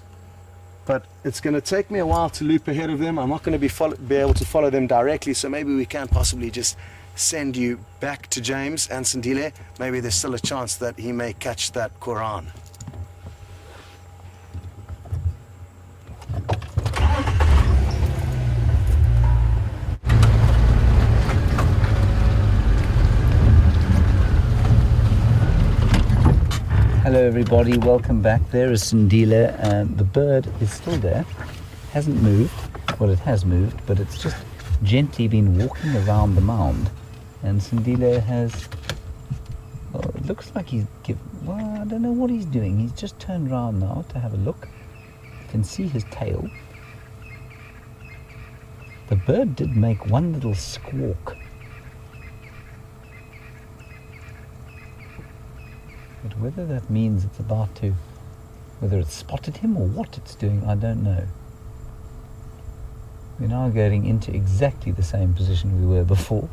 But it's going to take me a while to loop ahead of them. I'm not going to be able to follow them directly, so maybe we can possibly just send you back to James and Sindile. Maybe there's still a chance that he may catch that Quran. Hello everybody, welcome back. There is Sindile, and the bird is still there. Hasn't moved. Well, it has moved, but it's just gently been walking around the mound. And Sindile has, well, it looks like he's well, I don't know what he's doing. He's just turned around now to have a look. You can see his tail. The bird did make one little squawk. But whether that means it's about to, whether it's spotted him or what it's doing, I don't know. We're now getting into exactly the same position we were before,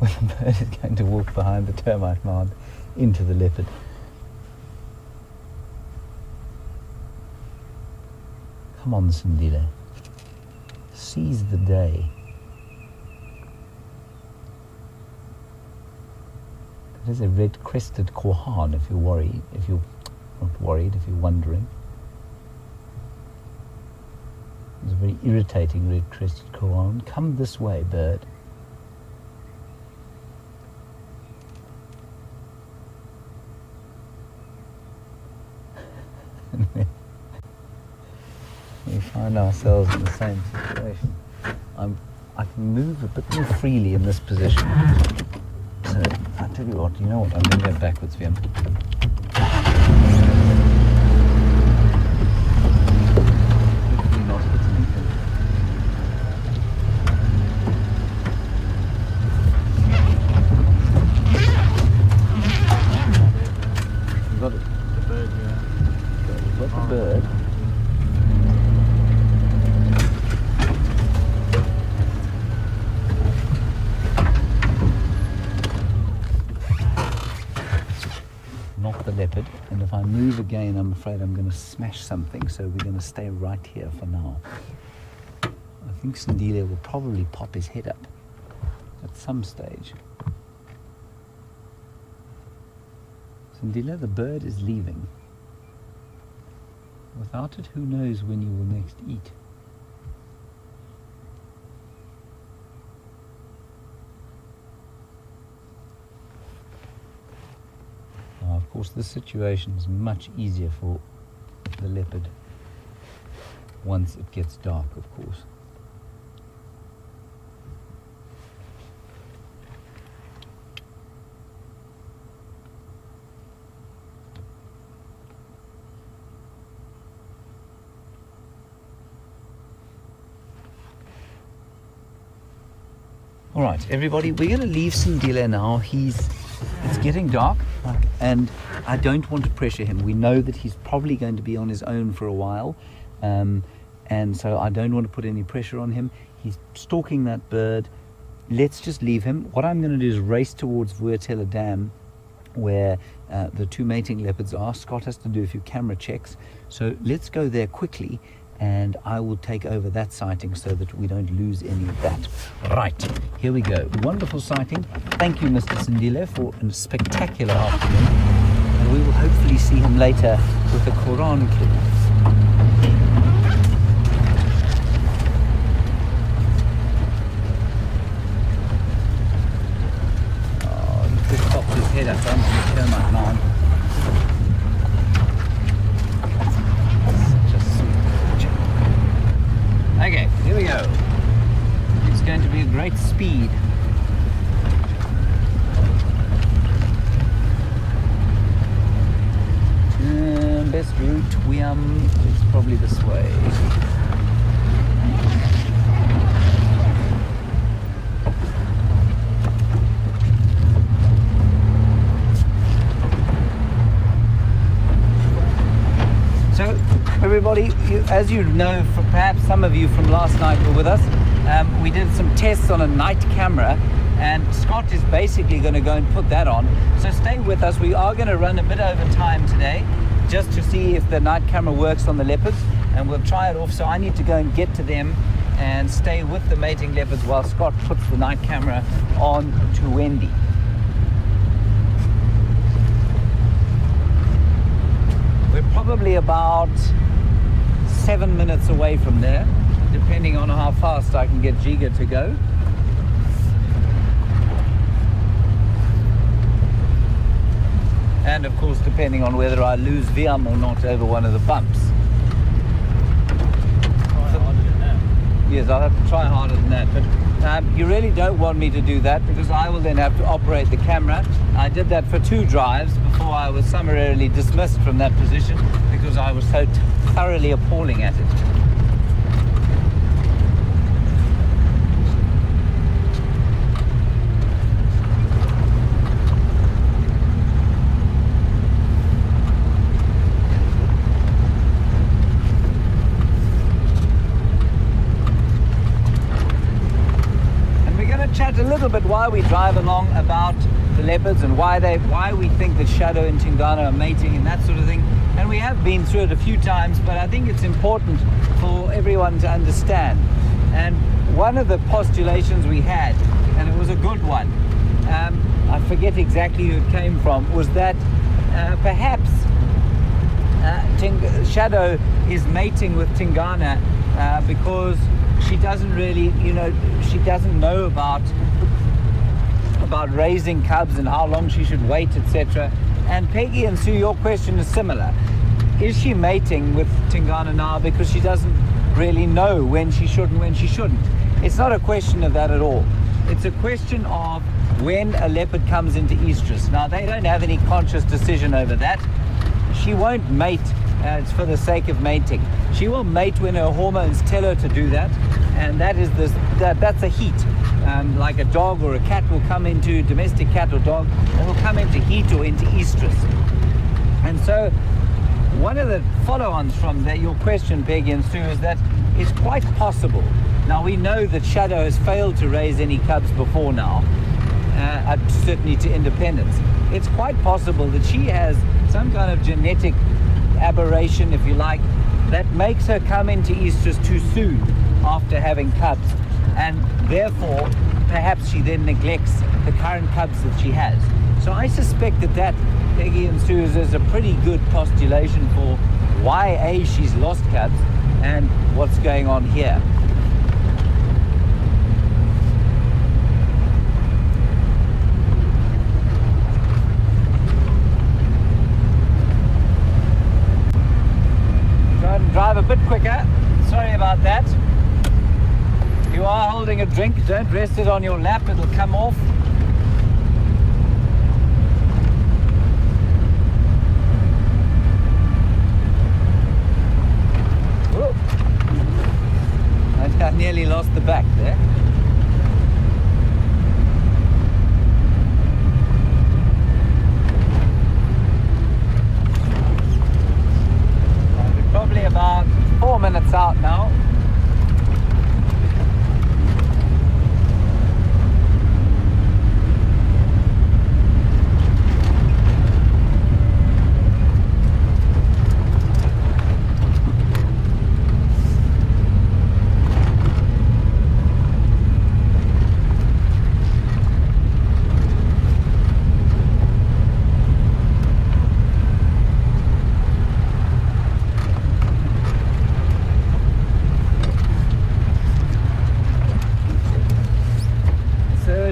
where the bird is going to walk behind the termite mound into the leopard. Come on, Sindile. Seize the day. There's a red-crested korhan if you're worried, if you're not worried, if you're wondering. There's a very irritating red-crested korhan. Come this way, bird. we find ourselves in the same situation. I can move a bit more freely in this position. So I tell you what, I'm going to go backwards, Wium. Hopefully not hit anything. You got it? The bird, yeah. You've got the bird. Not the leopard, and if I move again I'm afraid I'm going to smash something, so we're going to stay right here for now. I think Sindile will probably pop his head up at some stage. Sindile, the bird is leaving. Without it, who knows when you will next eat. Of course, this situation is much easier for the leopard once it gets dark, of course. All right, everybody, we're going to leave Sindile now. It's getting dark, and I don't want to pressure him. We know that he's probably going to be on his own for a while, and so I don't want to put any pressure on him. He's stalking that bird. Let's just leave him. What I'm going to do is race towards Vuurtela Dam, where the two mating leopards are. Scott has to do a few camera checks, so let's go there quickly, and I will take over that sighting so that we don't lose any of that. Right, here we go. Wonderful sighting. Thank you, Mr. Sindile, for a spectacular afternoon. And we will hopefully see him later with the Quran clip. Oh, he just popped his head up onto the termite mound. Okay, here we go. It's going to be a great speed. Best route, Wium, is probably this way. So, everybody, as you know, perhaps some of you from last night were with us, we did some tests on a night camera, and Scott is basically going to go and put that on. So stay with us. We are going to run a bit over time today, just to see if the night camera works on the leopards, and we'll try it off. So I need to go and get to them and stay with the mating leopards while Scott puts the night camera on to Wendy. We're probably about 7 minutes away from there, depending on how fast I can get Jiga to go. And of course, depending on whether I lose Wium or not over one of the bumps. Try harder than that. Yes, I'll have to try harder than that, but you really don't want me to do that, because I will then have to operate the camera. I did that for 2 drives before I was summarily dismissed from that position because I was so thoroughly appalling at it. Chat a little bit while we drive along about the leopards and why we think that Shadow and Tingana are mating and that sort of thing. And we have been through it a few times, but I think it's important for everyone to understand. And one of the postulations we had, and it was a good one, I forget exactly who it came from, was that perhaps Shadow is mating with Tingana because she doesn't really, she doesn't know about raising cubs and how long she should wait, etc. And Peggy and Sue, your question is similar. is she mating with Tingana now because she doesn't really know when she should and when she shouldn't? It's not a question of that at all. It's a question of when a leopard comes into estrus. Now, they don't have any conscious decision over that. She won't mate it's for the sake of mating. She will mate when her hormones tell her to do that, and that's a heat. Like a dog or a cat will come into, domestic cat or dog, they will come into heat or into estrus. And so one of the follow-ons from your question, Peggy and Sue, is that it's quite possible. Now, we know that Shadow has failed to raise any cubs before now, certainly to independence. It's quite possible that she has some kind of genetic aberration, if you like, that makes her come into estrus too soon after having cubs, and therefore perhaps she then neglects the current cubs that she has. So I suspect that Peggy and Sue, is a pretty good postulation for why she's lost cubs and what's going on here. Try and drive a bit quicker. Sorry about that. If you are holding a drink, don't rest it on your lap, it'll come off. I nearly lost the back there. We're probably about 4 minutes out now.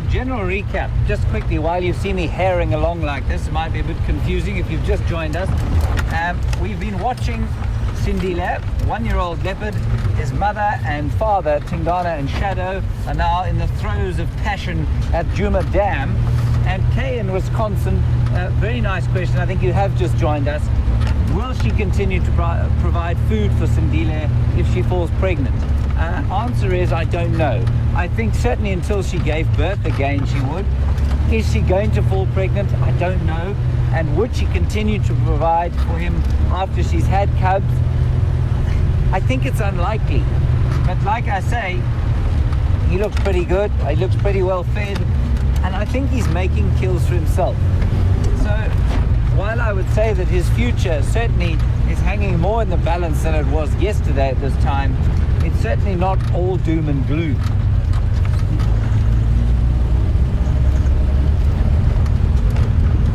General recap, just quickly, while you see me herring along like this, it might be a bit confusing if you've just joined us. We've been watching Sindile, 1-year-old leopard. His mother and father, Tingana and Shadow, are now in the throes of passion at Juma Dam. And Kay in Wisconsin, very nice question, I think you have just joined us. Will she continue to provide food for Sindile if she falls pregnant? Answer is, I don't know. I think certainly until she gave birth again she would. Is she going to fall pregnant? I don't know. And would she continue to provide for him after she's had cubs? I think it's unlikely. But like I say, he looks pretty good. He looks pretty well fed. And I think he's making kills for himself. So while I would say that his future certainly is hanging more in the balance than it was yesterday at this time, it's certainly not all doom and gloom.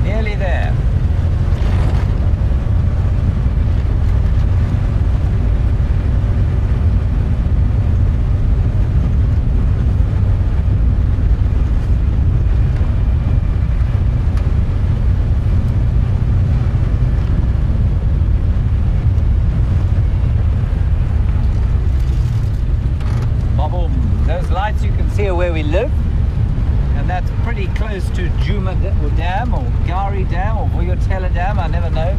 Nearly there. You can see where we live, and that's pretty close to Juma Dam or Gari Dam or Vuyotela Dam, I never know.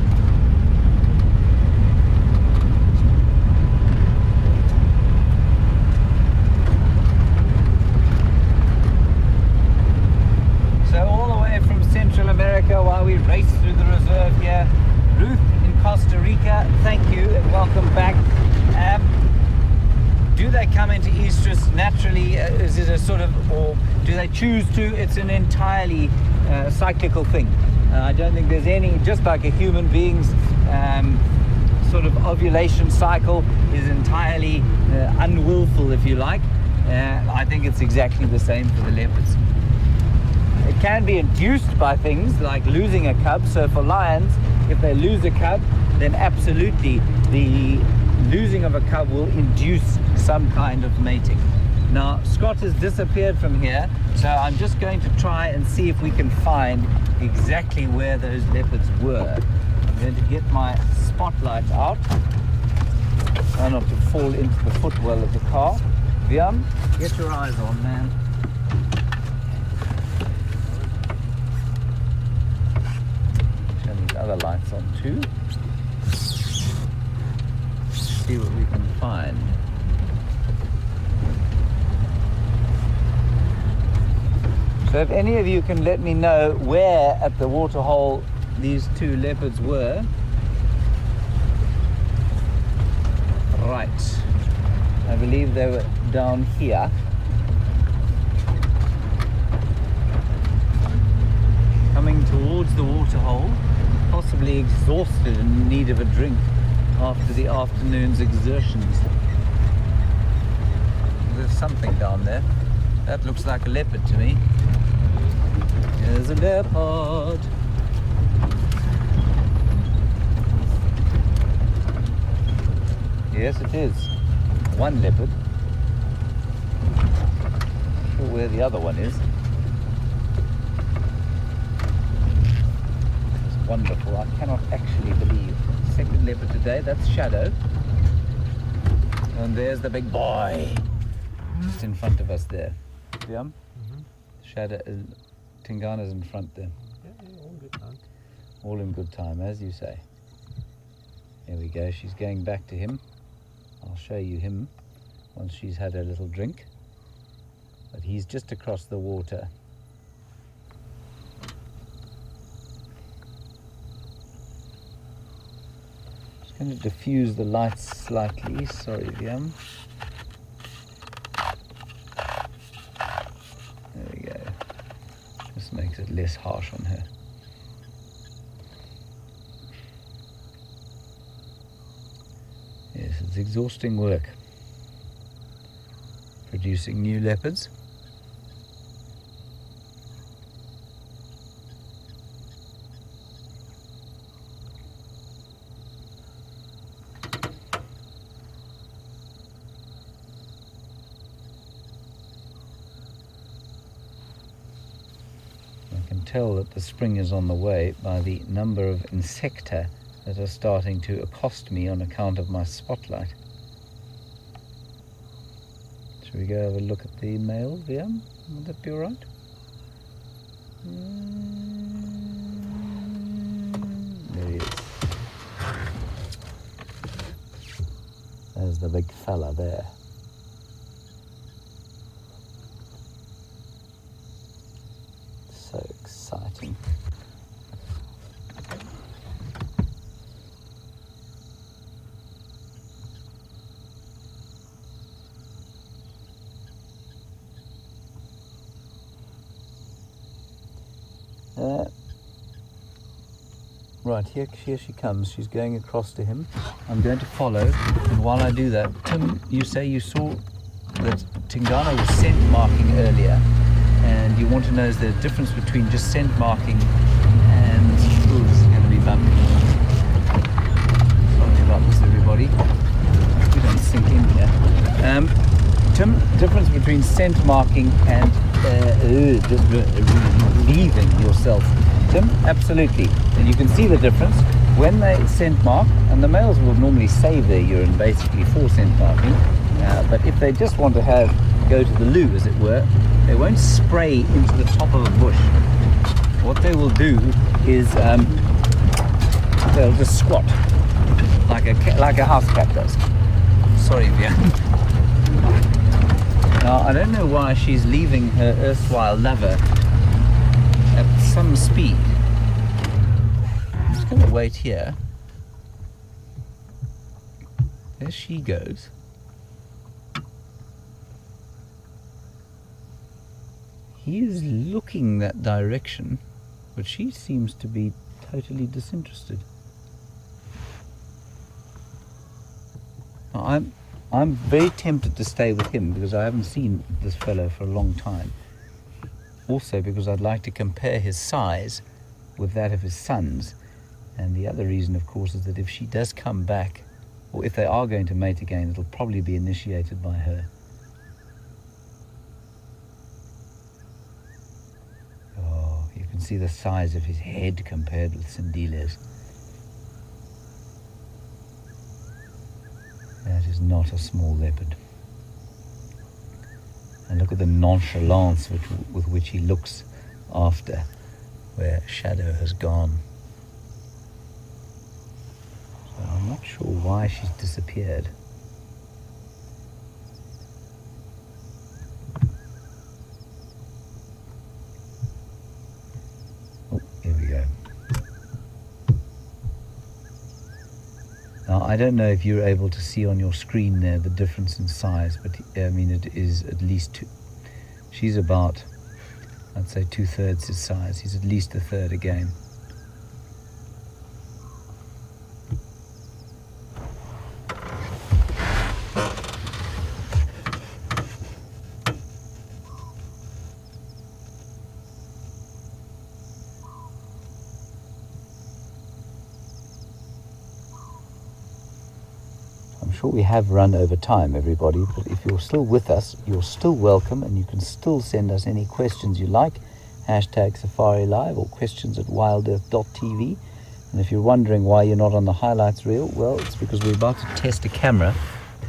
So all the way from Central America while we race through the reserve here. Ruth in Costa Rica, thank you and welcome back. Do they come into estrus naturally? Is it a sort of, or do they choose to? It's an entirely cyclical thing. I don't think there's any, just like a human being's sort of ovulation cycle is entirely unwillful, if you like. I think it's exactly the same for the leopards. It can be induced by things like losing a cub. So for lions, if they lose a cub, then absolutely the losing of a cub will induce some kind of mating. Now Scott has disappeared from here, so I'm just going to try and see if we can find exactly where those leopards were. I'm going to get my spotlight out. Try not to fall into the footwell of the car. Wium, get your eyes on, man. Turn these other lights on too. See what we can find. So if any of you can let me know where at the waterhole these two leopards were. Right. I believe they were down here. Coming towards the waterhole, possibly exhausted and in need of a drink after the afternoon's exertions. There's something down there. That looks like a leopard to me. There's a leopard. Yes, it is. One leopard. Not sure where the other one is. It's wonderful. I cannot actually believe. Second leopard today. That's Shadow. And there's the big boy. Just in front of us there. Wium? Shadow, Tingana's in front there. Yeah, all good time. All in good time, as you say. There we go. She's going back to him. I'll show you him once she's had her little drink. But he's just across the water. Just going to diffuse the lights slightly. Sorry, Wium. There we go. Just makes it less harsh on her. Yes, it's exhausting work producing new leopards. I can tell that the spring is on the way by the number of insecta that are starting to accost me on account of my spotlight. Shall we go have a look at the male, Wium? Would that be all right? There he is. There's the big fella there. So exciting. Right, here she comes. She's going across to him. I'm going to follow, and while I do that, Tim, you say you saw that Tingana was scent marking earlier, and you want to know is there a difference between just scent marking and... Ooh, this is going to be bumpy. Sorry about this, everybody. We don't sink in here. Tim, difference between scent marking and just leaving yourself. Tim, absolutely. And you can see the difference when they scent mark, and the males will normally save their urine basically for scent marking, but if they just want to go to the loo, as it were, they won't spray into the top of a bush. What they will do is they'll just squat like a house cat does. Sorry, Wium. Now, I don't know why she's leaving her erstwhile lover at some speed. I'm just going to wait here. There she goes. He is looking that direction, but she seems to be totally disinterested. Now, I'm very tempted to stay with him because I haven't seen this fellow for a long time. Also because I'd like to compare his size with that of his sons. And the other reason, of course, is that if she does come back, or if they are going to mate again, it'll probably be initiated by her. Oh, you can see the size of his head compared with Sindile's. That is not a small leopard. And look at the nonchalance with which he looks after where Shadow has gone. So I'm not sure why she's disappeared. Oh, here we go. Now, I don't know if you're able to see on your screen there the difference in size, but I mean, it is at least two. She's about, I'd say, 2/3 his size. He's at least a third again. I'm sure we have run over time, everybody, but if you're still with us, you're still welcome, and you can still send us any questions you like, #SafariLive or questions@wildearth.tv. And if you're wondering why you're not on the highlights reel, well, it's because we're about to test a camera,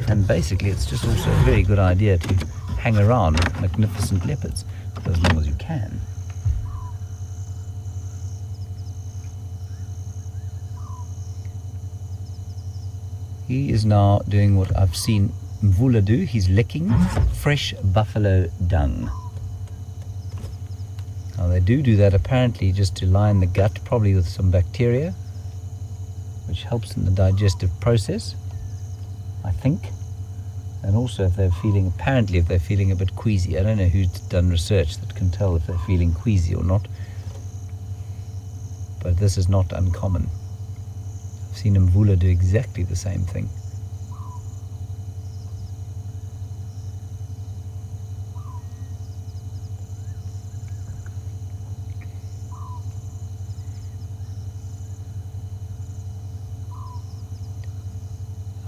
and basically it's just also a very good idea to hang around with magnificent leopards for as long as you can. He is now doing what I've seen Mvula do. He's licking fresh buffalo dung. Now they do that apparently just to line the gut, probably with some bacteria, which helps in the digestive process, I think. And also if they're feeling, apparently if they're feeling a bit queasy. I don't know who's done research that can tell if they're feeling queasy or not. But this is not uncommon. I've seen Mvula do exactly the same thing.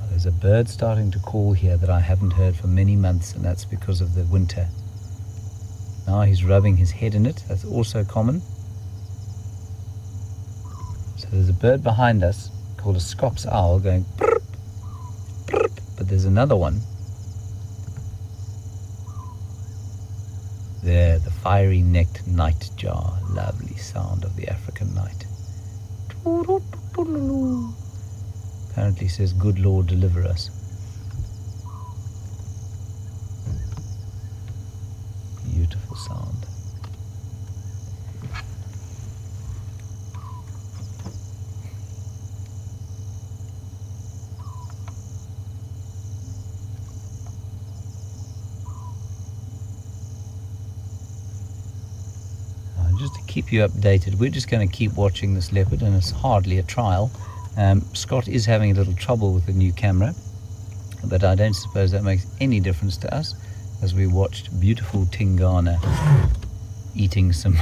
There's a bird starting to call here that I haven't heard for many months, and that's because of the winter. Now he's rubbing his head in it. That's also common. So there's a bird behind us called a Scops owl going prrp, prrp, but there's another one there, the fiery-necked nightjar. Lovely sound of the African night. Apparently says, "Good Lord, deliver us." Beautiful sound. Just to keep you updated, we're just going to keep watching this leopard, and it's hardly a trial. Scott is having a little trouble with the new camera, but I don't suppose that makes any difference to us, as we watched beautiful Tingana eating some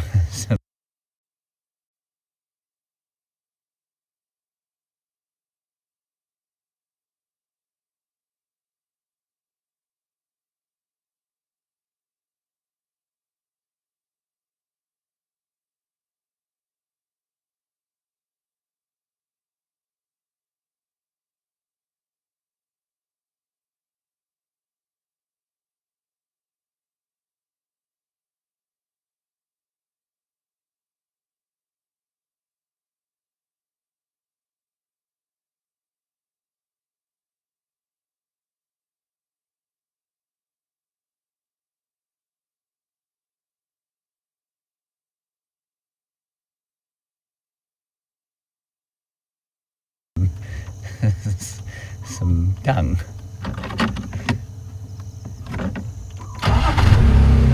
some dung.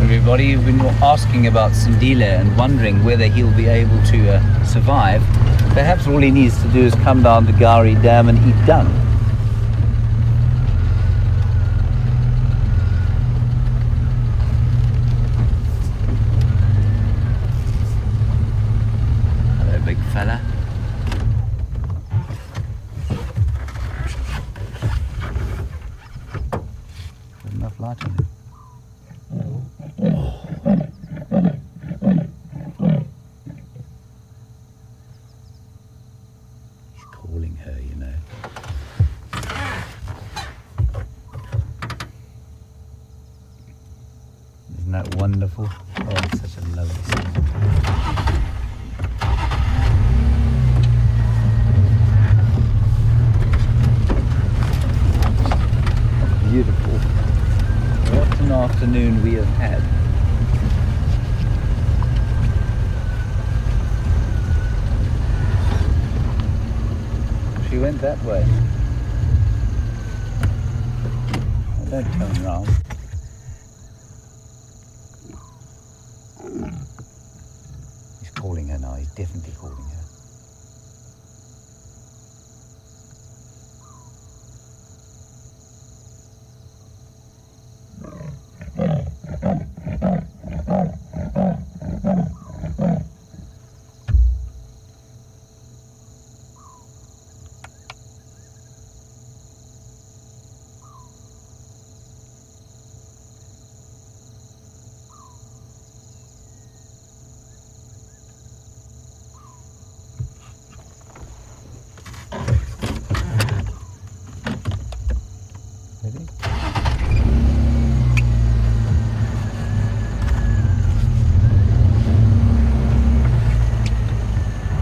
Everybody, you've been asking about Sindile and wondering whether he'll be able to survive. Perhaps all he needs to do is come down the Gowrie Dam and eat dung. Hello, big fella. Enough light on him. He's calling her, you know. that wonderful? Oh, it's such a lovely scene. Beautiful. What an afternoon we have had. She went that way. Oh, don't turn around. He's calling her now. He's definitely calling her.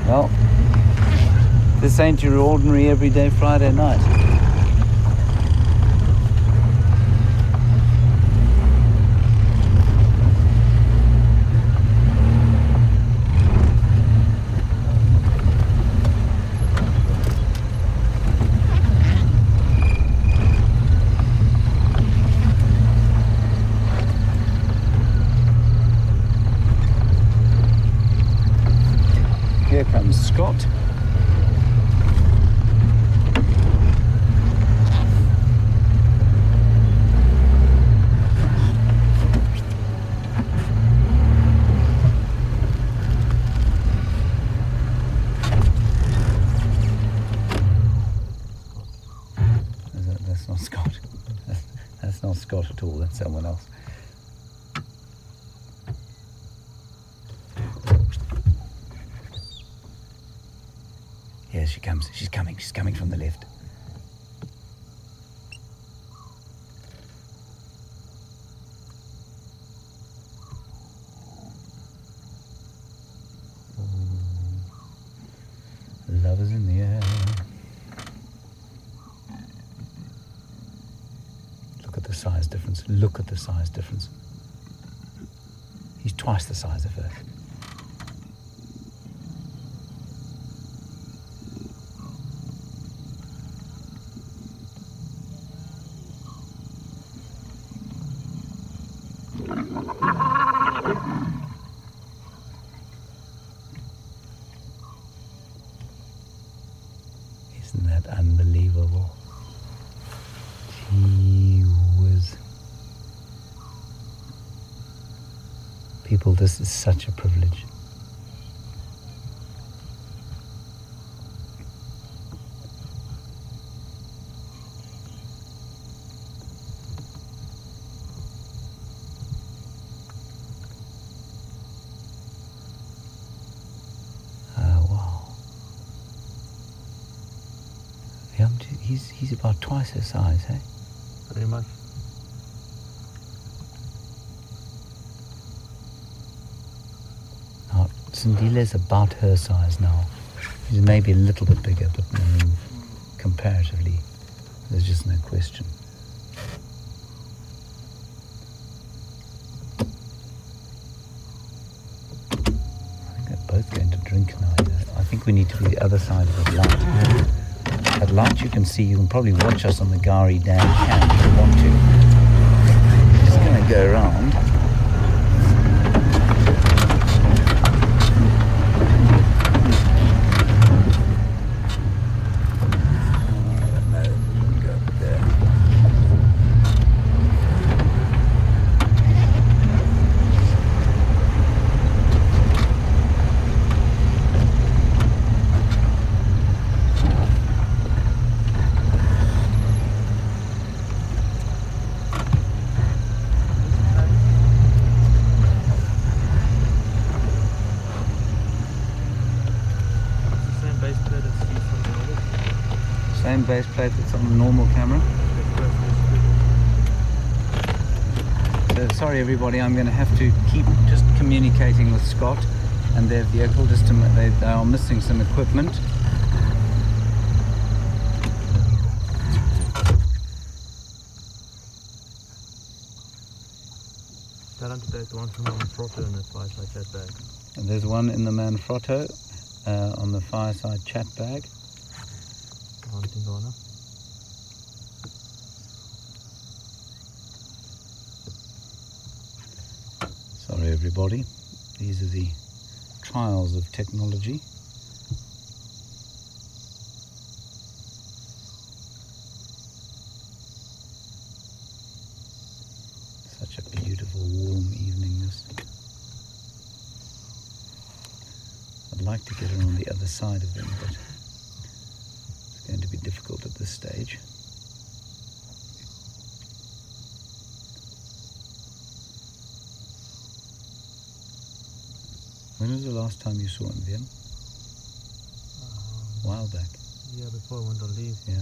Well, this ain't your ordinary everyday Friday night. Here comes Scott. That's not Scott. That's not Scott at all. That's someone else. Here she comes. She's coming. She's coming from the left. Love is in the air. Look at the size difference. Look at the size difference. He's twice the size of her. Isn't that unbelievable? Gee whiz. People, this is such a privilege. He's about twice her size, eh? Very much. Now, Sindile's about her size now. She's maybe a little bit bigger, but I mean, comparatively, there's just no question. I think they're both going to drink now. I think we need to be the other side of the light. At light you can see, you can probably watch us on the Gari Dam cam if you want to. Just going to go around. Same base plate that's on the normal camera. So sorry everybody, I'm going to have to keep just communicating with Scott and their vehicle. Just to, they are missing some equipment. Tell them to take the one from Manfrotto in the fireside chat bag. And there's one in the Manfrotto on the fireside chat bag. On Tingana. Sorry everybody, these are the trials of technology. Such a beautiful warm evening this. I'd like to get around the other side of them, but it's going to be difficult at this stage. When was the last time you saw him, Wium? A while back. Yeah, before I went on leave. Yeah.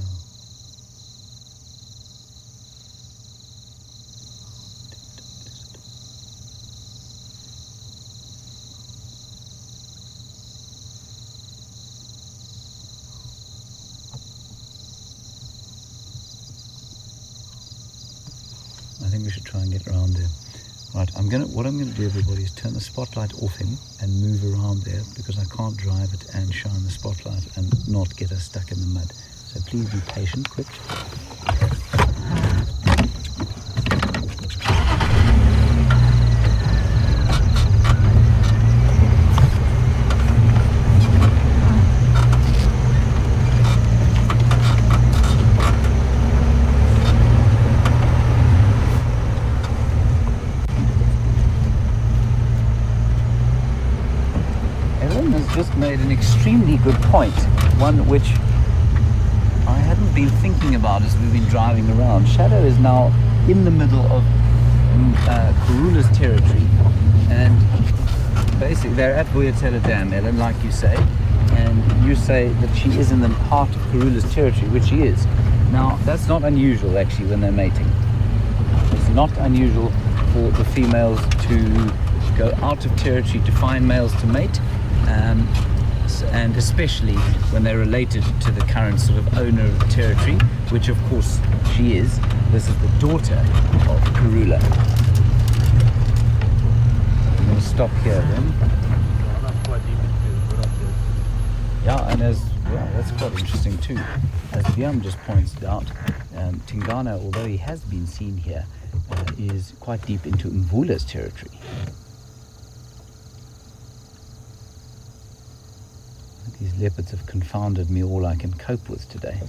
I think we should try and get around there. Right, what I'm gonna do, everybody, is turn the spotlight off him and move around there, because I can't drive it and shine the spotlight and not get us stuck in the mud. So please be patient, quick. Just made an extremely good point, one which I hadn't been thinking about as we've been driving around. Shadow is now in the middle of Karula's territory, and basically they're at Untitled Dam, Ellen, like you say, and you say that she is in the heart of Karula's territory, which she is. Now that's not unusual actually when they're mating. It's not unusual for the females to go out of territory to find males to mate. And especially when they're related to the current sort of owner of the territory, which of course she is. This is the daughter of Karula. I'm going to stop here then. Yeah, and that's quite interesting too. As Wium just pointed out, Tingana, although he has been seen here, is quite deep into Mvula's territory. These leopards have confounded me all I can cope with today.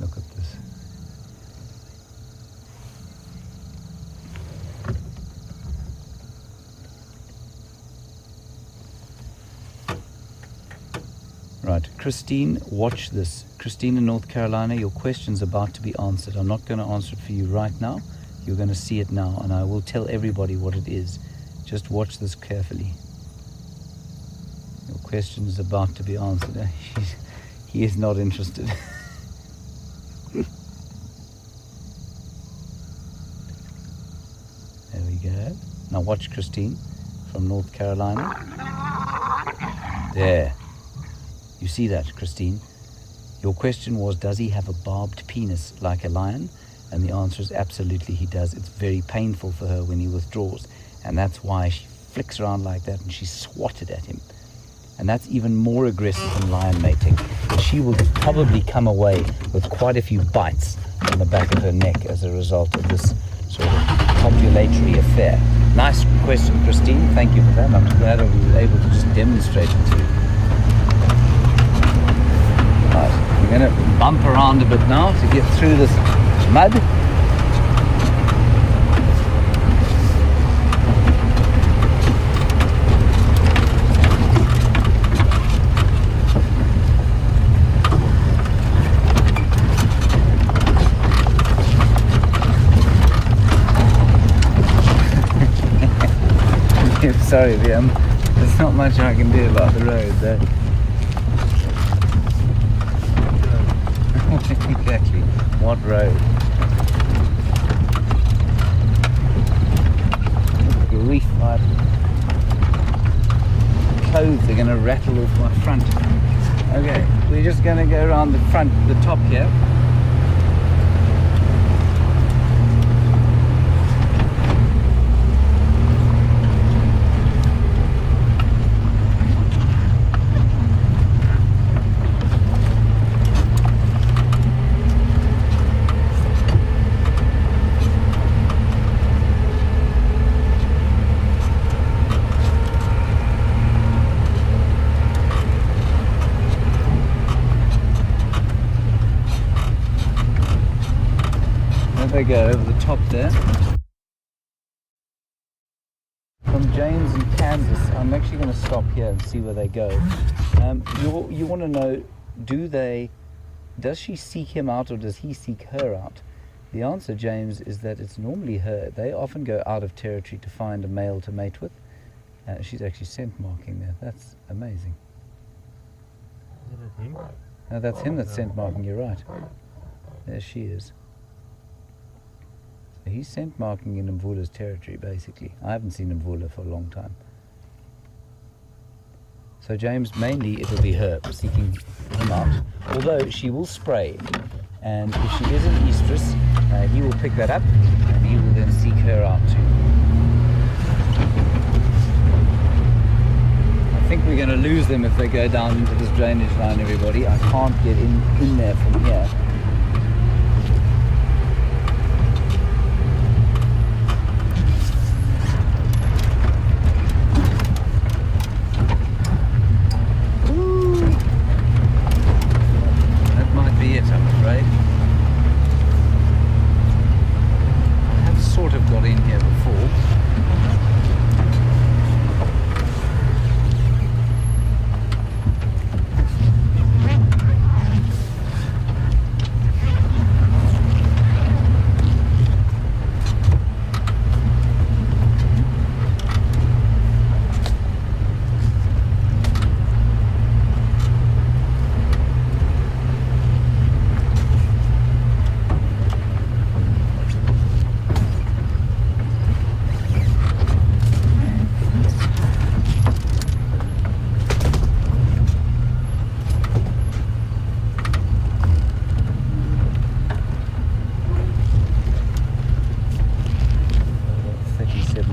Look at this. Right, Christine, watch this. Christine in North Carolina, your question's about to be answered. I'm not going to answer it for you right now. You're going to see it now, and I will tell everybody what it is. Just watch this carefully. Your question is about to be answered. He is not interested. There we go. Now watch Christine from North Carolina. There. You see that, Christine? Your question was, does he have a barbed penis like a lion? And the answer is absolutely he does. It's very painful for her when he withdraws. And that's why she flicks around like that and she's swatted at him. And that's even more aggressive than lion mating. She will probably come away with quite a few bites on the back of her neck as a result of this sort of copulatory affair. Nice question, Christine. Thank you for that. I'm glad I was able to just demonstrate it to you. Right, we're going to bump around a bit now to get through this mud. Sorry, Wium. There's not much I can do about the road though. Exactly. What road? Grief, my clothes are going to rattle off my front. Okay, we're just going to go around the front, the top here. They go over the top there. From James and Kansas, I'm actually going to stop here and see where they go. You want to know, does she seek him out or does he seek her out? The answer, James, is that it's normally her. They often go out of territory to find a male to mate with. She's actually scent marking there. That's amazing. Is that him? No, that's him that's scent marking, you're right. There she is. He's scent marking in Mvula's territory, basically. I haven't seen Mvula for a long time. So James, mainly it'll be her seeking him out, although she will spray. And if she is an estrus, he will pick that up and he will then seek her out too. I think we're going to lose them if they go down into this drainage line, everybody. I can't get in there from here.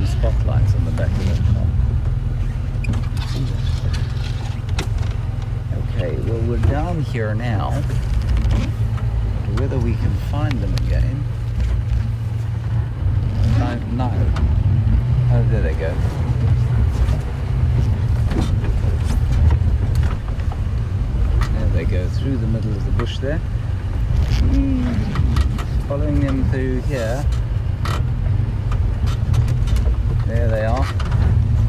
Spotlights on the back of that car. Okay, well we're down here now. Whether we can find them again, I don't know. Oh, there they go. There they go, through the middle of the bush there. Following them through here. There they are.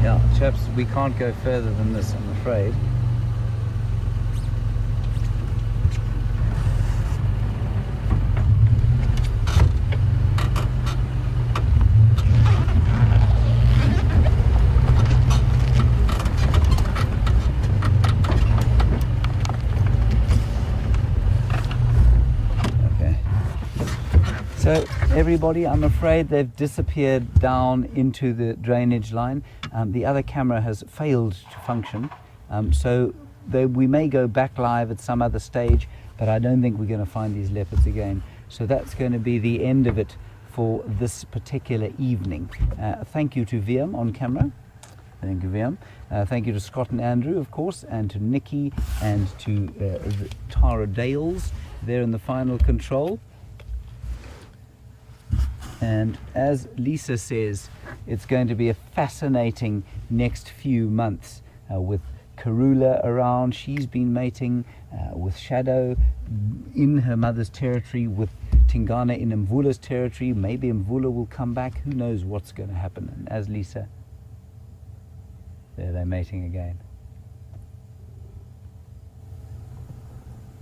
Yeah, chaps, we can't go further than this, I'm afraid. So everybody, I'm afraid they've disappeared down into the drainage line. The other camera has failed to function. So we may go back live at some other stage, but I don't think we're going to find these leopards again. So that's going to be the end of it for this particular evening. Thank you to Wium on camera. Thank you, Wium. Thank you to Scott and Andrew, of course, and to Nikki and to Tara Dales there in the final control. And as Lisa says, it's going to be a fascinating next few months with Karula around. She's been mating with Shadow in her mother's territory, with Tingana in Mvula's territory. Maybe Mvula will come back. Who knows what's going to happen? And as Lisa, there they're mating again.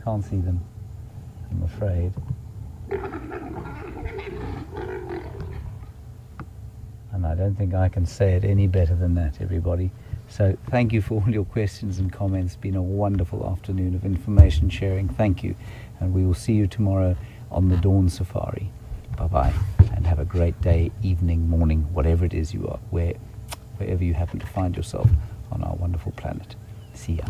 Can't see them, I'm afraid. And I don't think I can say it any better than that, everybody. So thank you for all your questions and comments. It's been a wonderful afternoon of information sharing. Thank you. And we will see you tomorrow on the Dawn Safari. Bye-bye. And have a great day, evening, morning, whatever it is you are, wherever you happen to find yourself on our wonderful planet. See ya.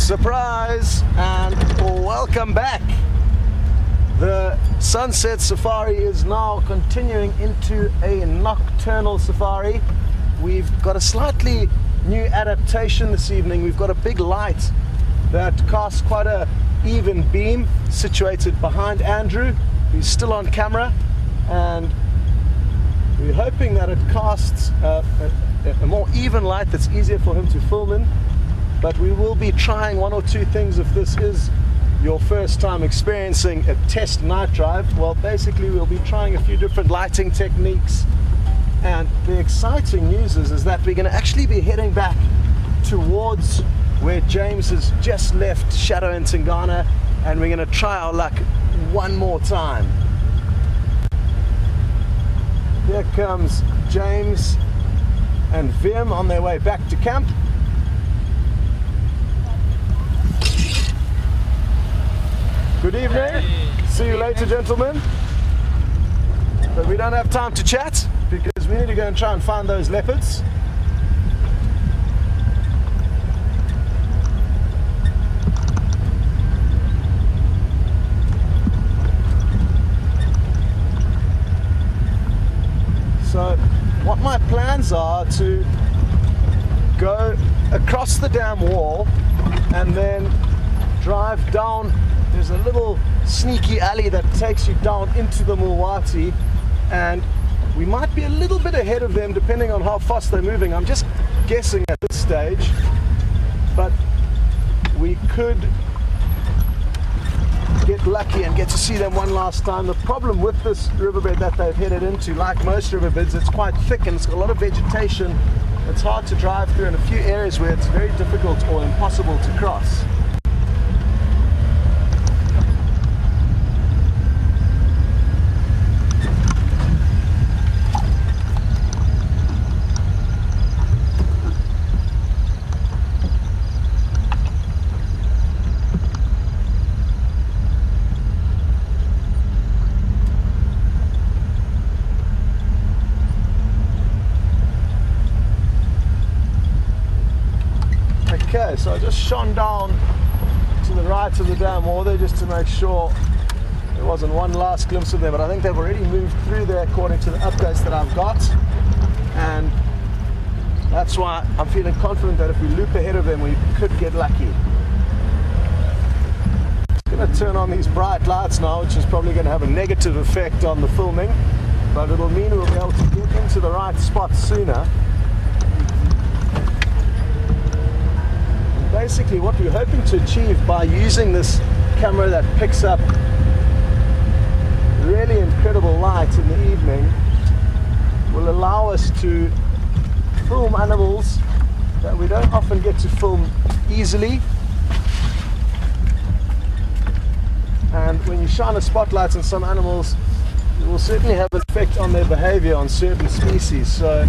Surprise and welcome back. The sunset safari is now continuing into a nocturnal safari. We've got a slightly new adaptation this evening. We've got a big light that casts quite a even beam situated behind Andrew, who's still on camera, and We're hoping that it casts a more even light that's easier for him to film in, but we will be trying one or two things if this is your first time experiencing a test night drive. Well, basically we'll be trying a few different lighting techniques, and the exciting news is that we're going to actually be heading back towards where James has just left Shadow and Tingana, and we're going to try our luck one more time. Here comes James and Wium on their way back to camp. Good evening. See you later, gentlemen. But we don't have time to chat because we need to go and try and find those leopards. So what my plans are to go across the dam wall and then drive down. There's a little sneaky alley that takes you down into the Mulwati, and we might be a little bit ahead of them depending on how fast they're moving. I'm just guessing at this stage, but we could get lucky and get to see them one last time. The problem with this riverbed that they've headed into, like most riverbeds, it's quite thick and it's got a lot of vegetation. It's hard to drive through in a few areas where it's very difficult or impossible to cross. Okay, so I just shone down to the right of the dam wall there just to make sure there wasn't one last glimpse of them, but I think they've already moved through there according to the updates that I've got, and that's why I'm feeling confident that if we loop ahead of them we could get lucky. I'm going to turn on these bright lights now, which is probably going to have a negative effect on the filming, but it'll mean we'll be able to get into the right spot sooner. Basically what we're hoping to achieve by using this camera that picks up really incredible light in the evening will allow us to film animals that we don't often get to film easily. And when you shine a spotlight on some animals, it will certainly have an effect on their behavior on certain species. So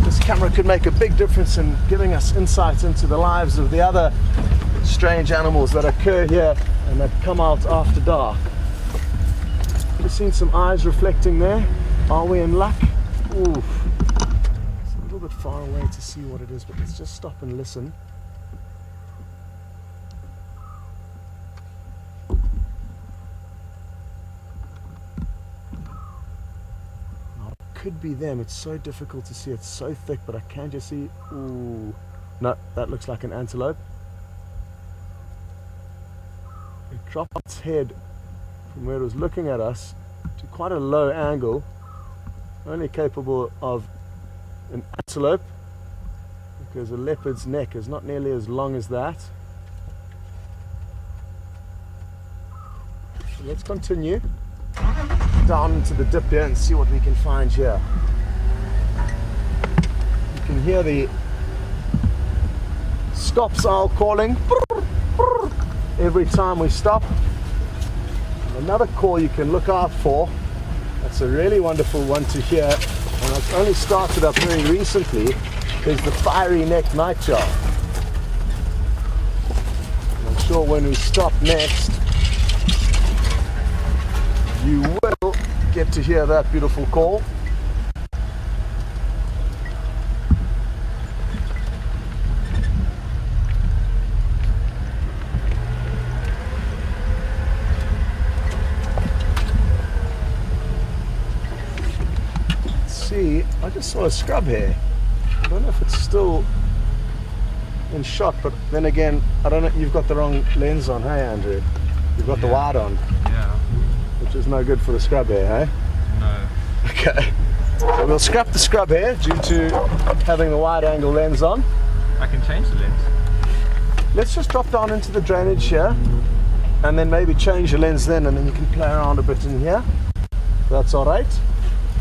this camera could make a big difference in giving us insight into the lives of the other strange animals that occur here and that come out after dark. We've seen some eyes reflecting there. Are we in luck? Oof. It's a little bit far away to see what it is, but let's just stop and listen. Could be them. It's so difficult to see. It's so thick, but I can just see. Ooh, no, that looks like an antelope. It dropped its head from where it was looking at us to quite a low angle, only capable of an antelope, because a leopard's neck is not nearly as long as that. So let's continue down into the dip here and see what we can find here. You can hear the stops owl calling every time we stop. And another call you can look out for, that's a really wonderful one to hear, and it's only started up very recently, is the fiery neck nightjar. I'm sure when we stop next you will get to hear that beautiful call. Let's see, I just saw a scrub here. I don't know if it's still in shot, but then again, I don't know, you've got the wrong lens on, hey Andrew? You've got the wide on. Yeah. Which is no good for the scrub here, hey? No. Okay. So we'll scrap the scrub here due to having the wide angle lens on. I can change the lens. Let's just drop down into the drainage here and then maybe change the lens then, and then you can play around a bit in here. That's all right.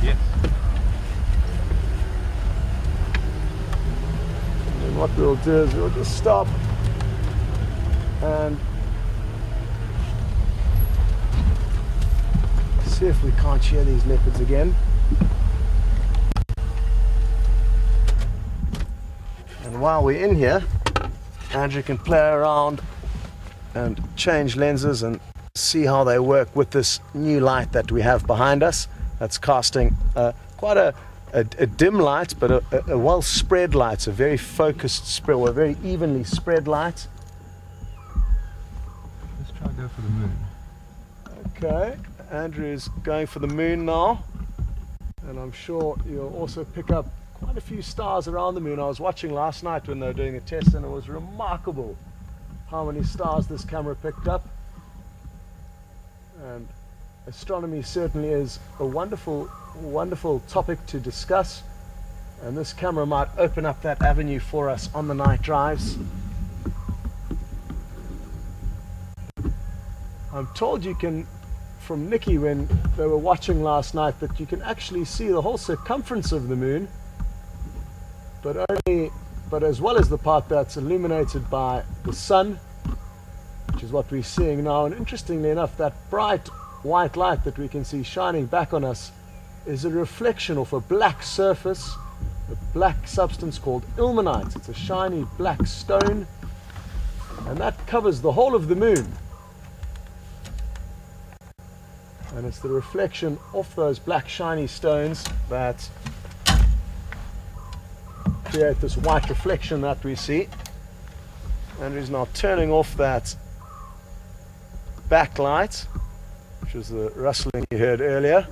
Yes. And then what we'll do is we'll just stop and see if we can't shear these leopards again. And while we're in here, Andrew can play around and change lenses and see how they work with this new light that we have behind us. That's casting quite a dim light, but a well spread light, a very focused spread, or a very evenly spread light. Let's try go for the moon. Okay, Andrew is going for the moon now, and I'm sure you'll also pick up quite a few stars around the moon. I was watching last night when they were doing a test, and it was remarkable how many stars this camera picked up. And astronomy certainly is a wonderful, wonderful topic to discuss, and this camera might open up that avenue for us on the night drives. I'm told you can, from Nikki when they were watching last night, that you can actually see the whole circumference of the moon, but as well as the part that's illuminated by the sun, which is what we're seeing now. And interestingly enough, that bright white light that we can see shining back on us is a reflection of a black surface, a black substance called ilmenite. It's a shiny black stone, and that covers the whole of the moon. And it's the reflection of those black shiny stones that create this white reflection that we see. Andrew's now turning off that backlight, which was the rustling you heard earlier.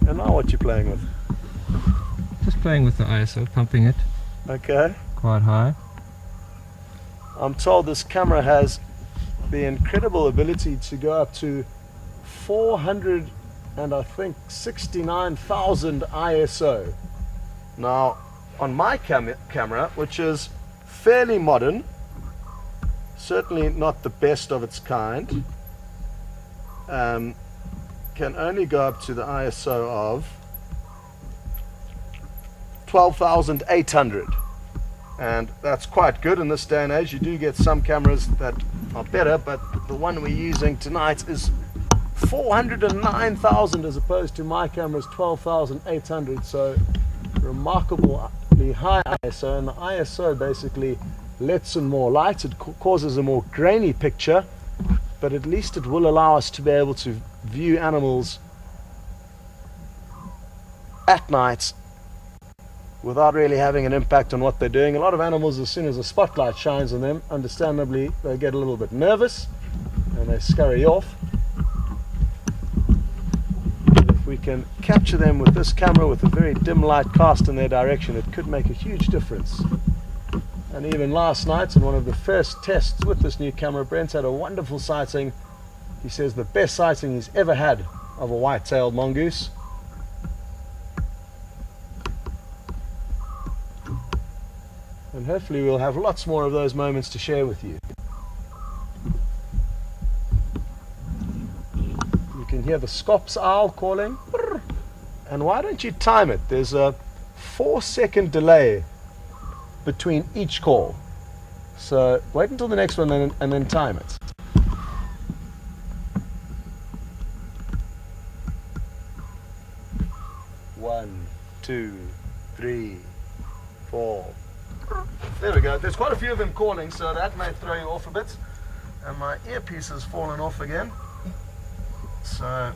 And now what you playing with? Just playing with the ISO, pumping it Okay. quite high. I'm told this camera has the incredible ability to go up to 400 and I think 69,000 ISO. Now on my camera, which is fairly modern, certainly not the best of its kind, can only go up to the ISO of 12,800, and that's quite good in this day and age. You do get some cameras that are better, but the one we're using tonight is 409,000 as opposed to my camera's 12,800, so remarkably high ISO. And the ISO basically lets in more light. It causes a more grainy picture, but at least it will allow us to be able to view animals at night without really having an impact on what they're doing. A lot of animals, as soon as a spotlight shines on them, understandably they get a little bit nervous and they scurry off. If we can capture them with this camera with a very dim light cast in their direction, it could make a huge difference. And even last night, in one of the first tests with this new camera, Brent had a wonderful sighting. He says the best sighting he's ever had of a white-tailed mongoose. And hopefully we'll have lots more of those moments to share with you. You can hear the Scops owl calling. And why don't you time it? There's a 4-second delay between each call. So wait until the next one and then time it. One, two, three, four. There we go. There's quite a few of them calling, so that may throw you off a bit. And my earpiece has fallen off again. So,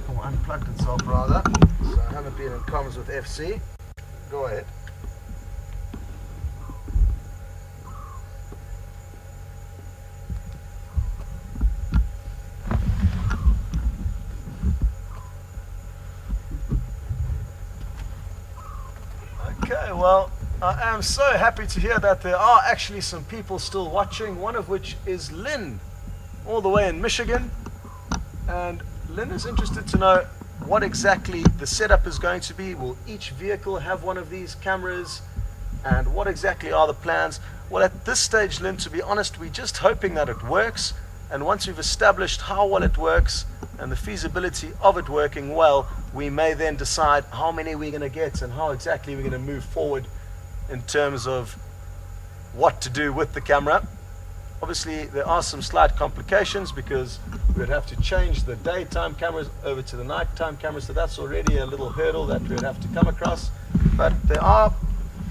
or unplugged itself rather. So I haven't been in comms with FC. Go ahead. Okay, well, I am so happy to hear that there are actually some people still watching, one of which is Lynn, all the way in Michigan. And Lynn is interested to know what exactly the setup is going to be. Will each vehicle have one of these cameras? And what exactly are the plans? Well, at this stage, Lynn, to be honest, we're just hoping that it works. And once we've established how well it works and the feasibility of it working well, we may then decide how many we're going to get and how exactly we're going to move forward in terms of what to do with the camera. Obviously, there are some slight complications because we'd have to change the daytime cameras over to the nighttime cameras, so that's already a little hurdle that we'd have to come across. But there are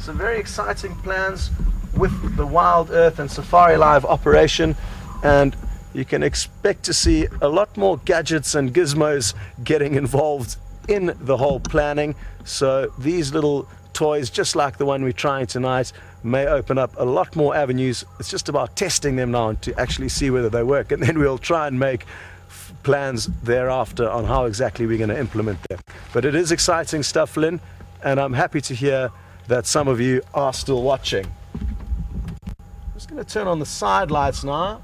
some very exciting plans with the WildEarth and Safari Live operation, and you can expect to see a lot more gadgets and gizmos getting involved in the whole planning. So these little toys, just like the one we're trying tonight, may open up a lot more avenues. It's just about testing them now to actually see whether they work, and then we'll try and make plans thereafter on how exactly we're going to implement them. But it is exciting stuff, Lynn, and I'm happy to hear that some of you are still watching. I'm just going to turn on the side lights now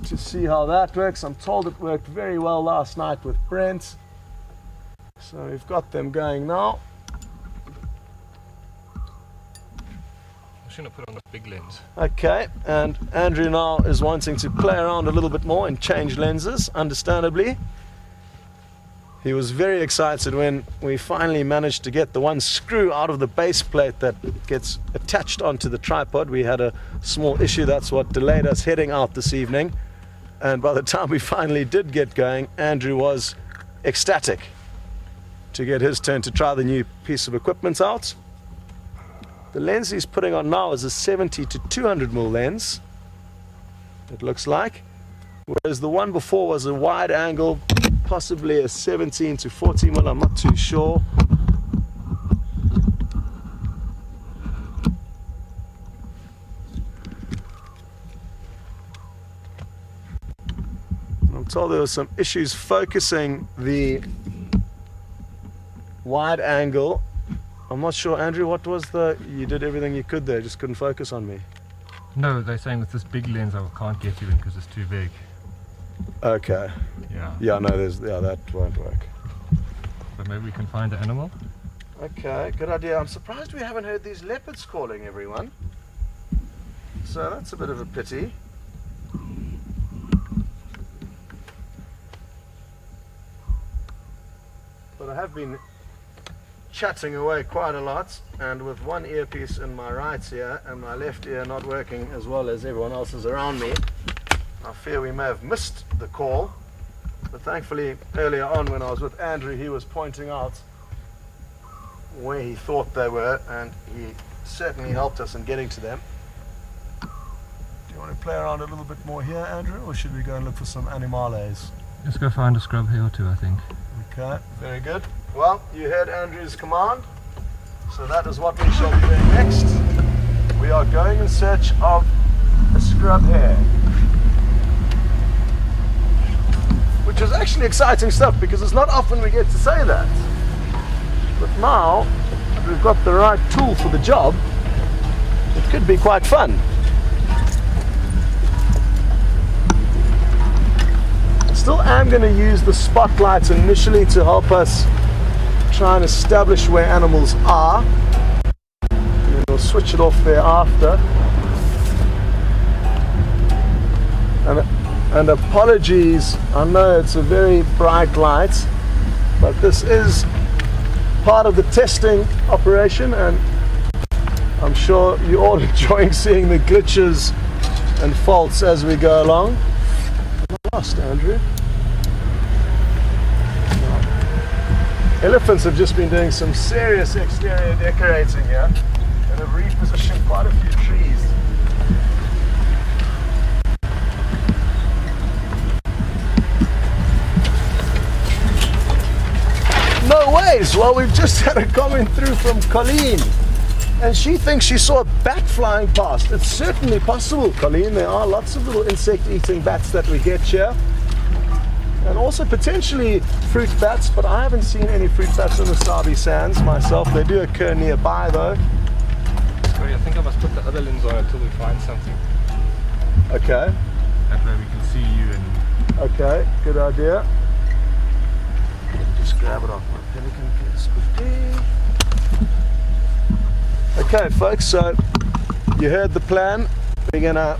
to see how that works. I'm told it worked very well last night with Brent, so we've got them going now. I shouldn't have put on the big lens. Okay, and Andrew now is wanting to play around a little bit more and change lenses, understandably. He was very excited when we finally managed to get the one screw out of the base plate that gets attached onto the tripod. We had a small issue, that's what delayed us heading out this evening. And by the time we finally did get going, Andrew was ecstatic to get his turn to try the new piece of equipment out. The lens he's putting on now is a 70 to 200mm lens, it looks like, whereas the one before was a wide angle, possibly a 17 to 40mm, I'm not too sure. I'm told there were some issues focusing the wide angle. I'm not sure, Andrew, what was you did everything you could there, just couldn't focus on me. No, they're saying with this big lens I can't get you in because it's too big. Okay. Yeah. Yeah, no, that won't work. But maybe we can find the animal. Okay, good idea. I'm surprised we haven't heard these leopards calling, everyone. So that's a bit of a pity. But I have been chatting away quite a lot, and with one earpiece in my right ear and my left ear not working as well as everyone else's around me, I fear we may have missed the call. But thankfully earlier on when I was with Andrew, he was pointing out where he thought they were, and he certainly helped us in getting to them. Do you want to play around a little bit more here, Andrew, or should we go and look for some animales? Let's go find a scrub here or two, I think. Okay, very good. Well, you heard Andrew's command, so that is what we shall be doing next. We are going in search of a scrub hare, which is actually exciting stuff because it's not often we get to say that. But now that we've got the right tool for the job, it could be quite fun. Still am going to use the spotlights initially to help us try and establish where animals are, and then we'll switch it off thereafter. And apologies, I know it's a very bright light, but this is part of the testing operation, and I'm sure you're all enjoying seeing the glitches and faults as we go along. Lost, Andrew. Elephants have just been doing some serious exterior decorating here and have repositioned quite a few trees. No ways! Well, we've just had a comment through from Colleen, and she thinks she saw a bat flying past. It's certainly possible, Colleen. There are lots of little insect-eating bats that we get here, and also potentially fruit bats, but I haven't seen any fruit bats in the Sabi Sands myself. They do occur nearby though. Sorry, I think I must put the other lens on until we find something. Okay. That way we can see you and... Okay, good idea. Just grab it off my pelican case quickly. Okay, folks, so you heard the plan. We're gonna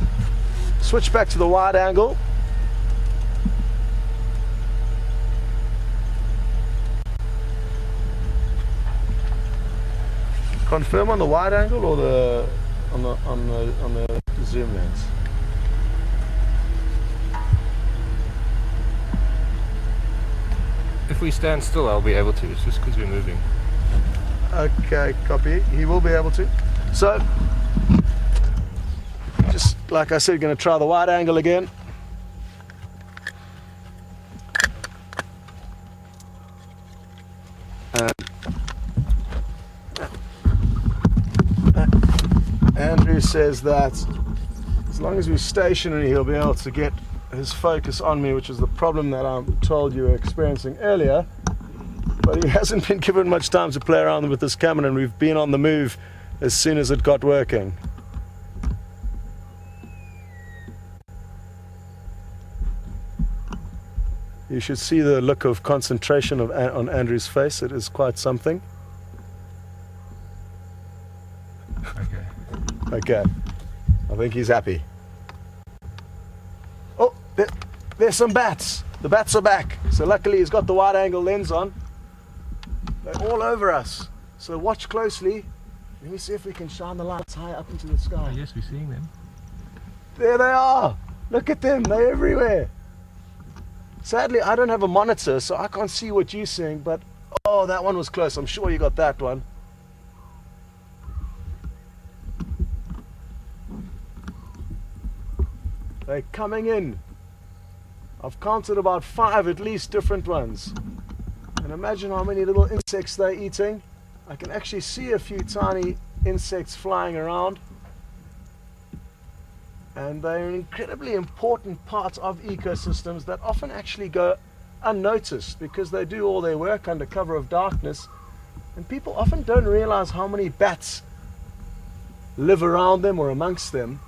switch back to the wide angle. Confirm on the wide angle or the on the zoom lens. If we stand still, I'll be able to. It's just because we're moving. Okay, copy. He will be able to. So, just like I said, going to try the wide angle again. Andrew says that as long as we're stationary, he'll be able to get his focus on me, which is the problem that I'm told you were experiencing earlier. But he hasn't been given much time to play around with this camera, and we've been on the move as soon as it got working. You should see the look of concentration on Andrew's face. It is quite something. Okay, I think he's happy. Oh, there's some bats. The bats are back. So luckily he's got the wide angle lens on. They're all over us. So watch closely. Let me see if we can shine the lights high up into the sky. Yes, we're seeing them. There they are. Look at them. They're everywhere. Sadly, I don't have a monitor, so I can't see what you're seeing, but oh, that one was close. I'm sure you got that one. They're coming in. I've counted about 5 at least different ones. And imagine how many little insects they're eating. I can actually see a few tiny insects flying around. And they're an incredibly important part of ecosystems that often actually go unnoticed because they do all their work under cover of darkness. And people often don't realize how many bats live around them or amongst them.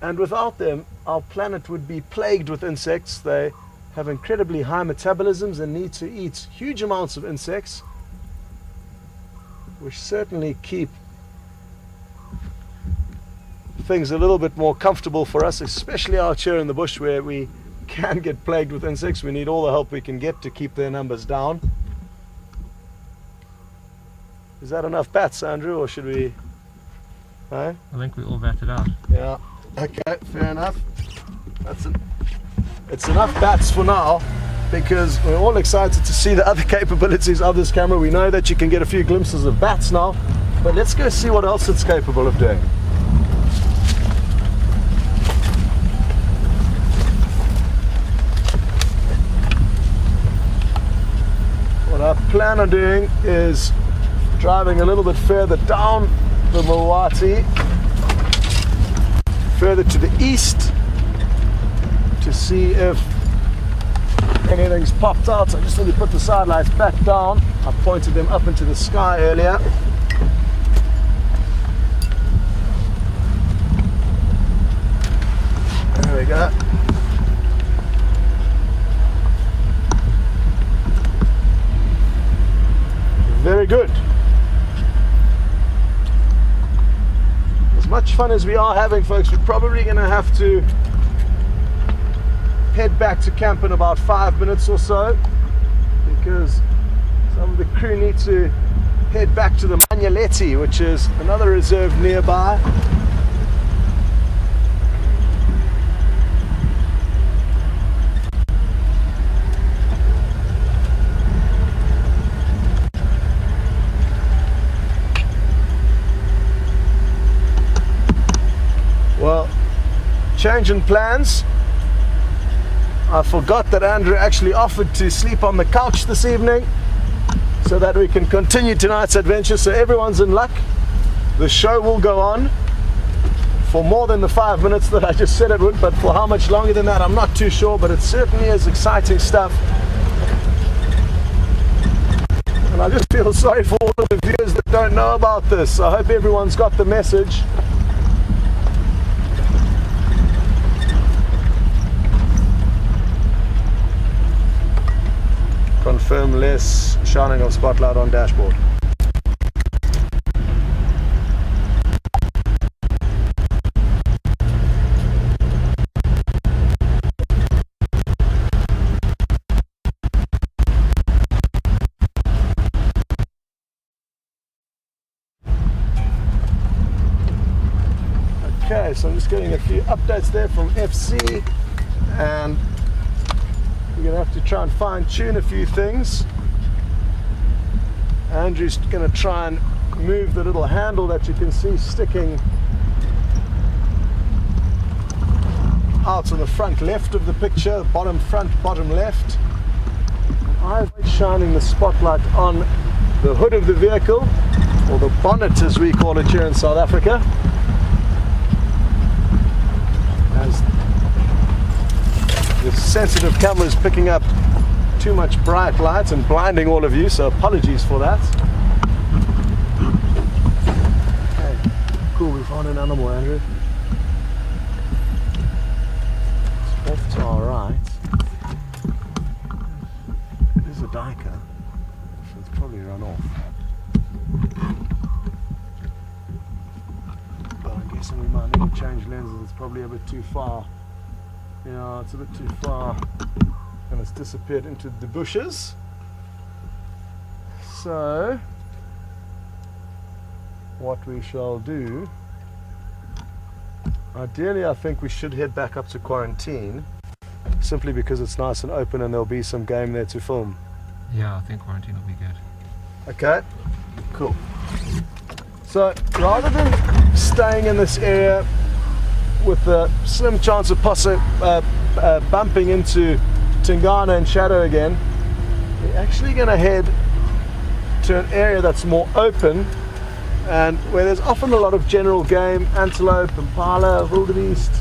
And without them, our planet would be plagued with insects. They have incredibly high metabolisms and need to eat huge amounts of insects, which certainly keep things a little bit more comfortable for us, especially out here in the bush where we can get plagued with insects. We need all the help we can get to keep their numbers down. Is that enough bats, Andrew, or should we? No? I think we all batted out. Yeah. Okay, fair enough. It's enough bats for now, because we're all excited to see the other capabilities of this camera. We know that you can get a few glimpses of bats now, but let's go see what else it's capable of doing. What I plan on doing is driving a little bit further down the Mawati, further to the east, to see if anything's popped out. So I just need to put the side lights back down. I pointed them up into the sky earlier. There we go. Very good. As much fun as we are having, folks, we're probably going to have to head back to camp in about 5 minutes or so, because some of the crew need to head back to the Magnaletti, which is another reserve nearby. Well, change in plans. I forgot that Andrew actually offered to sleep on the couch this evening so that we can continue tonight's adventure. So everyone's in luck. The show will go on for more than the 5 minutes that I just said it would, but for how much longer than that I'm not too sure, but it certainly is exciting stuff. And I just feel sorry for all of the viewers that don't know about this. I hope everyone's got the message. Confirm and less shining of spotlight on dashboard. Okay, so I'm just getting a few updates there from FC, and we're going to have to try and fine-tune a few things. Andrew's going to try and move the little handle that you can see sticking out on the front left of the picture, bottom front, bottom left. And I'm shining the spotlight on the hood of the vehicle, or the bonnet as we call it here in South Africa. As the sensitive camera is picking up too much bright light and blinding all of you, so apologies for that. Okay, cool, we found an animal, Andrew. It's off to our right. It is a diker, so it's probably run off. But I'm guessing we might need to change lenses, it's probably a bit too far. Yeah, it's a bit too far, and it's disappeared into the bushes. So what we shall do, ideally I think we should head back up to quarantine, simply because it's nice and open and there'll be some game there to film. Yeah, I think quarantine will be good. Okay, cool. So rather than staying in this area with a slim chance of bumping into Tingana and Shadow again, we're actually going to head to an area that's more open and where there's often a lot of general game, antelope, impala, wildebeest,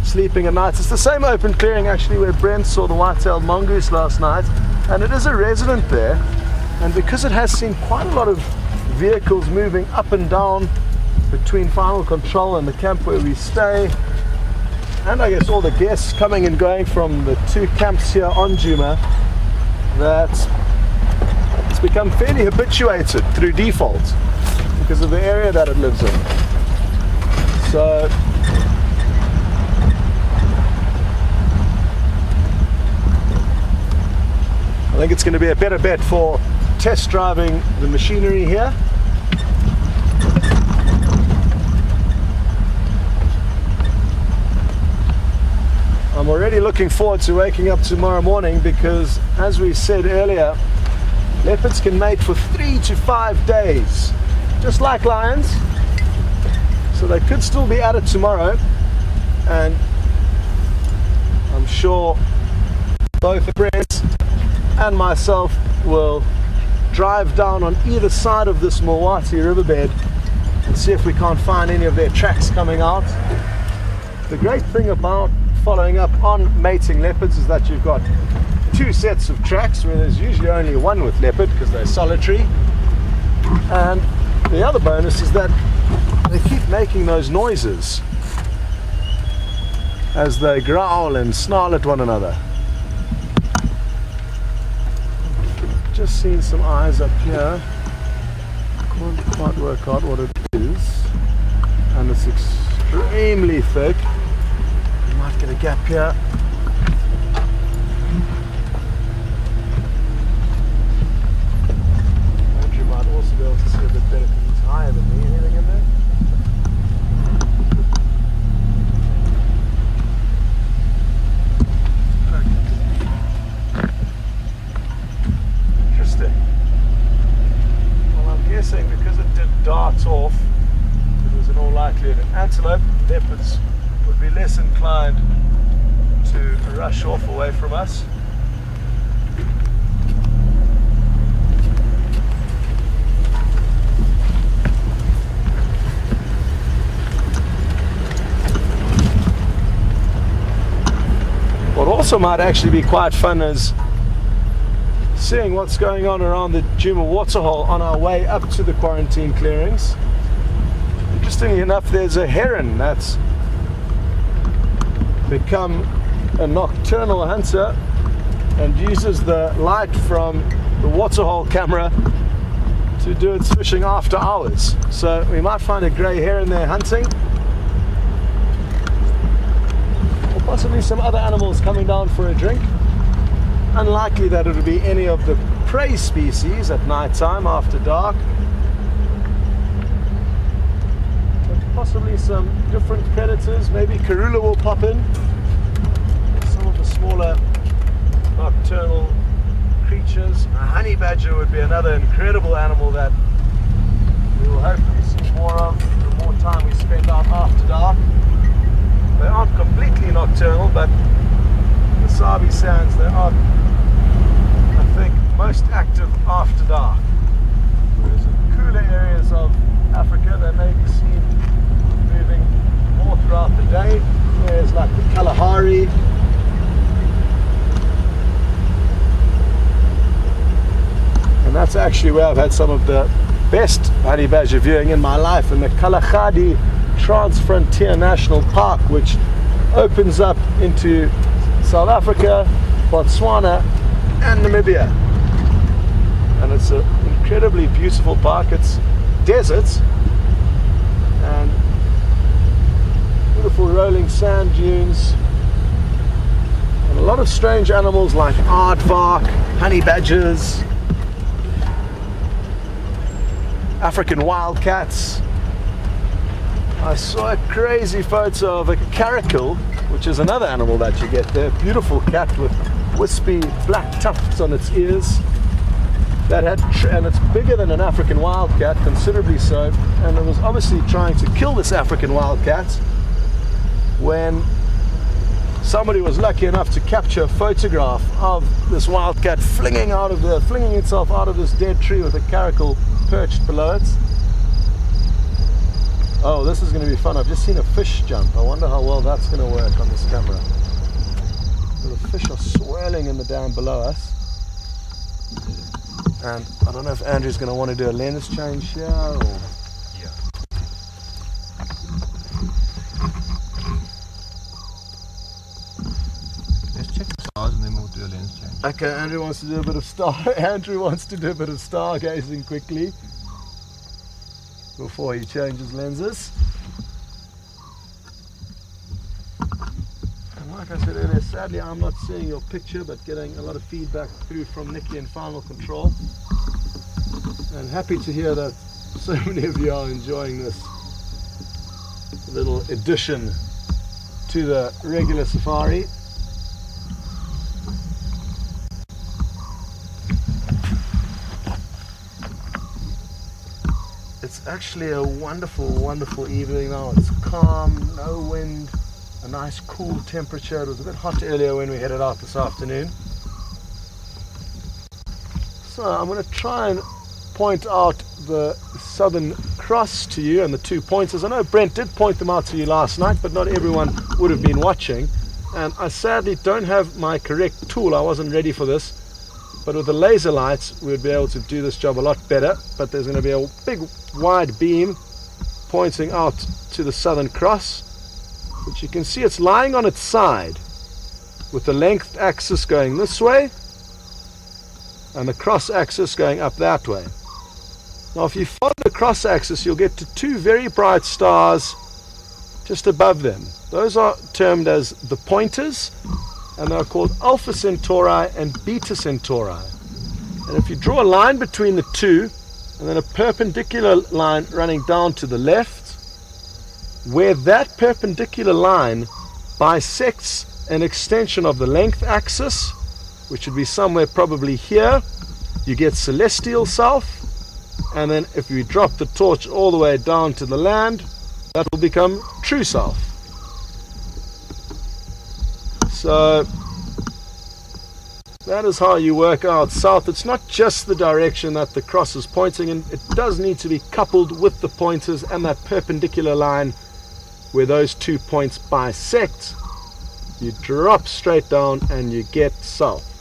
sleeping at night. It's the same open clearing actually where Brent saw the white-tailed mongoose last night, and it is a resident there, and because it has seen quite a lot of vehicles moving up and down between final control and the camp where we stay, and I guess all the guests coming and going from the two camps here on Juma, that it's become fairly habituated through default because of the area that it lives in. So I think it's going to be a better bet for test driving the machinery here. I'm already looking forward to waking up tomorrow morning because, as we said earlier, leopards can mate for 3 to 5 days, just like lions. So they could still be at it tomorrow, and I'm sure both Brent and myself will drive down on either side of this Mulwati riverbed and see if we can't find any of their tracks coming out. The great thing about following up on mating leopards is that you've got 2 sets of tracks, where there's usually only one with leopard because they're solitary, and the other bonus is that they keep making those noises as they growl and snarl at one another. Just seen some eyes up here, can't quite work out what it is, and it's extremely thick. You might get a gap here. Andrew might also be able to see a bit better because he's higher than me. Anything in there? Interesting. Well, I'm guessing because it did dart off, it was in all likelihood an antelope. Leopards would be less inclined to rush off away from us. What also might actually be quite fun is seeing what's going on around the Juma waterhole on our way up to the quarantine clearings. Interestingly enough, there's a heron that's become a nocturnal hunter and uses the light from the waterhole camera to do its fishing after hours. So we might find a grey heron there hunting, or possibly some other animals coming down for a drink. Unlikely that it would be any of the prey species at night time after dark, but possibly some different predators. Maybe Karula will pop in, some of the smaller nocturnal creatures. A honey badger would be another incredible animal that we will hopefully see more of the more time we spend out after dark. They aren't completely nocturnal, but in the Sabi Sands they are, I think, most active after dark. Whereas in cooler areas of Africa they may be seen moving more throughout the day. Areas like the Kalahari, and that's actually where I've had some of the best honey badger viewing in my life, in the Kalahari Trans-Frontier National Park, which opens up into South Africa, Botswana and Namibia. And it's an incredibly beautiful park. It's deserts and beautiful rolling sand dunes, and a lot of strange animals like aardvark, honey badgers, African wildcats. I saw a crazy photo of a caracal, which is another animal that you get there. Beautiful cat with wispy black tufts on its ears. That had, and it's bigger than an African wildcat, considerably so. And it was obviously trying to kill this African wildcat when somebody was lucky enough to capture a photograph of this wildcat flinging itself out of this dead tree with a caracal perched below it. Oh, this is going to be fun. I've just seen a fish jump. I wonder how well that's going to work on this camera. The fish are swirling in the dam below us. And I don't know if Andrew's going to want to do a lens change here or... Yeah. Let's check the stars and then we'll do a lens change. Okay, Andrew wants to do a bit of stargazing quickly before he changes lenses. And like I said earlier, sadly I'm not seeing your picture, but getting a lot of feedback through from Nikki in Final Control. And happy to hear that so many of you are enjoying this little addition to the regular safari. It's actually a wonderful, wonderful evening now. It's calm, no wind, a nice cool temperature. It was a bit hot earlier when we headed out this afternoon. So I'm going to try and point out the Southern Cross to you and the 2 pointers. I know Brent did point them out to you last night, but not everyone would have been watching. And I sadly don't have my correct tool. I wasn't ready for this. But with the laser lights, we would be able to do this job a lot better. But there's going to be a big wide beam pointing out to the Southern Cross, which you can see it's lying on its side with the length axis going this way and the cross axis going up that way. Now if you follow the cross axis, you'll get to 2 very bright stars just above them. Those are termed as the pointers, and they're called Alpha Centauri and Beta Centauri. And if you draw a line between the two and then a perpendicular line running down to the left, where that perpendicular line bisects an extension of the length axis, which would be somewhere probably here, you get celestial south. And then if we drop the torch all the way down to the land, that will become true south. So that is how you work out south. It's not just the direction that the cross is pointing in, it does need to be coupled with the pointers and that perpendicular line where those 2 points bisect. You drop straight down and you get south.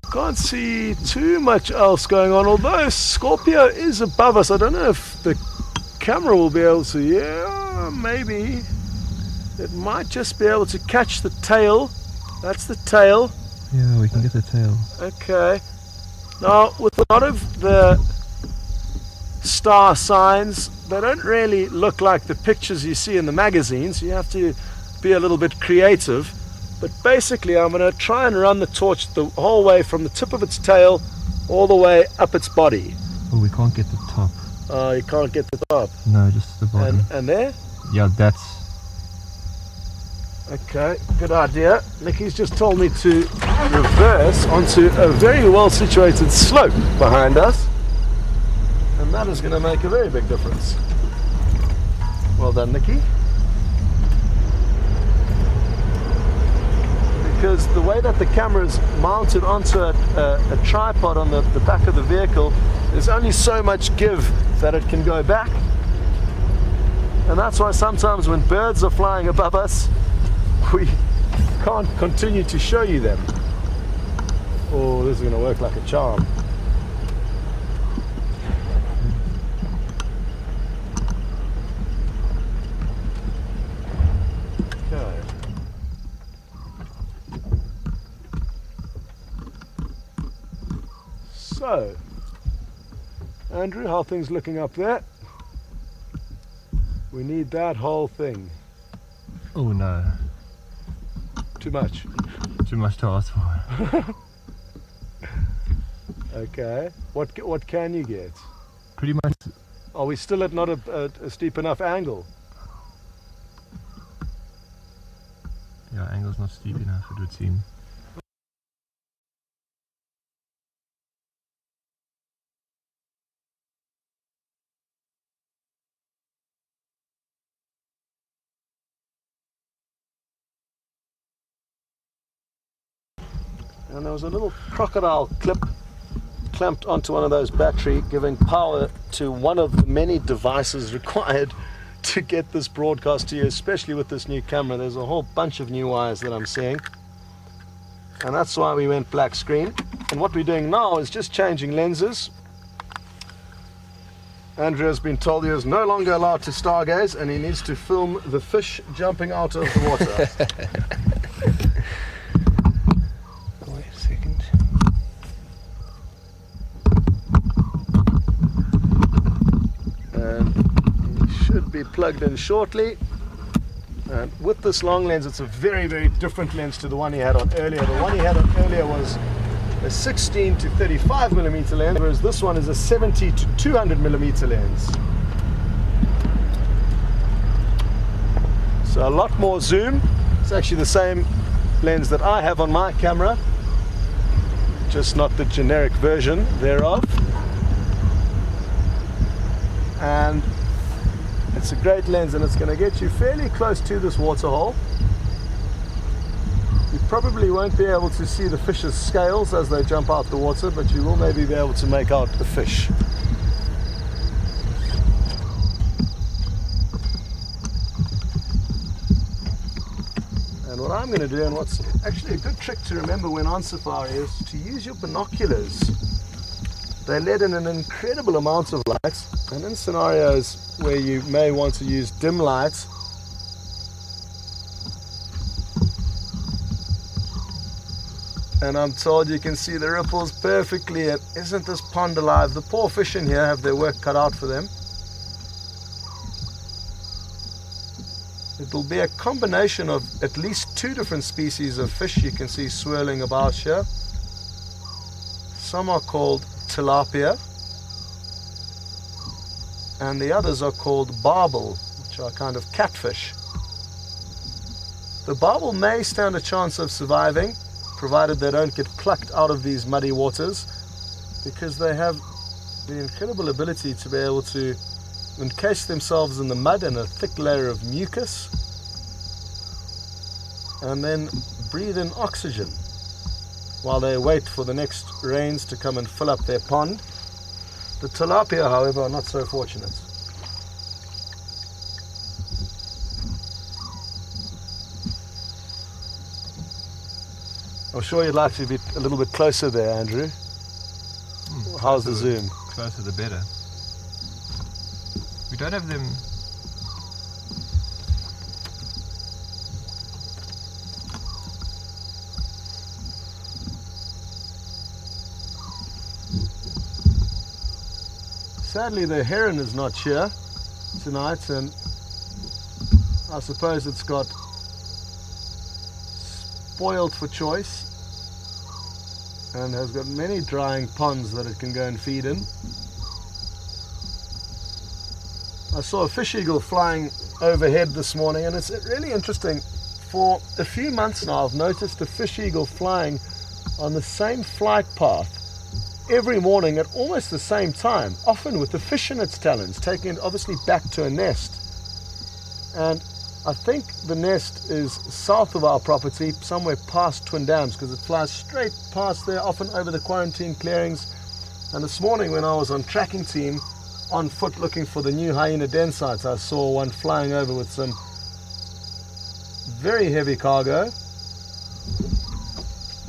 I can't see too much else going on, although Scorpio is above us. I don't know if the camera will be able to, yeah, maybe. It might just be able to catch the tail. That's the tail. Yeah, we can get the tail. Okay. Now, with a lot of the star signs, they don't really look like the pictures you see in the magazines. You have to be a little bit creative. But basically, I'm going to try and run the torch the whole way from the tip of its tail all the way up its body. Oh, we can't get the top. You can't get the top. No, just the bottom. And there? Yeah, that's... Okay, good idea. Nicky's just told me to reverse onto a very well situated slope behind us. And that is going to make a very big difference. Well done, Nicky. Because the way that the camera is mounted onto a tripod on the back of the vehicle, there's only so much give that it can go back. And that's why sometimes when birds are flying above us, we can't continue to show you them. Oh, this is going to work like a charm. Okay. So, Andrew, how are things looking up there? We need that whole thing. Oh no. Too much. Too much to ask for. Okay. What can you get? Pretty much. Are we still at not a steep enough angle? Yeah, angle's not steep enough, it would seem. And there was a little crocodile clip clamped onto one of those battery, giving power to one of the many devices required to get this broadcast to you, especially with this new camera. There's a whole bunch of new wires that I'm seeing, and that's why we went black screen. And what we're doing now is just changing lenses. Andrew has been told he is no longer allowed to stargaze, and he needs to film the fish jumping out of the water. Wait a second. And he should be plugged in shortly. And with this long lens, it's a very, very different lens to the one he had on earlier. The one he had on earlier was a 16 to 35 millimeter lens, whereas this one is a 70 to 200 millimeter lens. So a lot more zoom. It's actually the same lens that I have on my camera, just not the generic version thereof. And it's a great lens, and it's going to get you fairly close to this waterhole. You probably won't be able to see the fish's scales as they jump out the water, but you will maybe be able to make out the fish. And what I'm going to do, and what's actually a good trick to remember when on safari, is to use your binoculars. They let in an incredible amount of light, and in scenarios where you may want to use dim light, and I'm told you can see the ripples perfectly. And isn't this pond alive? The poor fish in here have their work cut out for them. It'll be a combination of at least two different species of fish you can see swirling about here. Some are called tilapia, and the others are called barbel, which are kind of catfish. The barbel may stand a chance of surviving, provided they don't get plucked out of these muddy waters, because they have the incredible ability to be able to encase themselves in the mud and a thick layer of mucus, and then breathe in oxygen while they wait for the next rains to come and fill up their pond. The tilapia, however, are not so fortunate. I'm sure you'd like to be a little bit closer there, Andrew. How's the zoom? Closer the better. We don't have them. sadly the heron is not here tonight, and I suppose it's got spoiled for choice and has got many drying ponds that it can go and feed in. I saw a fish eagle flying overhead this morning, and it's really interesting. For a few months now I've noticed a fish eagle flying on the same flight path every morning at almost the same time, often with the fish in its talons, taking it obviously back to a nest. And I think the nest is south of our property, somewhere past Twin Dams, because it flies straight past there, often over the quarantine clearings. And this morning when I was on tracking team on foot looking for the new hyena den sites, I saw one flying over with some very heavy cargo.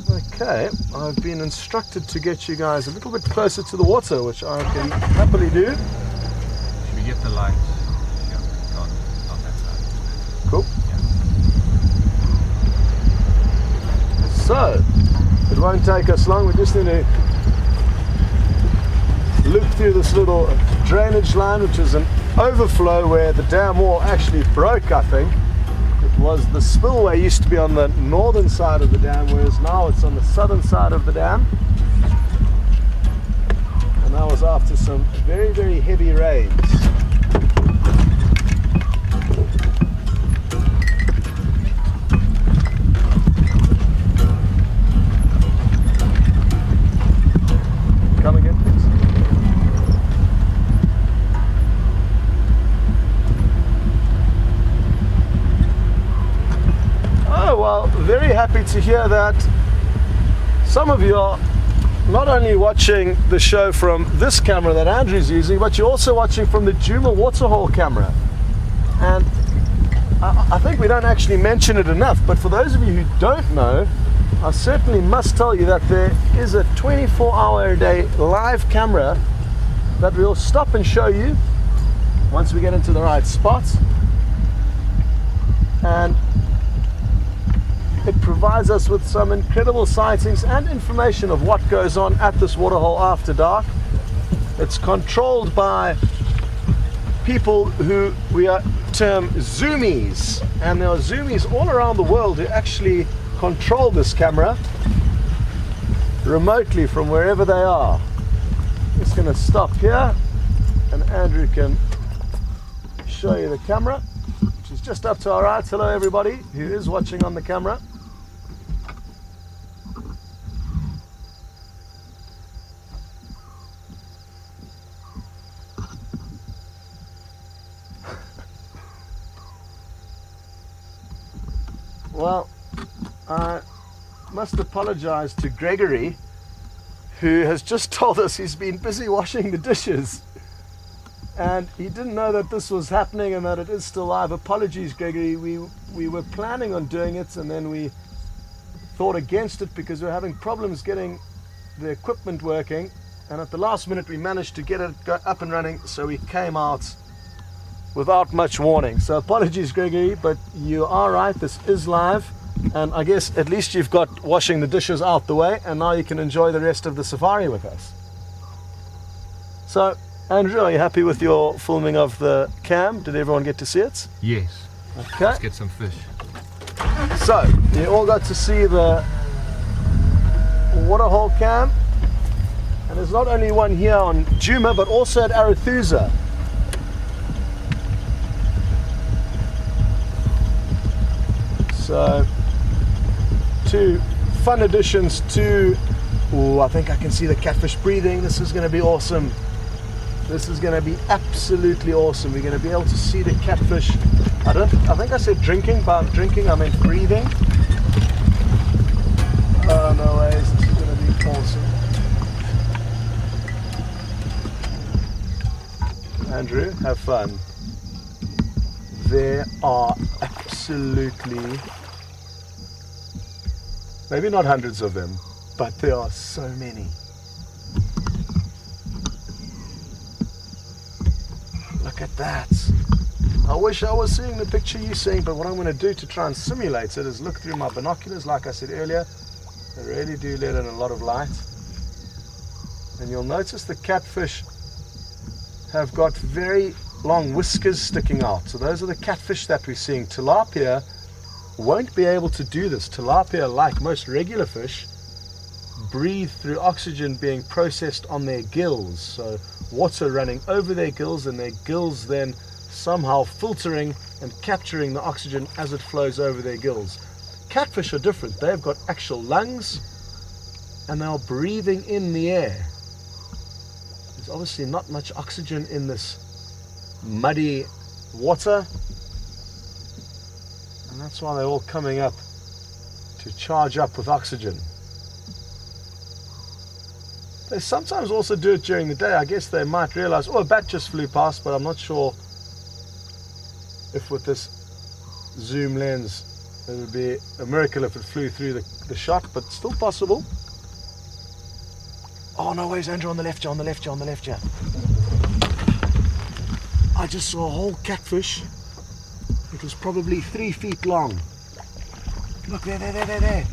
Okay, I've been instructed to get you guys a little bit closer to the water, which I can happily do. Should we get the light? Yeah, not that side. Cool. Yeah. So, it won't take us long. We just need to loop through this little drainage line, which is an overflow where the dam wall actually broke, I think. It was the spillway used to be on the northern side of the dam, whereas now it's on the southern side of the dam. And that was after some very, very heavy rains. Come again, please. Oh, well, very happy to hear that some of you are not only watching the show from this camera that Andrew's using, but you're also watching from the Juma waterhole camera. And I think we don't actually mention it enough, but for those of you who don't know, I certainly must tell you that there is a 24-hour-a-day live camera that we'll stop and show you once we get into the right spots. And it provides us with some incredible sightings and information of what goes on at this waterhole after dark. It's controlled by people who we term zoomies, and there are zoomies all around the world who actually control this camera remotely from wherever they are. Just going to stop here and Andrew can show you the camera, which is just up to our right. Hello everybody who is watching on the camera. Well, I must apologize to Gregory, who has just told us he's been busy washing the dishes and he didn't know that this was happening and that it is still live. Apologies, Gregory. We were planning on doing it and then we thought against it because we're having problems getting the equipment working, and at the last minute we managed to get it up and running, so we came out without much warning. So apologies, Gregory, but you are right, this is live, and I guess at least you've got washing the dishes out the way, and now you can enjoy the rest of the safari with us. So, Andrew, are you happy with your filming of the cam? Did everyone get to see it? Yes. Okay. Let's get some fish. So, you all got to see the waterhole cam, and there's not only one here on Juma, but also at Arathusa. So, two fun additions to, oh, I think I can see the catfish breathing. This is going to be awesome. This is going to be absolutely awesome. We're going to be able to see the catfish. I think I said drinking. By drinking, I meant breathing. Oh, no ways. This is going to be awesome. Andrew, have fun. There are absolutely, maybe not hundreds of them, but there are so many. Look at that. I wish I was seeing the picture you're seeing, but what I'm going to do to try and simulate it is look through my binoculars. Like I said earlier, they really do let in a lot of light. And you'll notice the catfish have got very long whiskers sticking out. So those are the catfish that we're seeing. Tilapia won't be able to do this. Tilapia, like most regular fish, breathe through oxygen being processed on their gills. So water running over their gills and their gills then somehow filtering and capturing the oxygen as it flows over their gills. Catfish are different. They've got actual lungs and they are breathing in the air. There's obviously not much oxygen in this muddy water, and that's why they're all coming up to charge up with oxygen. They sometimes also do it during the day. I guess they might realize, oh, a bat just flew past, but I'm not sure if with this zoom lens it would be a miracle if it flew through the shot, but still possible. Oh no, where's Andrew? On the left, on the left, on the left, yeah. I just saw a whole catfish. It was probably 3 feet long. Look, there.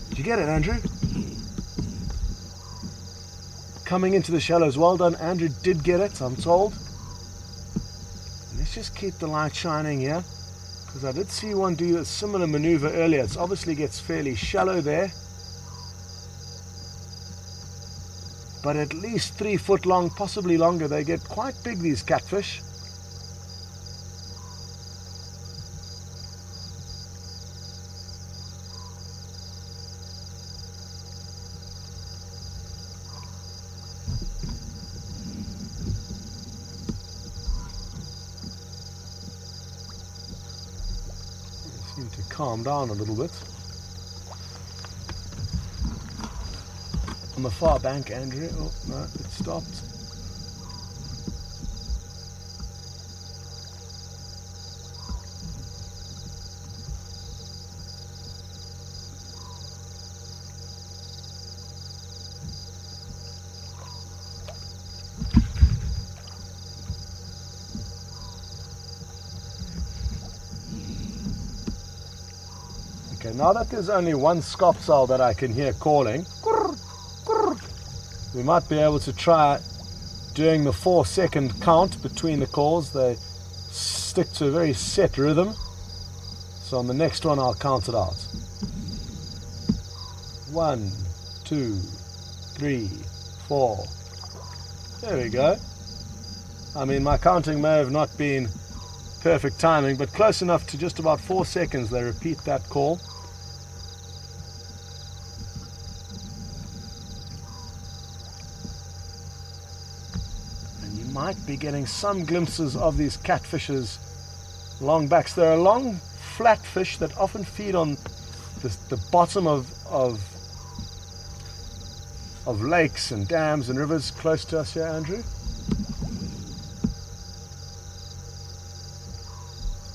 Did you get it, Andrew? Coming into the shallows. Well done, Andrew did get it, I'm told. Let's just keep the light shining here, because I did see one do a similar maneuver earlier. It obviously gets fairly shallow there, but at least 3 foot long, possibly longer. They get quite big, these catfish. They seem to calm down a little bit. On the far bank, Andrew. Oh, no, it stopped. Okay, now that there's only one scopsal that I can hear calling, we might be able to try doing the 4-second count between the calls. They stick to a very set rhythm. So on the next one, I'll count it out. 1, 2, 3, 4. There we go. I mean, my counting may have not been perfect timing, but close enough to just about 4 seconds. They repeat that call. Might be getting some glimpses of these catfish's long backs. They're a long, flat fish that often feed on the bottom of lakes and dams and rivers close to us here, Andrew.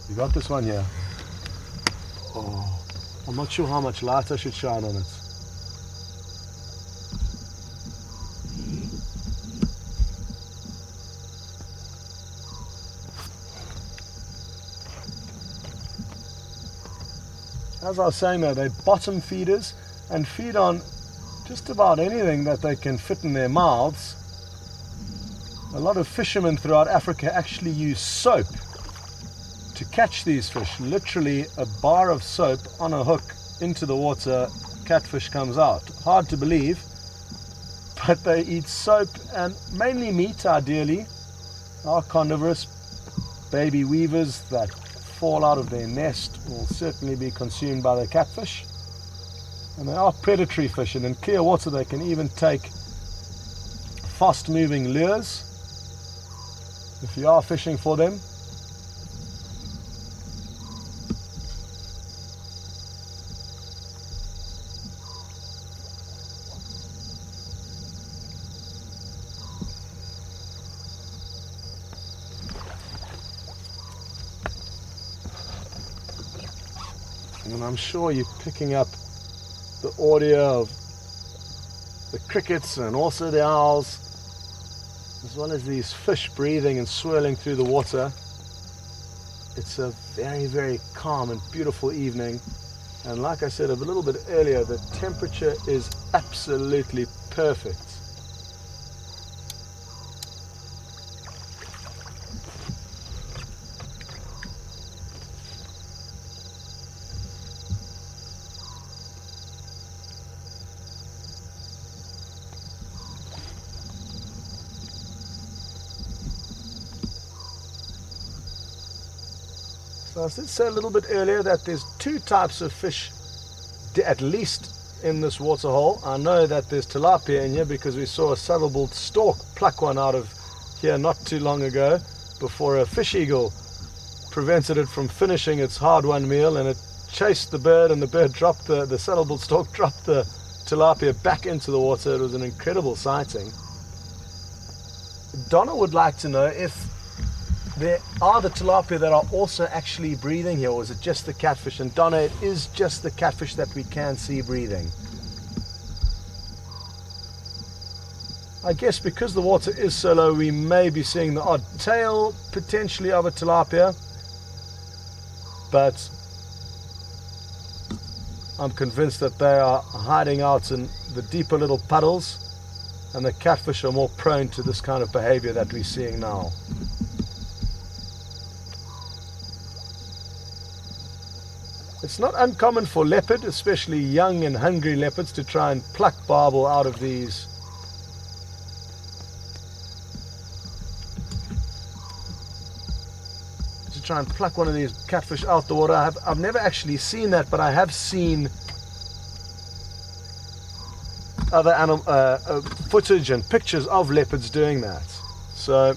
You got this one here. Oh, I'm not sure how much light I should shine on it. As I was saying though, they're bottom feeders and feed on just about anything that they can fit in their mouths. A lot of fishermen throughout Africa actually use soap to catch these fish. Literally a bar of soap on a hook into the water, catfish comes out. Hard to believe, but they eat soap and mainly meat ideally. Are carnivorous. Baby weavers that fall out of their nest will certainly be consumed by the catfish, and they are predatory fish, and in clear water they can even take fast moving lures if you are fishing for them. And I'm sure you're picking up the audio of the crickets and also the owls, as well as these fish breathing and swirling through the water. It's a very, very calm and beautiful evening. And like I said a little bit earlier, the temperature is absolutely perfect. So I did say a little bit earlier that there's two types of fish at least in this waterhole. I know that there's tilapia in here because we saw a saddle-billed stork pluck one out of here not too long ago before a fish eagle prevented it from finishing its hard-won meal, and it chased the bird, and the bird dropped the saddle-billed stork dropped the tilapia back into the water. It was an incredible sighting. Donna would like to know if there are the tilapia that are also actually breathing here, or is it just the catfish? And Donna, it is just the catfish that we can see breathing. I guess because the water is so low, we may be seeing the odd tail potentially of a tilapia, but I'm convinced that they are hiding out in the deeper little puddles, and the catfish are more prone to this kind of behavior that we're seeing now. It's not uncommon for leopard, especially young and hungry leopards, to try and pluck barbel out of these try and pluck one of these catfish out the water. I've never actually seen that, but I have seen other footage and pictures of leopards doing that. So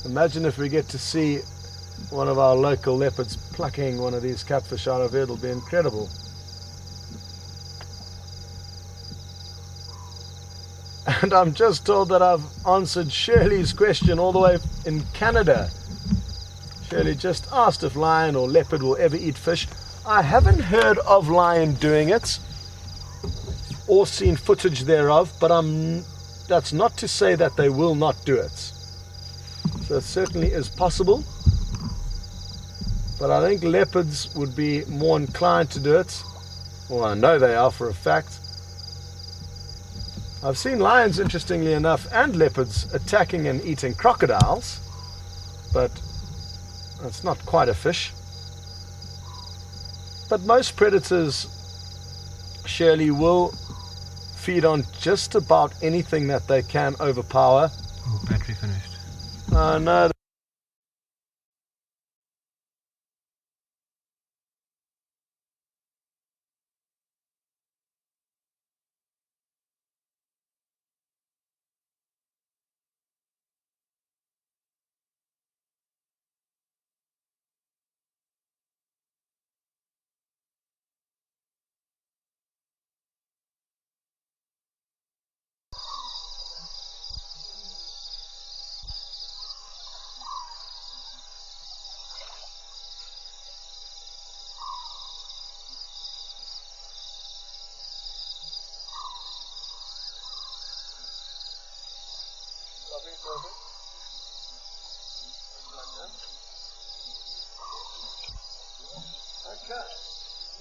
imagine if we get to see one of our local leopards plucking one of these catfish out of here. It'll be incredible. And I'm just told that I've answered Shirley's question all the way in Canada. Shirley just asked if lion or leopard will ever eat fish. I haven't heard of lion doing it or seen footage thereof, but that's not to say that they will not do it. So it certainly is possible. But I think leopards would be more inclined to do it. Well, I know they are for a fact. I've seen lions, interestingly enough, and leopards attacking and eating crocodiles, but it's not quite a fish. But most predators, Shirley, will feed on just about anything that they can overpower. Oh, battery finished. No. Okay,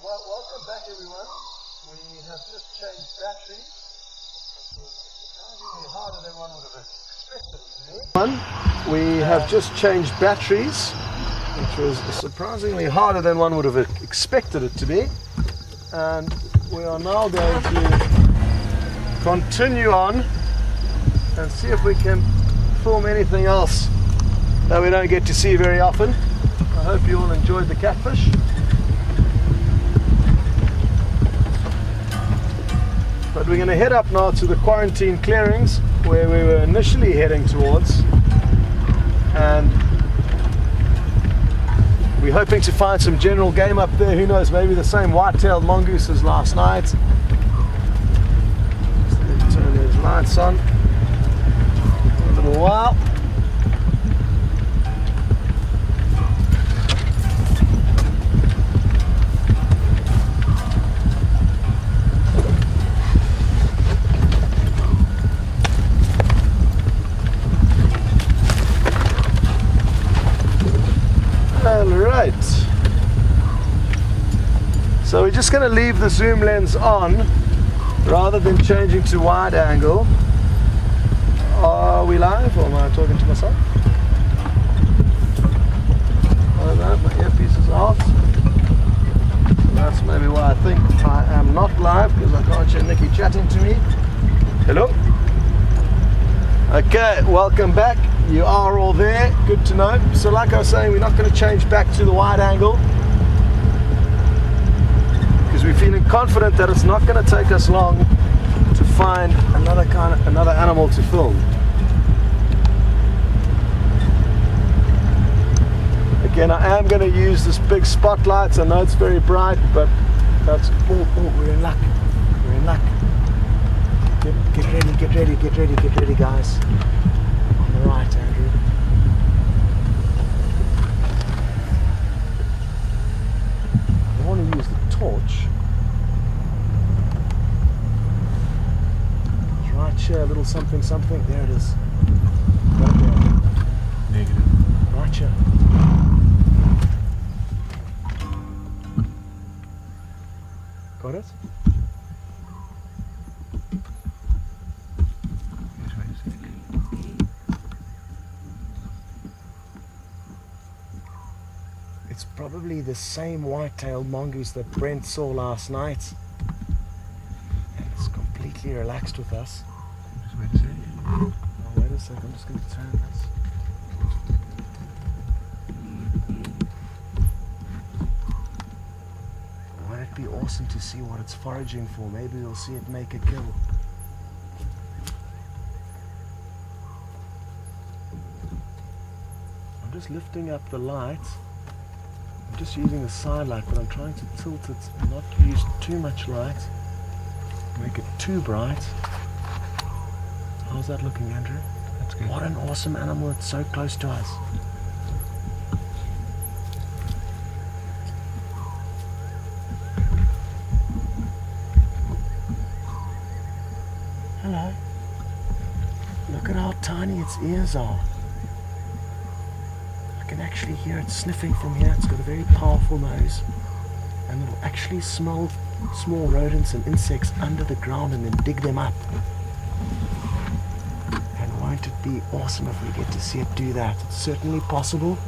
well, welcome back everyone. We have just changed batteries. Surprisingly harder than one would have expected. We have just changed batteries, which was surprisingly harder than one would have expected it to be. And we are now going to continue on and see if we can film anything else that we don't get to see very often. I hope you all enjoyed the catfish. But we're going to head up now to the quarantine clearings where we were initially heading towards, and we're hoping to find some general game up there. Who knows, maybe the same white-tailed mongoose as last night. Just turn those lights on for a little while. Alright, so we're just going to leave the zoom lens on rather than changing to wide angle. Are we live, or am I talking to myself? Oh no, my earpiece is off. That's maybe why I think I am not live, because I can't hear Nikki chatting to me. Hello? Okay, welcome back. You are all there. Good to know. So like I was saying, we're not going to change back to the wide angle because we're feeling confident that it's not going to take us long to find another animal to film. Again, I am going to use this big spotlight. I know it's very bright, but that's... Oh, we're in luck. We're in luck. Get ready, guys. On the right, Andrew. I want to use the torch. Right here, a little something. There it is. Right there. Negative. Right here. Got it? It's probably the same white-tailed mongoose that Brent saw last night. And it's completely relaxed with us. Just wait a second. Oh, wait a second, I'm just going to turn this. Won't it be awesome to see what it's foraging for? Maybe we'll see it make a kill. I'm just lifting up the light. I'm just using the side light, but I'm trying to tilt it and not use too much light. Make it too bright. How's that looking, Andrew? That's good. What an awesome animal, it's so close to us. Hello. Look at how tiny its ears are. I can actually hear it sniffing from here. It's got a very powerful nose, and it'll actually smell small rodents and insects under the ground and then dig them up. And won't it be awesome if we get to see it do that? It's certainly possible.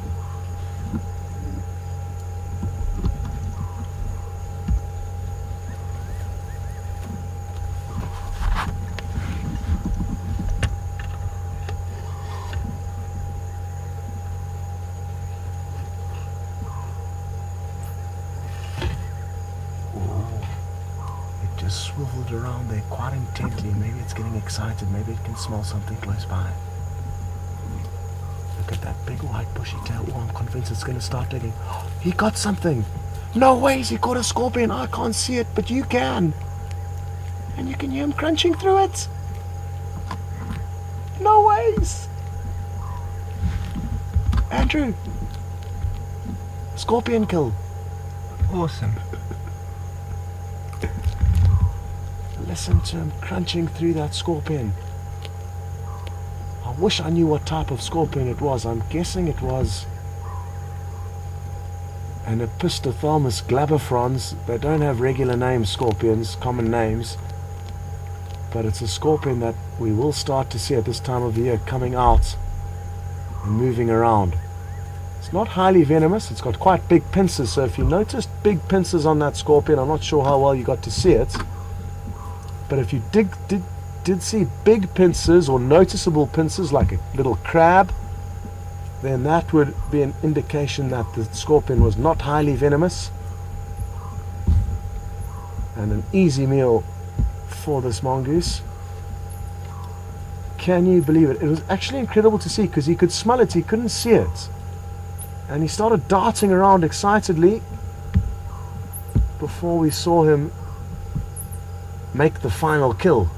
Swiveled around there quite intently. Maybe it's getting excited. Maybe it can smell something close by. Look at that big white bushy tail. Oh, I'm convinced it's going to start digging. He got something. No ways, he caught a scorpion. I can't see it, but you can. And you can hear him crunching through it. No ways. Andrew. Scorpion kill. Awesome. Listen to him crunching through that scorpion. I wish I knew what type of scorpion it was. I'm guessing it was an Epistothalmus glabifrons. They don't have regular names, scorpions, common names. But it's a scorpion that we will start to see at this time of the year coming out and moving around. It's not highly venomous. It's got quite big pincers. So if you noticed big pincers on that scorpion, I'm not sure how well you got to see it. But if you did see big pincers or noticeable pincers like a little crab, then that would be an indication that the scorpion was not highly venomous and an easy meal for this mongoose. Can you believe it? It was actually incredible to see because he could smell it, he couldn't see it. And he started darting around excitedly before we saw him make the final kill.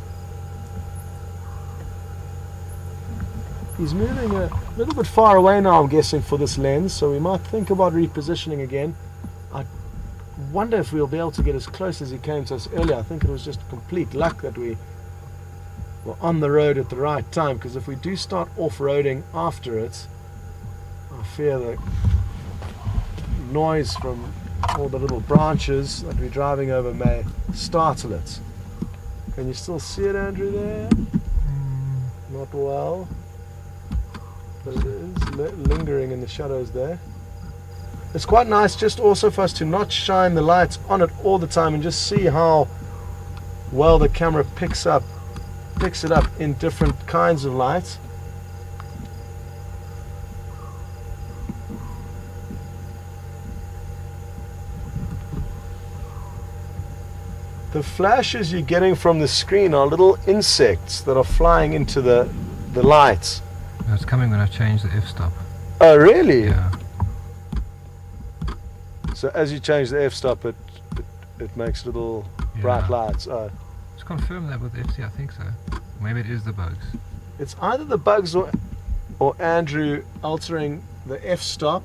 He's moving a little bit far away now, I'm guessing, for this lens, so we might think about repositioning again. I wonder if we'll be able to get as close as he came to us earlier. I think it was just complete luck that we were on the road at the right time, because if we do start off-roading after it, I fear the noise from all the little branches that we're driving over may startle it. Can you still see it, Andrew, there? Not well. But it is lingering in the shadows there. It's quite nice just also for us to not shine the lights on it all the time and just see how well the camera picks up picks it up in different kinds of lights. The flashes you're getting from the screen are little insects that are flying into the lights. It's coming when I change the f-stop. Oh, really? Yeah. So as you change the f-stop, it makes little bright lights. Oh. Just confirm that with FC, I think so. Maybe it is the bugs. It's either the bugs or Andrew altering the f-stop.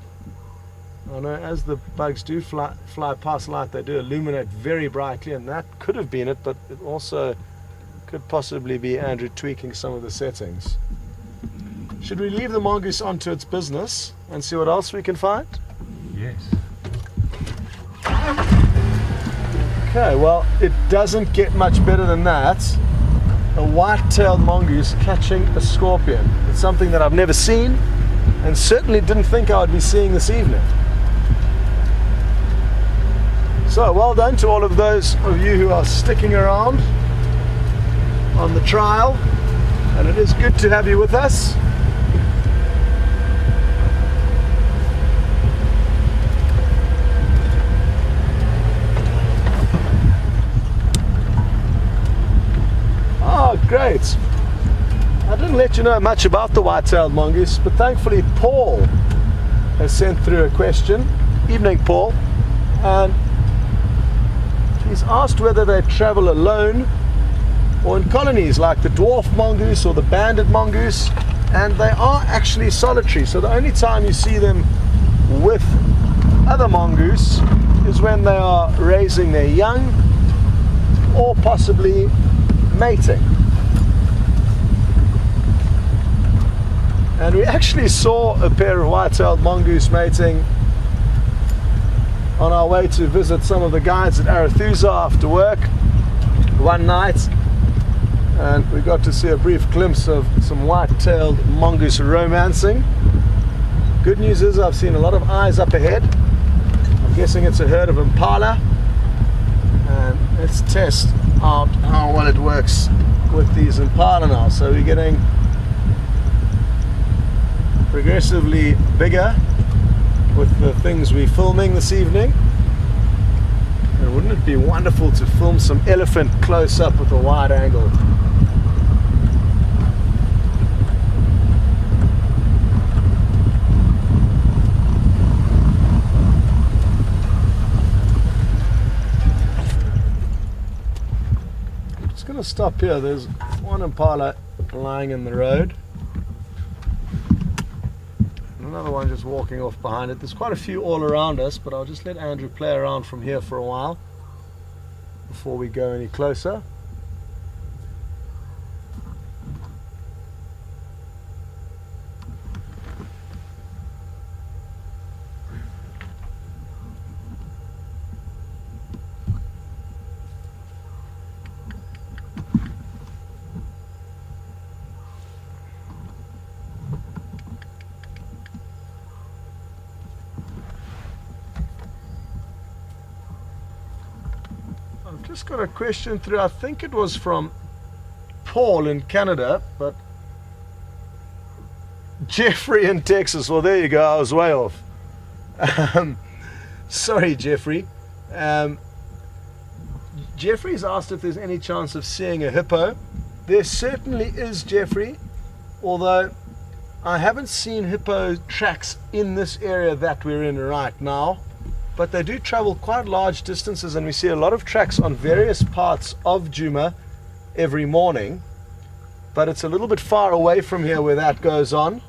I know as the bugs do fly past light, they do illuminate very brightly, and that could have been it, but it also could possibly be Andrew tweaking some of the settings. Should we leave the mongoose onto its business and see what else we can find? Yes. Okay, well, it doesn't get much better than that. A white-tailed mongoose catching a scorpion. It's something that I've never seen and certainly didn't think I would be seeing this evening. So, well done to all of those of you who are sticking around on the trial, and it is good to have you with us. Oh, great. I didn't let you know much about the white-tailed mongoose, but thankfully Paul has sent through a question. Evening, Paul. And he's asked whether they travel alone or in colonies like the dwarf mongoose or the banded mongoose, and they are actually solitary. So the only time you see them with other mongoose is when they are raising their young or possibly mating. And we actually saw a pair of white-tailed mongoose mating on our way to visit some of the guides at Arathusa after work one night, and we got to see a brief glimpse of some white-tailed mongoose romancing. Good news is I've seen a lot of eyes up ahead. I'm guessing it's a herd of Impala, and let's test out how well it works with these Impala now. So we're getting progressively bigger with the things we're filming this evening. And wouldn't it be wonderful to film some elephant close up with a wide angle? I'm just going to stop here. There's one Impala lying in the road. Another one just walking off behind it. There's quite a few all around us, but I'll just let Andrew play around from here for a while before we go any closer. Just got a question through. I think it was from Paul in Canada, but Jeffrey in Texas. Well, there you go. I was way off. Sorry, Jeffrey. Jeffrey's asked if there's any chance of seeing a hippo. There certainly is, Jeffrey, although I haven't seen hippo tracks in this area that we're in right now. But they do travel quite large distances, and we see a lot of tracks on various parts of Djuma every morning. But it's a little bit far away from here where that goes on.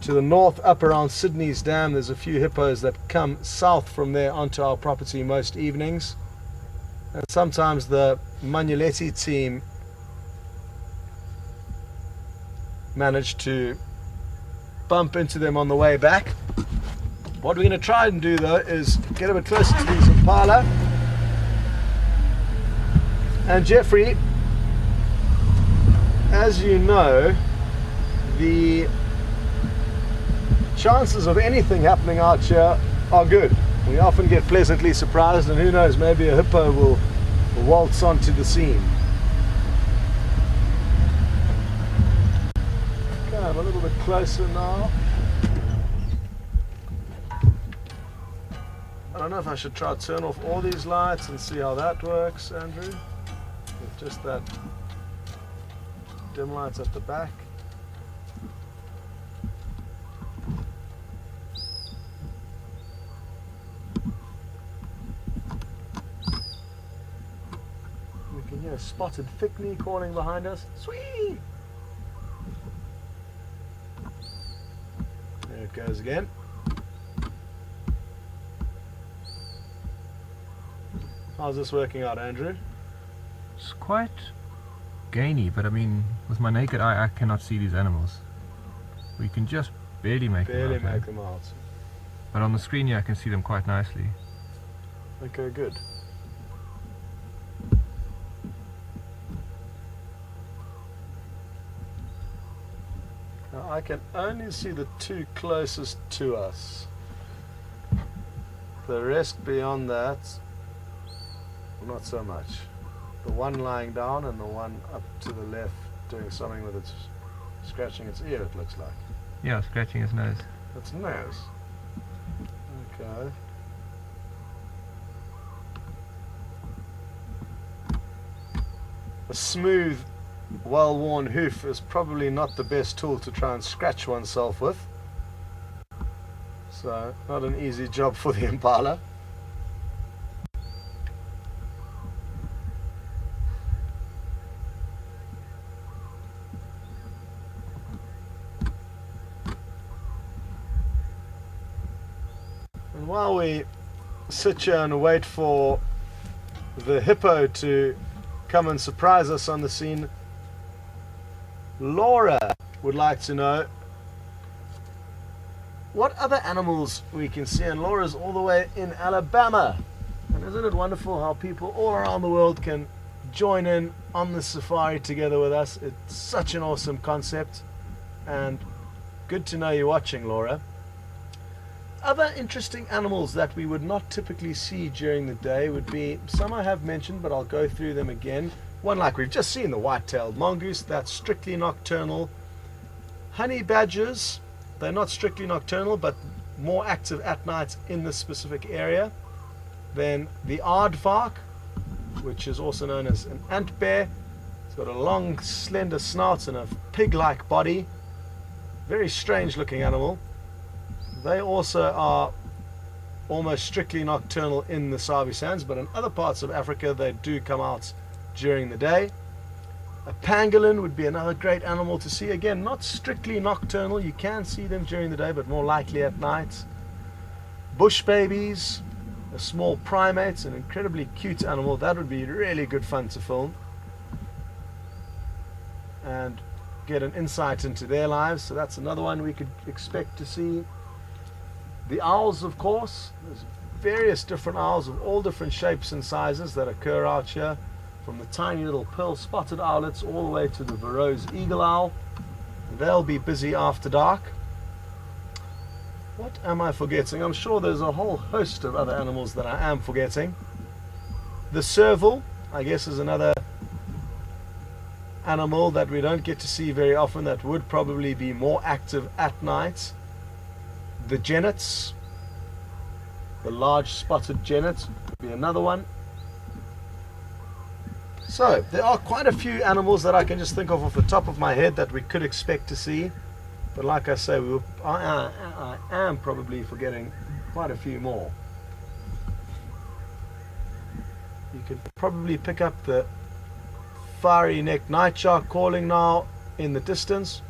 To the north, up around Sydney's Dam, there's a few hippos that come south from there onto our property most evenings. And sometimes the Manuletti team manage to bump into them on the way back. What we're going to try and do though is get a bit closer to these Impala. And Jeffrey, as you know, the chances of anything happening out here are good. We often get pleasantly surprised, and who knows, maybe a hippo will waltz onto the scene. little bit closer now. I don't know if I should try to turn off all these lights and see how that works, Andrew. With just that dim lights at the back. We can hear a spotted thickney calling behind us. Sweet! There it goes again. How's this working out, Andrew? It's quite gainy, but I mean, with my naked eye, I cannot see these animals. We can just barely make them out. But on the screen here, I can see them quite nicely. Okay, good. Now I can only see the two closest to us. The rest beyond that, not so much. The one lying down and the one up to the left doing something with its scratching its ear, it looks like. Yeah, scratching his nose. Its nose. Okay. A smooth, well-worn hoof is probably not the best tool to try and scratch oneself with. So, not an easy job for the Impala. And while we sit here and wait for the hippo to come and surprise us on the scene, Laura would like to know what other animals we can see. And Laura's all the way in Alabama, and isn't it wonderful how people all around the world can join in on the safari together with us. It's such an awesome concept, and good to know you're watching, Laura. Other interesting animals that we would not typically see during the day would be some I have mentioned, but I'll go through them again. One like we've just seen, the white-tailed mongoose, that's strictly nocturnal. Honey badgers, they're not strictly nocturnal, but more active at night in this specific area. Then the aardvark, which is also known as an ant bear. It's got a long, slender snout and a pig-like body. Very strange looking animal. They also are almost strictly nocturnal in the Sabi Sands, but in other parts of Africa they do come out during the day. A pangolin would be another great animal to see. Again, not strictly nocturnal. You can see them during the day, but more likely at night. Bush babies, a small primate, an incredibly cute animal. That would be really good fun to film and get an insight into their lives. So that's another one we could expect to see. The owls, of course. There's various different owls of all different shapes and sizes that occur out here, from the tiny little pearl spotted owlets all the way to the Verreaux's eagle owl. They'll be busy after dark. What am I forgetting? I'm sure there's a whole host of other animals that I am forgetting. The serval, I guess, is another animal that we don't get to see very often, that would probably be more active at night. The genets, the large spotted genet, would be another one. So there are quite a few animals that I can just think of off the top of my head that we could expect to see, but like I say, I am probably forgetting quite a few more. You could probably pick up the fiery-necked nightshark calling now in the distance.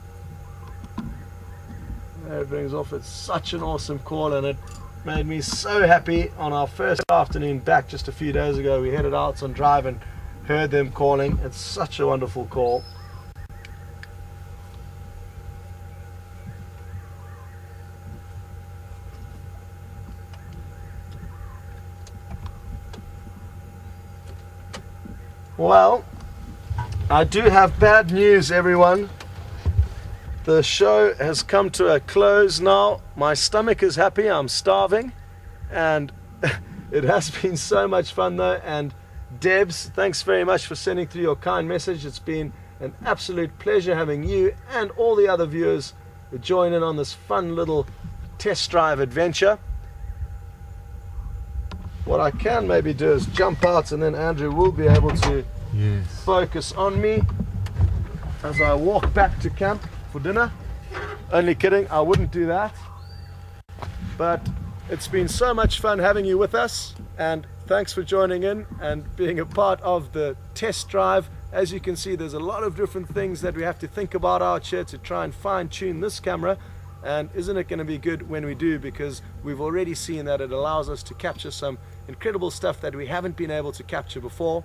There it brings off. It's such an awesome call, and it made me so happy. On our first afternoon back just a few days ago, we headed out on drive and heard them calling. It's such a wonderful call. Well, I do have bad news, everyone. The show has come to a close now. My stomach is happy, I'm starving, and it has been so much fun though. And Debs, thanks very much for sending through your kind message. It's been an absolute pleasure having you and all the other viewers join in on this fun little test drive adventure. What I can maybe do is jump out, and then Andrew will be able to focus on me as I walk back to camp for dinner. Only kidding, I wouldn't do that. But it's been so much fun having you with us, and thanks for joining in and being a part of the test drive. As you can see, there's a lot of different things that we have to think about out here to try and fine-tune this camera. And isn't it going to be good when we do, because we've already seen that it allows us to capture some incredible stuff that we haven't been able to capture before.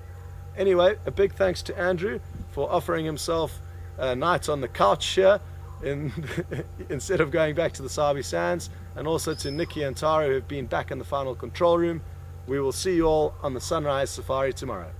Anyway, a big thanks to Andrew for offering himself a night on the couch here instead of going back to the Sabi Sands, and also to Nikki and Tara, who have been back in the final control room. We will see you all on the sunrise safari tomorrow.